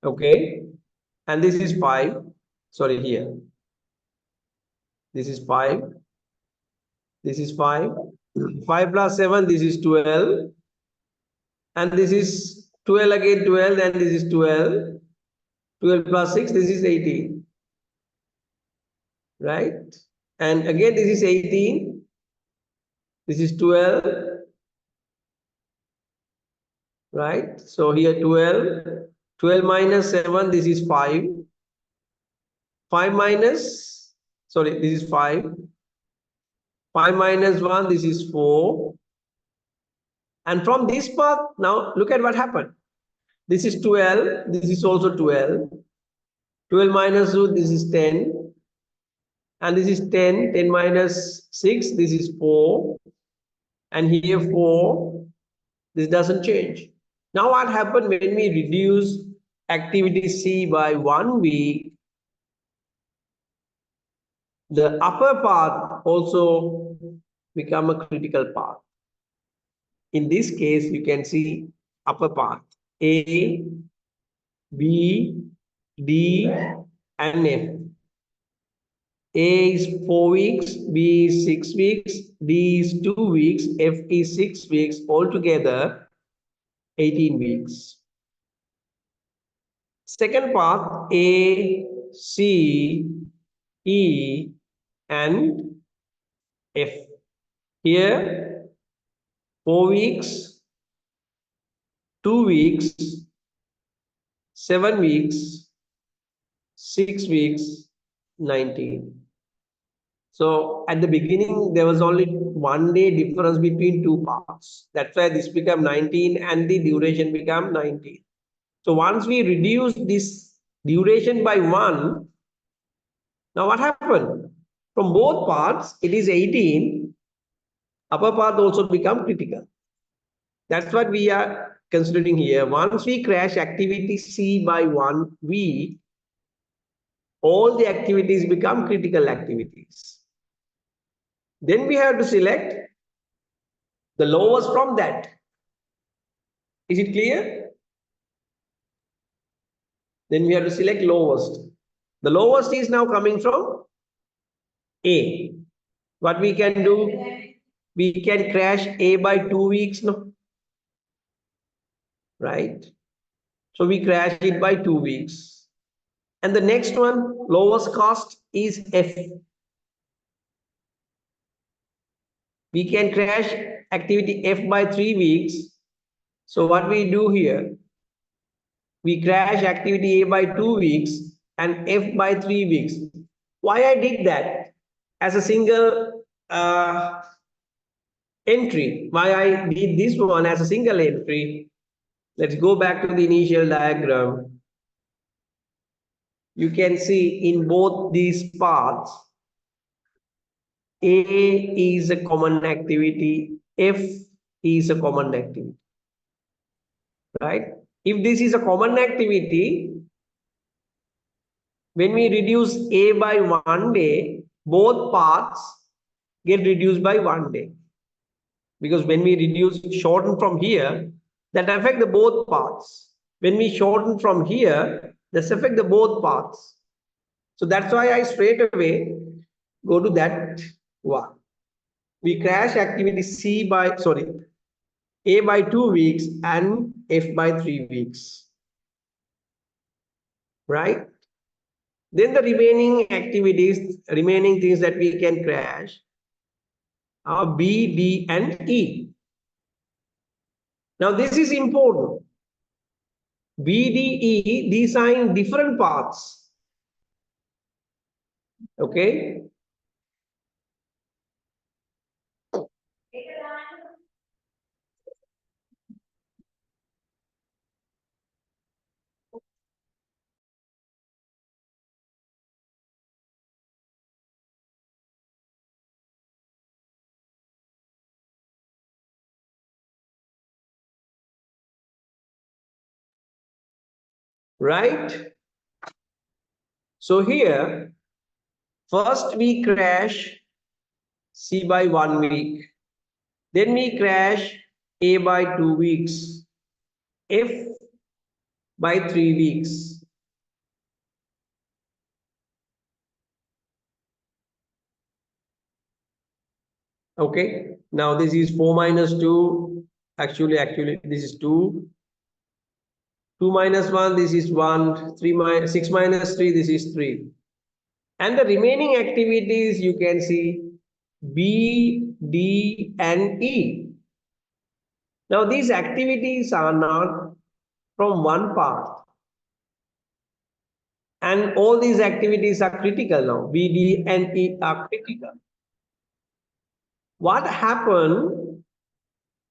Okay. And this is 5. Sorry, here. This is 5. This is 5. 5 plus 7, this is 12. And this is 12 again, 12, and this is 12. 12 plus 6, this is 18. Right? And again, this is 18. This is 12. Right? So here 12. 12 minus 7, this is 5. 5 minus, sorry, this is 5. 5 minus 1, this is 4. And from this path, now look at what happened. This is 12. This is also 12. 12 minus 2, this is 10. And this is 10. 10 minus 6, this is 4. And here 4. This doesn't change. Now what happened when we reduce activity C by 1 week? The upper path also become a critical path. In this case, you can see upper path A, B, D, and F. A is 4 weeks, B is 6 weeks, D is 2 weeks, F is 6 weeks, altogether 18 weeks. Second path A, C, E, and F. Here 4 weeks, 2 weeks, 7 weeks, 6 weeks, 19. So at the beginning, there was only 1 day difference between two parts. That's why this became 19 and the duration became 19. So once we reduce this duration by 1, now what happened? From both parts, it is 18. Upper part also become critical. That's what we are considering here. Once we crash activity C by 1 week, all the activities become critical activities. Then we have to select the lowest from that. Is it clear? Then we have to select lowest. The lowest is now coming from A. What we can do? We can crash A by 2 weeks, no? Right? So we crash it by 2 weeks. And the next one, lowest cost, is F. We can crash activity F by 3 weeks. So what we do here? We crash activity A by 2 weeks and F by 3 weeks. Why I did that as a single entry? Why I did this one as a single entry? Let's go back to the initial diagram. You can see in both these paths, A is a common activity, F is a common activity, right? If this is a common activity, when we reduce A by 1 day, both paths get reduced by 1 day. Because when we reduce, shorten from here, that affect the both paths. When we shorten from here, this affect the both paths. So that's why I straight away go to that one. We crash activity A by 2 weeks and F by 3 weeks. Right? Then the remaining things that we can crash are B, D, and E. Now this is important. B, D, E, these are in different paths. Okay? Right? So here, first we crash C by 1 week. Then we crash A by 2 weeks. F by 3 weeks. Okay. Now this is 4 minus 2. Actually, this is 2. 2 minus 1, this is 1. 6 minus 3, this is 3. And the remaining activities you can see B, D, and E. Now these activities are not from one path. And all these activities are critical now. B, D, and E are critical. What happened?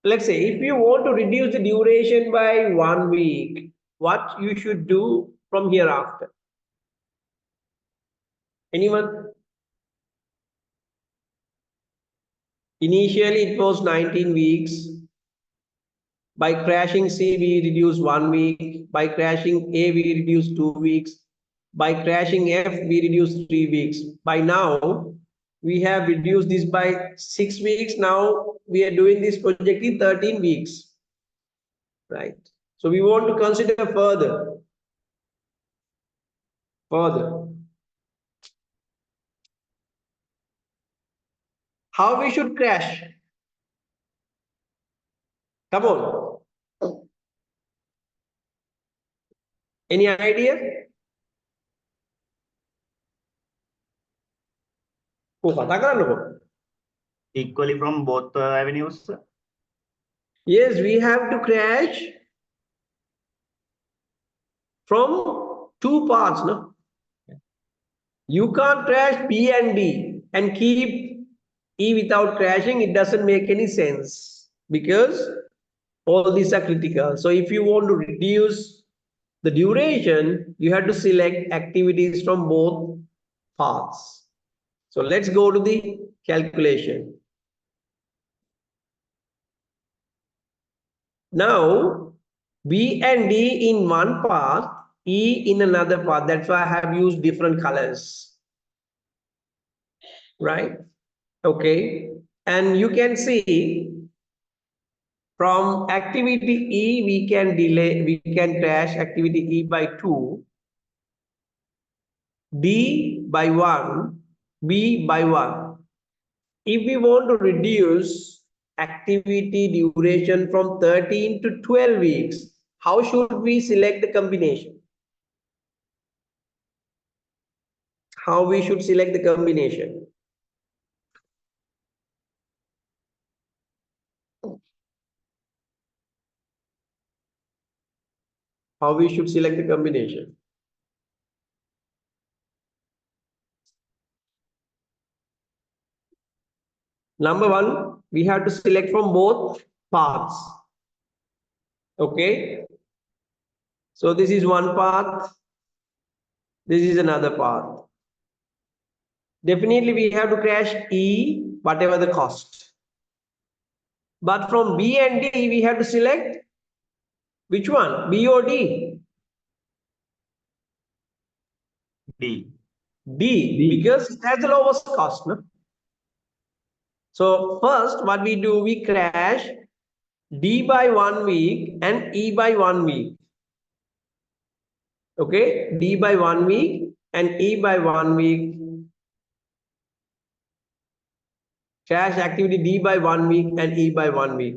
Let's say if you want to reduce the duration by 1 week, what you should do from hereafter? Anyone? Initially, it was 19 weeks. By crashing C, we reduce 1 week. By crashing A, we reduce 2 weeks. By crashing F, we reduce 3 weeks. By now, we have reduced this by 6 weeks. Now, we are doing this project in 13 weeks. Right? So, we want to consider further. How we should crash? Come on. Any idea? Equally from both avenues. Yes, we have to crash from two parts. No? You can't crash B and D and keep E without crashing. It doesn't make any sense because all these are critical. So if you want to reduce the duration, you have to select activities from both paths. So let's go to the calculation. Now, B and D in one path, E in another path. That's why I have used different colors. Right? Okay. And you can see from activity E, we can crash activity E by 2, D by 1, B by 1. If we want to reduce activity duration from 13 to 12 weeks, how should we select the combination? How we should select the combination? How we should select the combination? Number one, we have to select from both paths. Okay. So this is one path. This is another path. Definitely we have to crash E, whatever the cost. But from B and D, we have to select which one? B or D? D. D, because it has the lowest cost. No? So first, what we do, we crash D by 1 week and E by 1 week. Okay, D by 1 week and E by 1 week. Cash activity D by 1 week and E by 1 week.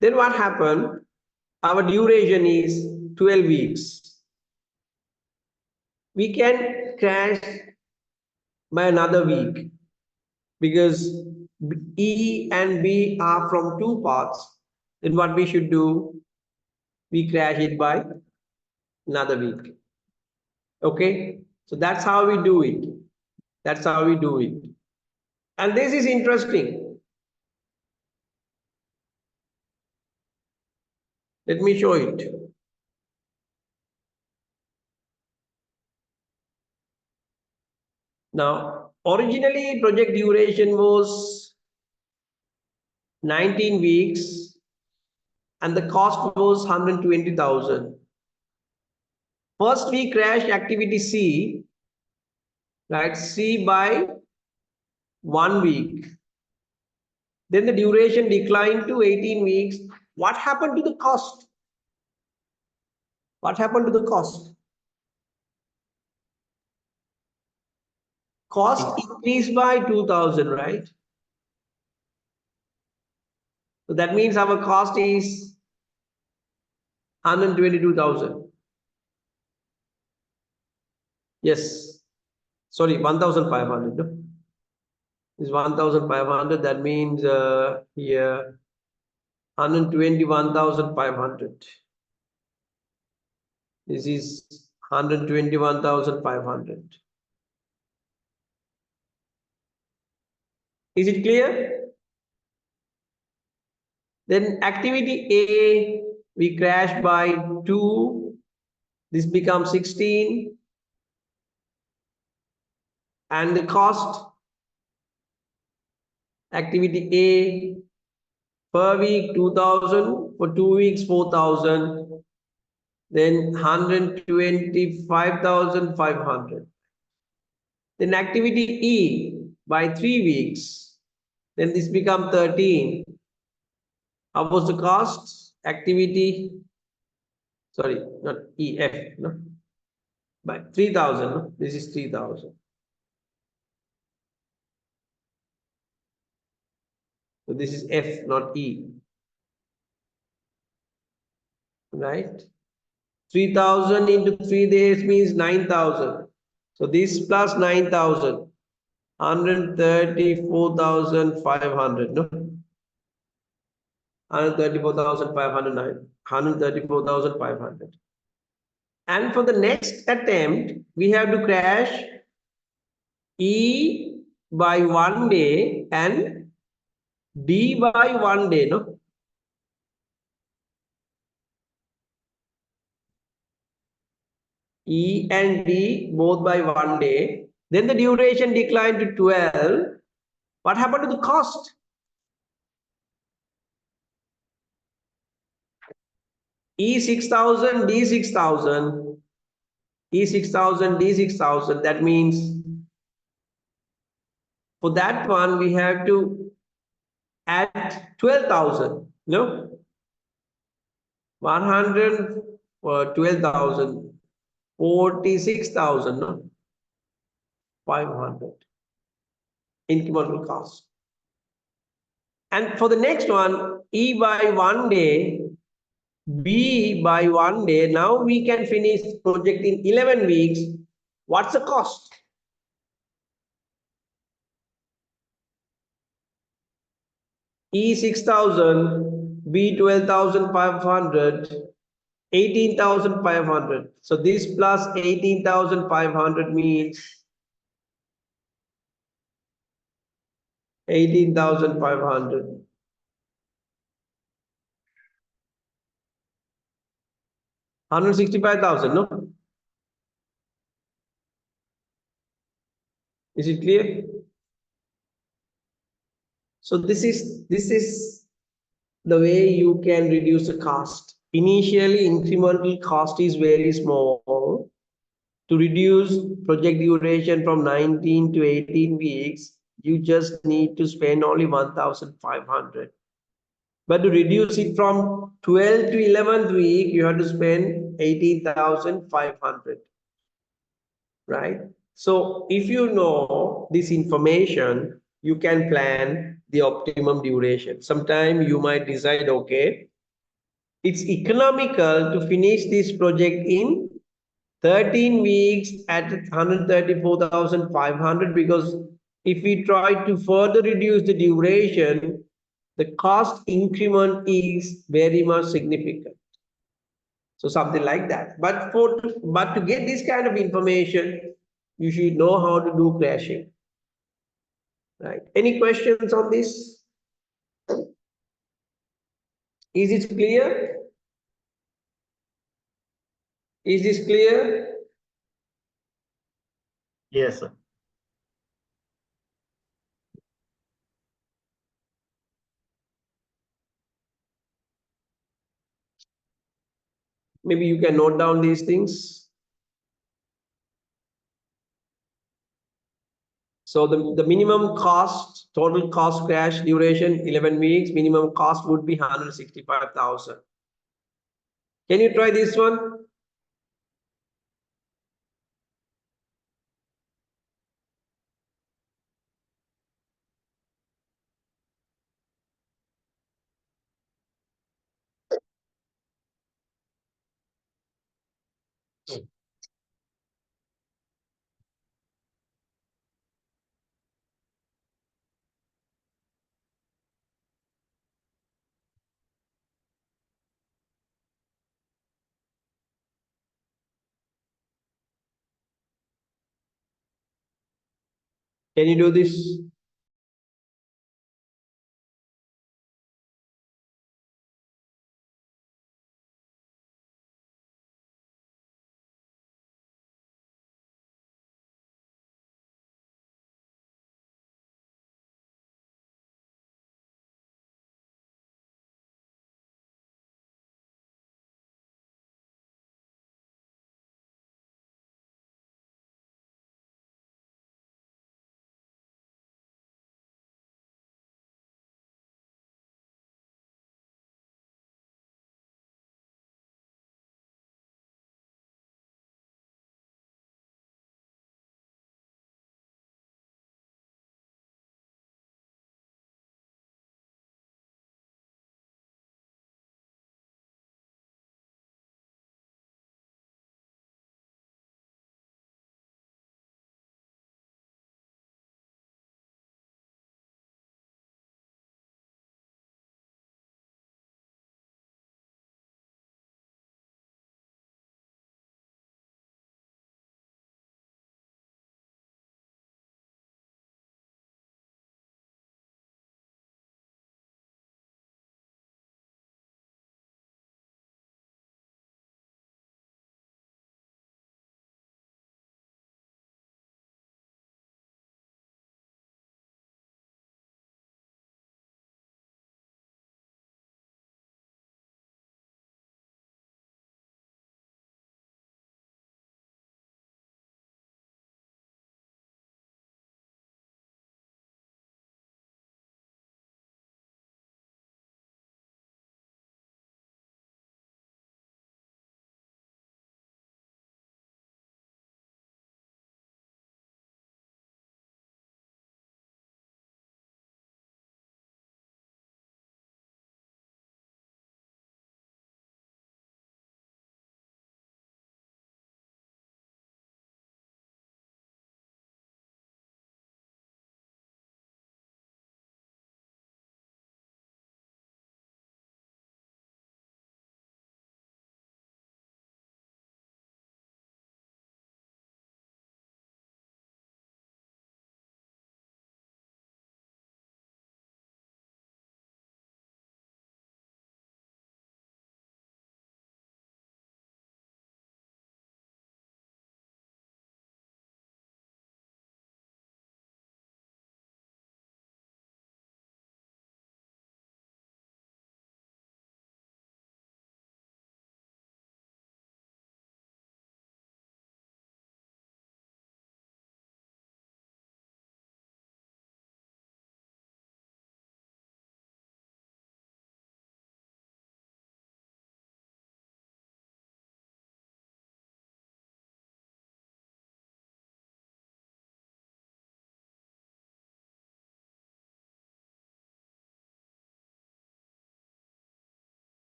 Then what happened? Our duration is 12 weeks. We can crash by another week because E and B are from two parts. Then what we should do? We crash it by another week. Okay, so that's how we do it. That's how we do it. And this is interesting. Let me show it. Now, originally project duration was 19 weeks and the cost was 120,000. First we crashed activity C, right? C by 1 week. Then the duration declined to 18 weeks. What happened to the cost? What happened to the cost? Cost increased by 2,000, right? So that means our cost is 122,000. Yes. Sorry, 1,500. No? Is 1,500. That means here 121,500. This is 121,500. Is it clear? Then activity A, we crash by 2. This becomes 16. And the cost, activity A, per week 2,000, for 2 weeks 4,000, then 125,500. Then activity E by 3 weeks, then this becomes 13. How was the cost? Activity, sorry, not EF, no, by 3,000. No? This is 3,000. So this is F, not E. Right? 3,000 into 3 days means 9,000. So this plus 9,000, 134,500. No? 134,509. 134,500. And for the next attempt, we have to crash E by 1 day and D by 1 day. No? E and D both by 1 day. Then the duration declined to 12. What happened to the cost? E 6,000, D 6,000. E 6,000, D 6,000. That means for that one, we have to add 12,000. No? 100, 12,000. 46,000. No? 500. Incremental cost. And for the next one, E by 1 day, B by 1 day. Now we can finish project in 11 weeks. What's the cost? E 6,000, B 12,500, 18,500. So this plus 18,500 means 18,500. 165,000, no? Is it clear? So this is the way you can reduce the cost. Initially, incremental cost is very small. To reduce project duration from 19 to 18 weeks, you just need to spend only 1,500. But to reduce it from 12th to 11th week, you have to spend 18,500, right? So if you know this information, you can plan the optimum duration. Sometime you might decide, okay, it's economical to finish this project in 13 weeks at 134,500, because if we try to further reduce the duration, the cost increment is very much significant. So something like that. But to get this kind of information, you should know how to do crashing. Right? Any questions on this? Is it clear? Is this clear? Yes, sir. Maybe you can note down these things. So the minimum cost, total cost crash duration, 11 weeks, minimum cost would be 165,000. Can you try this one? Can you do this?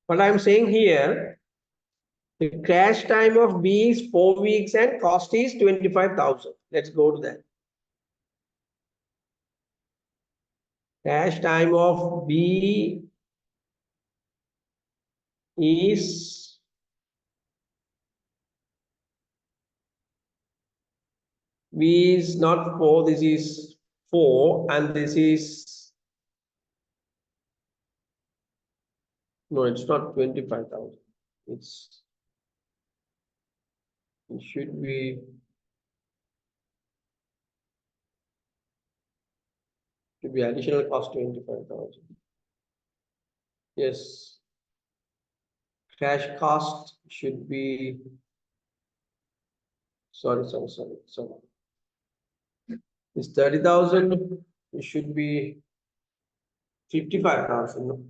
What I'm saying here, the crash time of B is 4 weeks and cost is 25,000. Let's go to that. Crash time of B is not 4, this is 4, and this is, no, it's not 25,000. It should be additional cost 25,000. Yes. Crash cost should be, sorry. It's 30,000, it should be 55,000. No?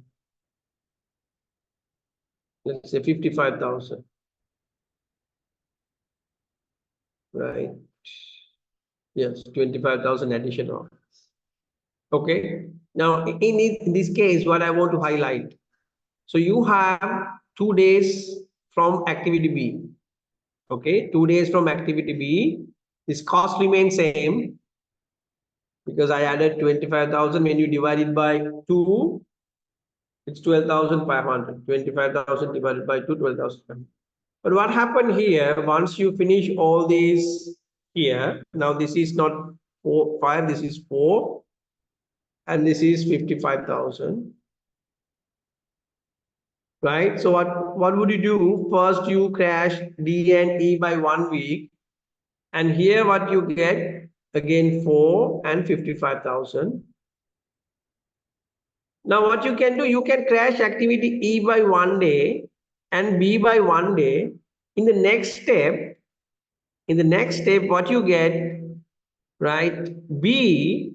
Let's say 55,000. Right. Yes, 25,000 additional. Okay. Now, in this case, what I want to highlight. So you have 2 days from activity B. Okay, 2 days from activity B. This cost remains same because I added 25,000. When you divide it by 2, it's 12,500. 25,000 divided by 2, 12,500. But what happened here, once you finish all these here, now this is not 5, this is 4, and this is 55,000. Right? So what would you do? First, you crash D and E by 1 week. And here what you get, again 4 and 55,000. Now what you can do, you can crash activity E by 1 day and B by 1 day. In the next step, what you get, right? B,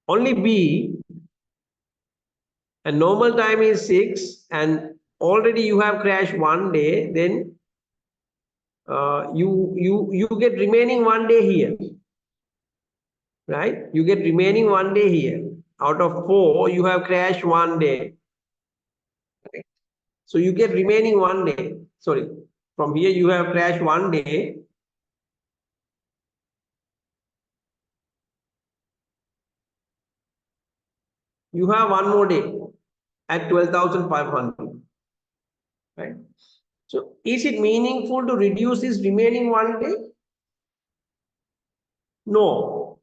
only B, and normal time is 6, and already you have crashed 1 day, then you get remaining 1 day here. Right? You get remaining 1 day here. Out of 4, you have crashed 1 day. Right? So you get remaining 1 day. Sorry, from here you have crashed 1 day. You have 1 more day at 12,500. Right? So is it meaningful to reduce this remaining 1 day? No.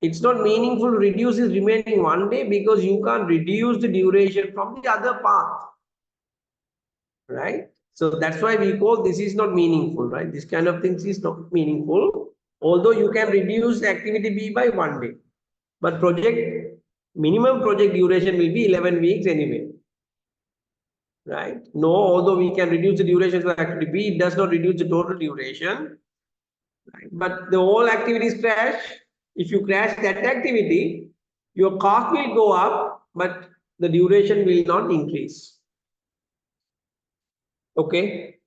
It's not meaningful to reduce this remaining 1 day because you can't reduce the duration from the other path. Right? So that's why we call this is not meaningful, right? This kind of things is not meaningful, although you can reduce activity B by 1 day. But minimum project duration will be 11 weeks anyway. Right? No, although we can reduce the duration of activity B, it does not reduce the total duration. Right? But the whole activities crash. If you crash that activity, your cost will go up, but the duration will not increase. Okay.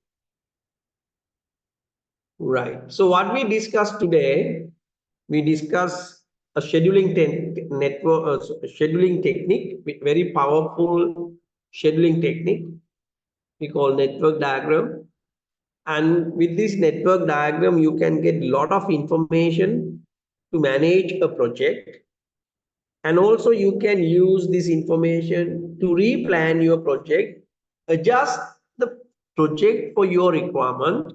Right. So what we discussed today, we discussed a scheduling scheduling technique, very powerful scheduling technique we call network diagram. And with this network diagram, you can get a lot of information to manage a project. And also you can use this information to replan your project, adjust the project for your requirement.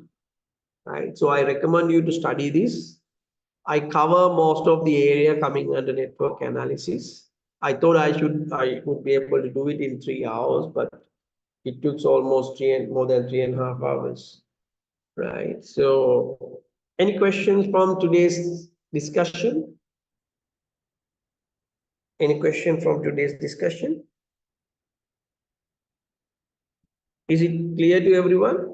Right? So I recommend you to study this. I cover most of the area coming under network analysis. I thought I would be able to do it in 3 hours, but it took almost more than 3.5 hours. Right. So any questions from today's discussion? Any question from today's discussion? Is it clear to everyone?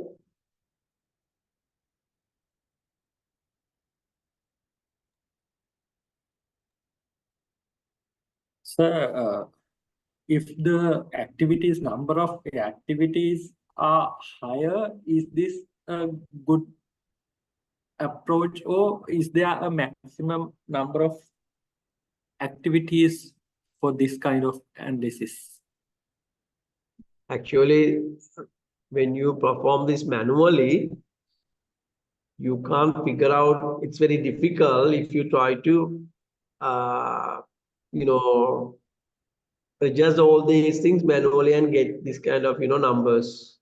Sir, if the number of activities are higher, is this a good approach, or is there a maximum number of activities for this kind of analysis? Actually, when you perform this manually, you can't figure out, it's very difficult if you try to, you know, adjust all these things manually and get this kind of, numbers.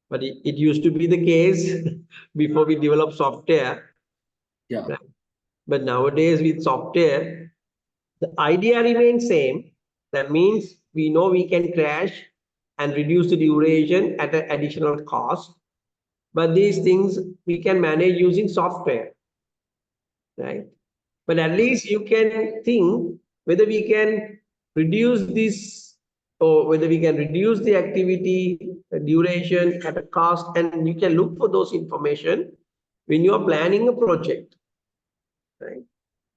But it used to be the case before we developed software. Yeah. Right? But nowadays with software, the idea remains same. That means we know we can crash and reduce the duration at an additional cost. But these things we can manage using software, right? But at least you can think whether we can reduce this or whether we can reduce the activity duration at a cost, and you can look for those information when you are planning a project, right?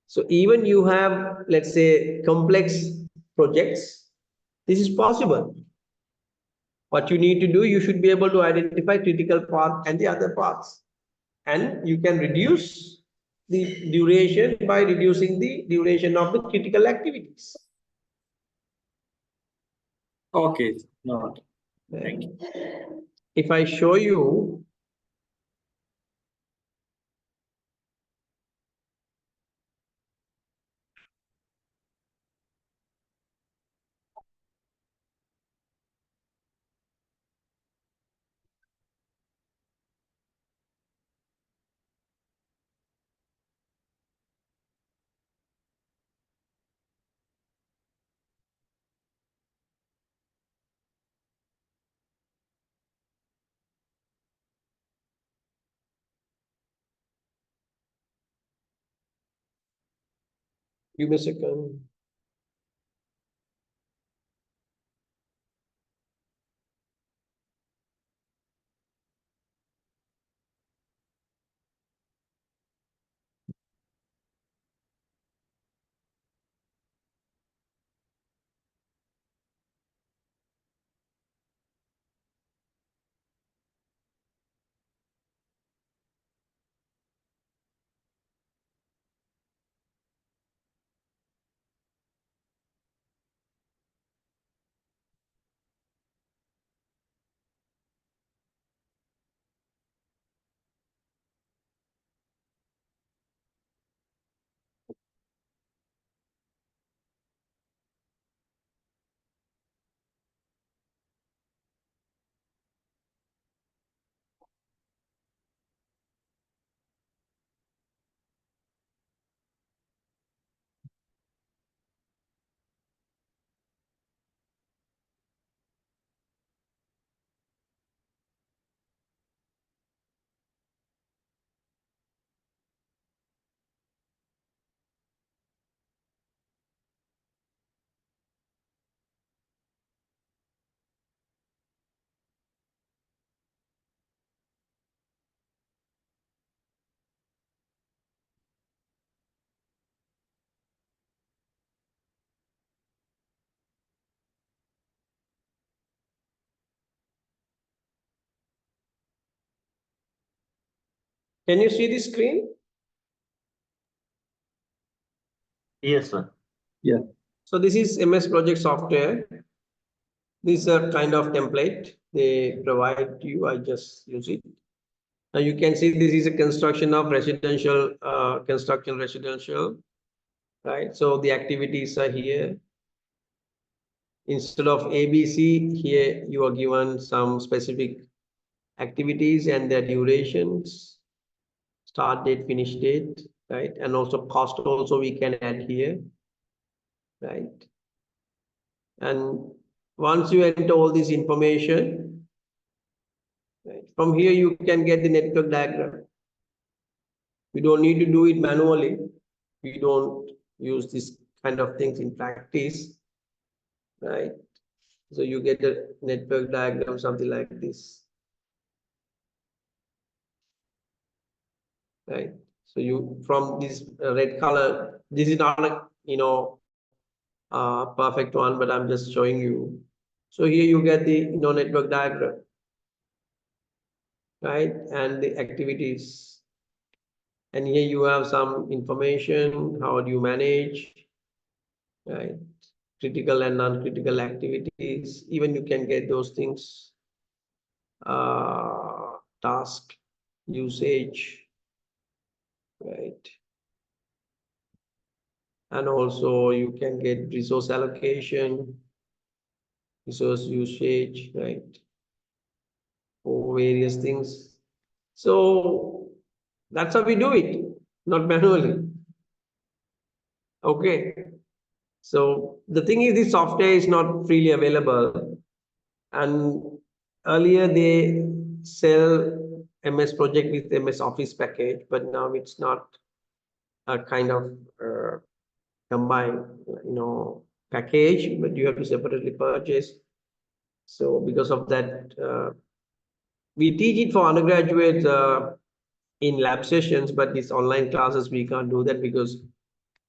So even you have, let's say, complex projects, this is possible. What you need to do, you should be able to identify critical path and the other paths. And you can reduce the duration by reducing the duration of the critical activities. Okay, no, thank you. If I show you, give me a second. Can you see the screen? Yes, sir. Yeah. So this is MS Project software. This is a kind of template they provide you. I just use it. Now you can see this is a construction of residential, right? So the activities are here. Instead of ABC, here you are given some specific activities and their durations, start date, finish date, right? And also cost also we can add here, right? And once you enter all this information, right, from here you can get the network diagram. We don't need to do it manually. We don't use this kind of things in practice, right? So you get a network diagram, something like this, right? So you, from this red color, this is not a, perfect one, but I'm just showing you. So here you get the, network diagram, right? And the activities. And here you have some information, how do you manage, right? critical and non-critical activities. Even you can get those things, task usage, right? And also you can get resource allocation, resource usage, right? For various things. So that's how we do it, not manually. Okay. So the thing is, this software is not freely available. And earlier they sell MS Project with MS Office package, but now it's not a kind of combined, package, but you have to separately purchase. So because of that, we teach it for undergraduates in lab sessions, but these online classes we can't do that because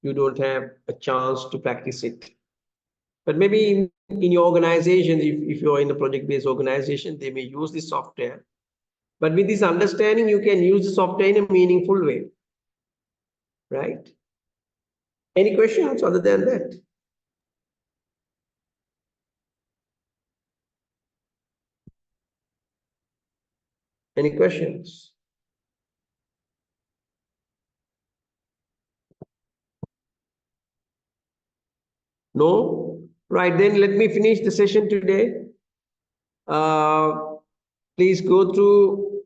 you don't have a chance to practice it. But maybe in your organization, if you're in a project-based organization, they may use this software. But with this understanding, you can use the software in a meaningful way, right? Any questions other than that? Any questions? No? Right, then let me finish the session today. Please go through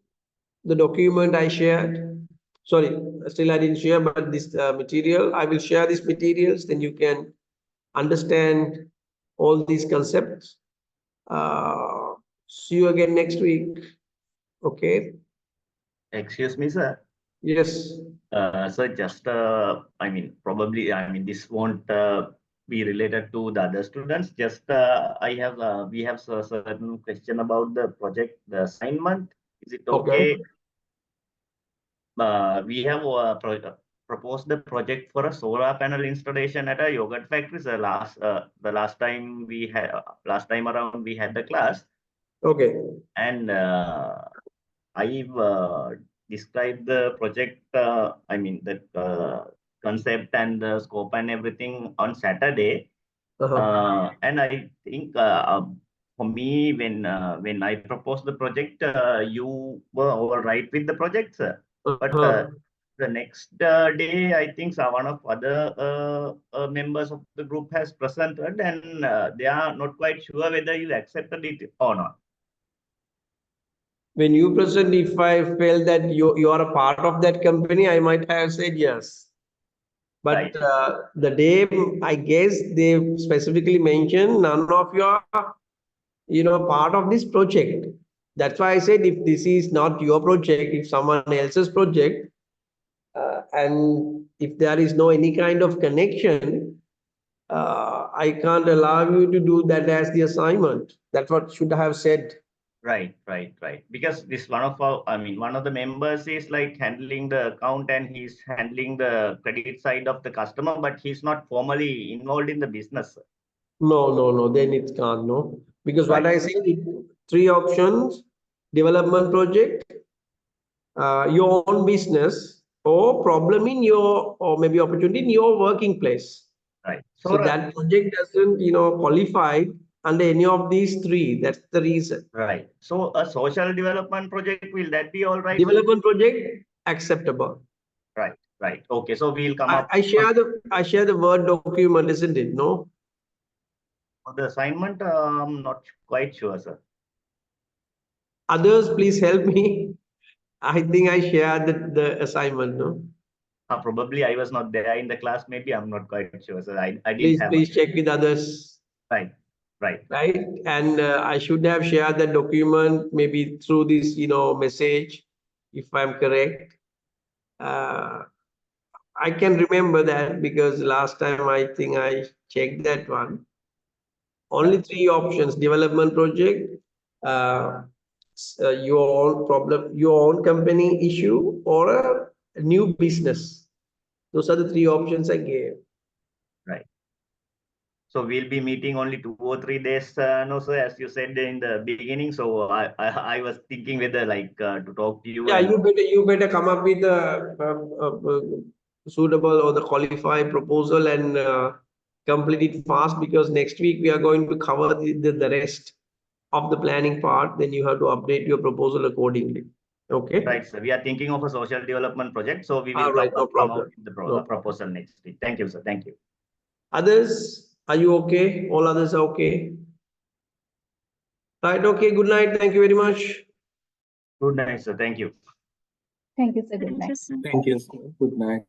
the document I shared. Sorry, still I didn't share, but this material, I will share these materials, then you can understand all these concepts. See you again next week. Okay. Excuse me, sir. Yes. So just, probably, this won't be related to the other students. Just, we have a certain question about the project, the assignment. Is it okay? We have proposed the project for a solar panel installation at a yogurt factory. So the last time around we had the class. Okay. And I've described the project, the concept and the scope and everything on Saturday. And I think for me, when I proposed the project, you were all right with the project, sir. But the next day, I think one of other members of the group has presented, and they are not quite sure whether you accepted it or not. When you present, if I felt that you are a part of that company, I might have said yes. But Right. the day, I guess they specifically mentioned none of you are, part of this project. That's why I said if this is not your project, if someone else's project, and if there is no any kind of connection, I can't allow you to do that as the assignment. That's what should I have said. Right. Because this one of the members is like handling the account and he's handling the credit side of the customer, but he's not formally involved in the business. No, then it can't, no. Because what Right. I said, three options: development project, your own business, or problem in your, or maybe opportunity in your working place. Right. So that project doesn't, qualify under any of these three. That's the reason. Right. So a social development project, will that be all right? Development project, acceptable. Right. Okay. So we'll come up I share the Word document, isn't it? No? for the assignment. I'm not quite sure, sir. Others, please help me. I think I shared the assignment, no? Probably I was not there in the class. Maybe I'm not quite sure, sir. I didn't have. Please check with others. Right. Right. And I should have shared the document maybe through this, message, if I'm correct. I can remember that because last time I think I checked that one. Only three options: development project, your own problem, your own company issue, or a new business. Those are the three options I gave. Right. So we'll be meeting only 2 or 3 days, no, sir, as you said in the beginning. So I was thinking whether to talk to you. Yeah, and you better come up with a suitable or the qualified proposal and complete it fast because next week we are going to cover the rest of the planning part. Then you have to update your proposal accordingly. Okay. Right, sir. We are thinking of a social development project, so we will All right, no come out problem. with the No proposal next week. Thank you, sir. Thank you. Others, are you okay? All others are okay? Right, okay, good night. Thank you very much. Good night, sir. Thank you. Thank you, sir. Good Thank night. you, sir. Thank you. Good night.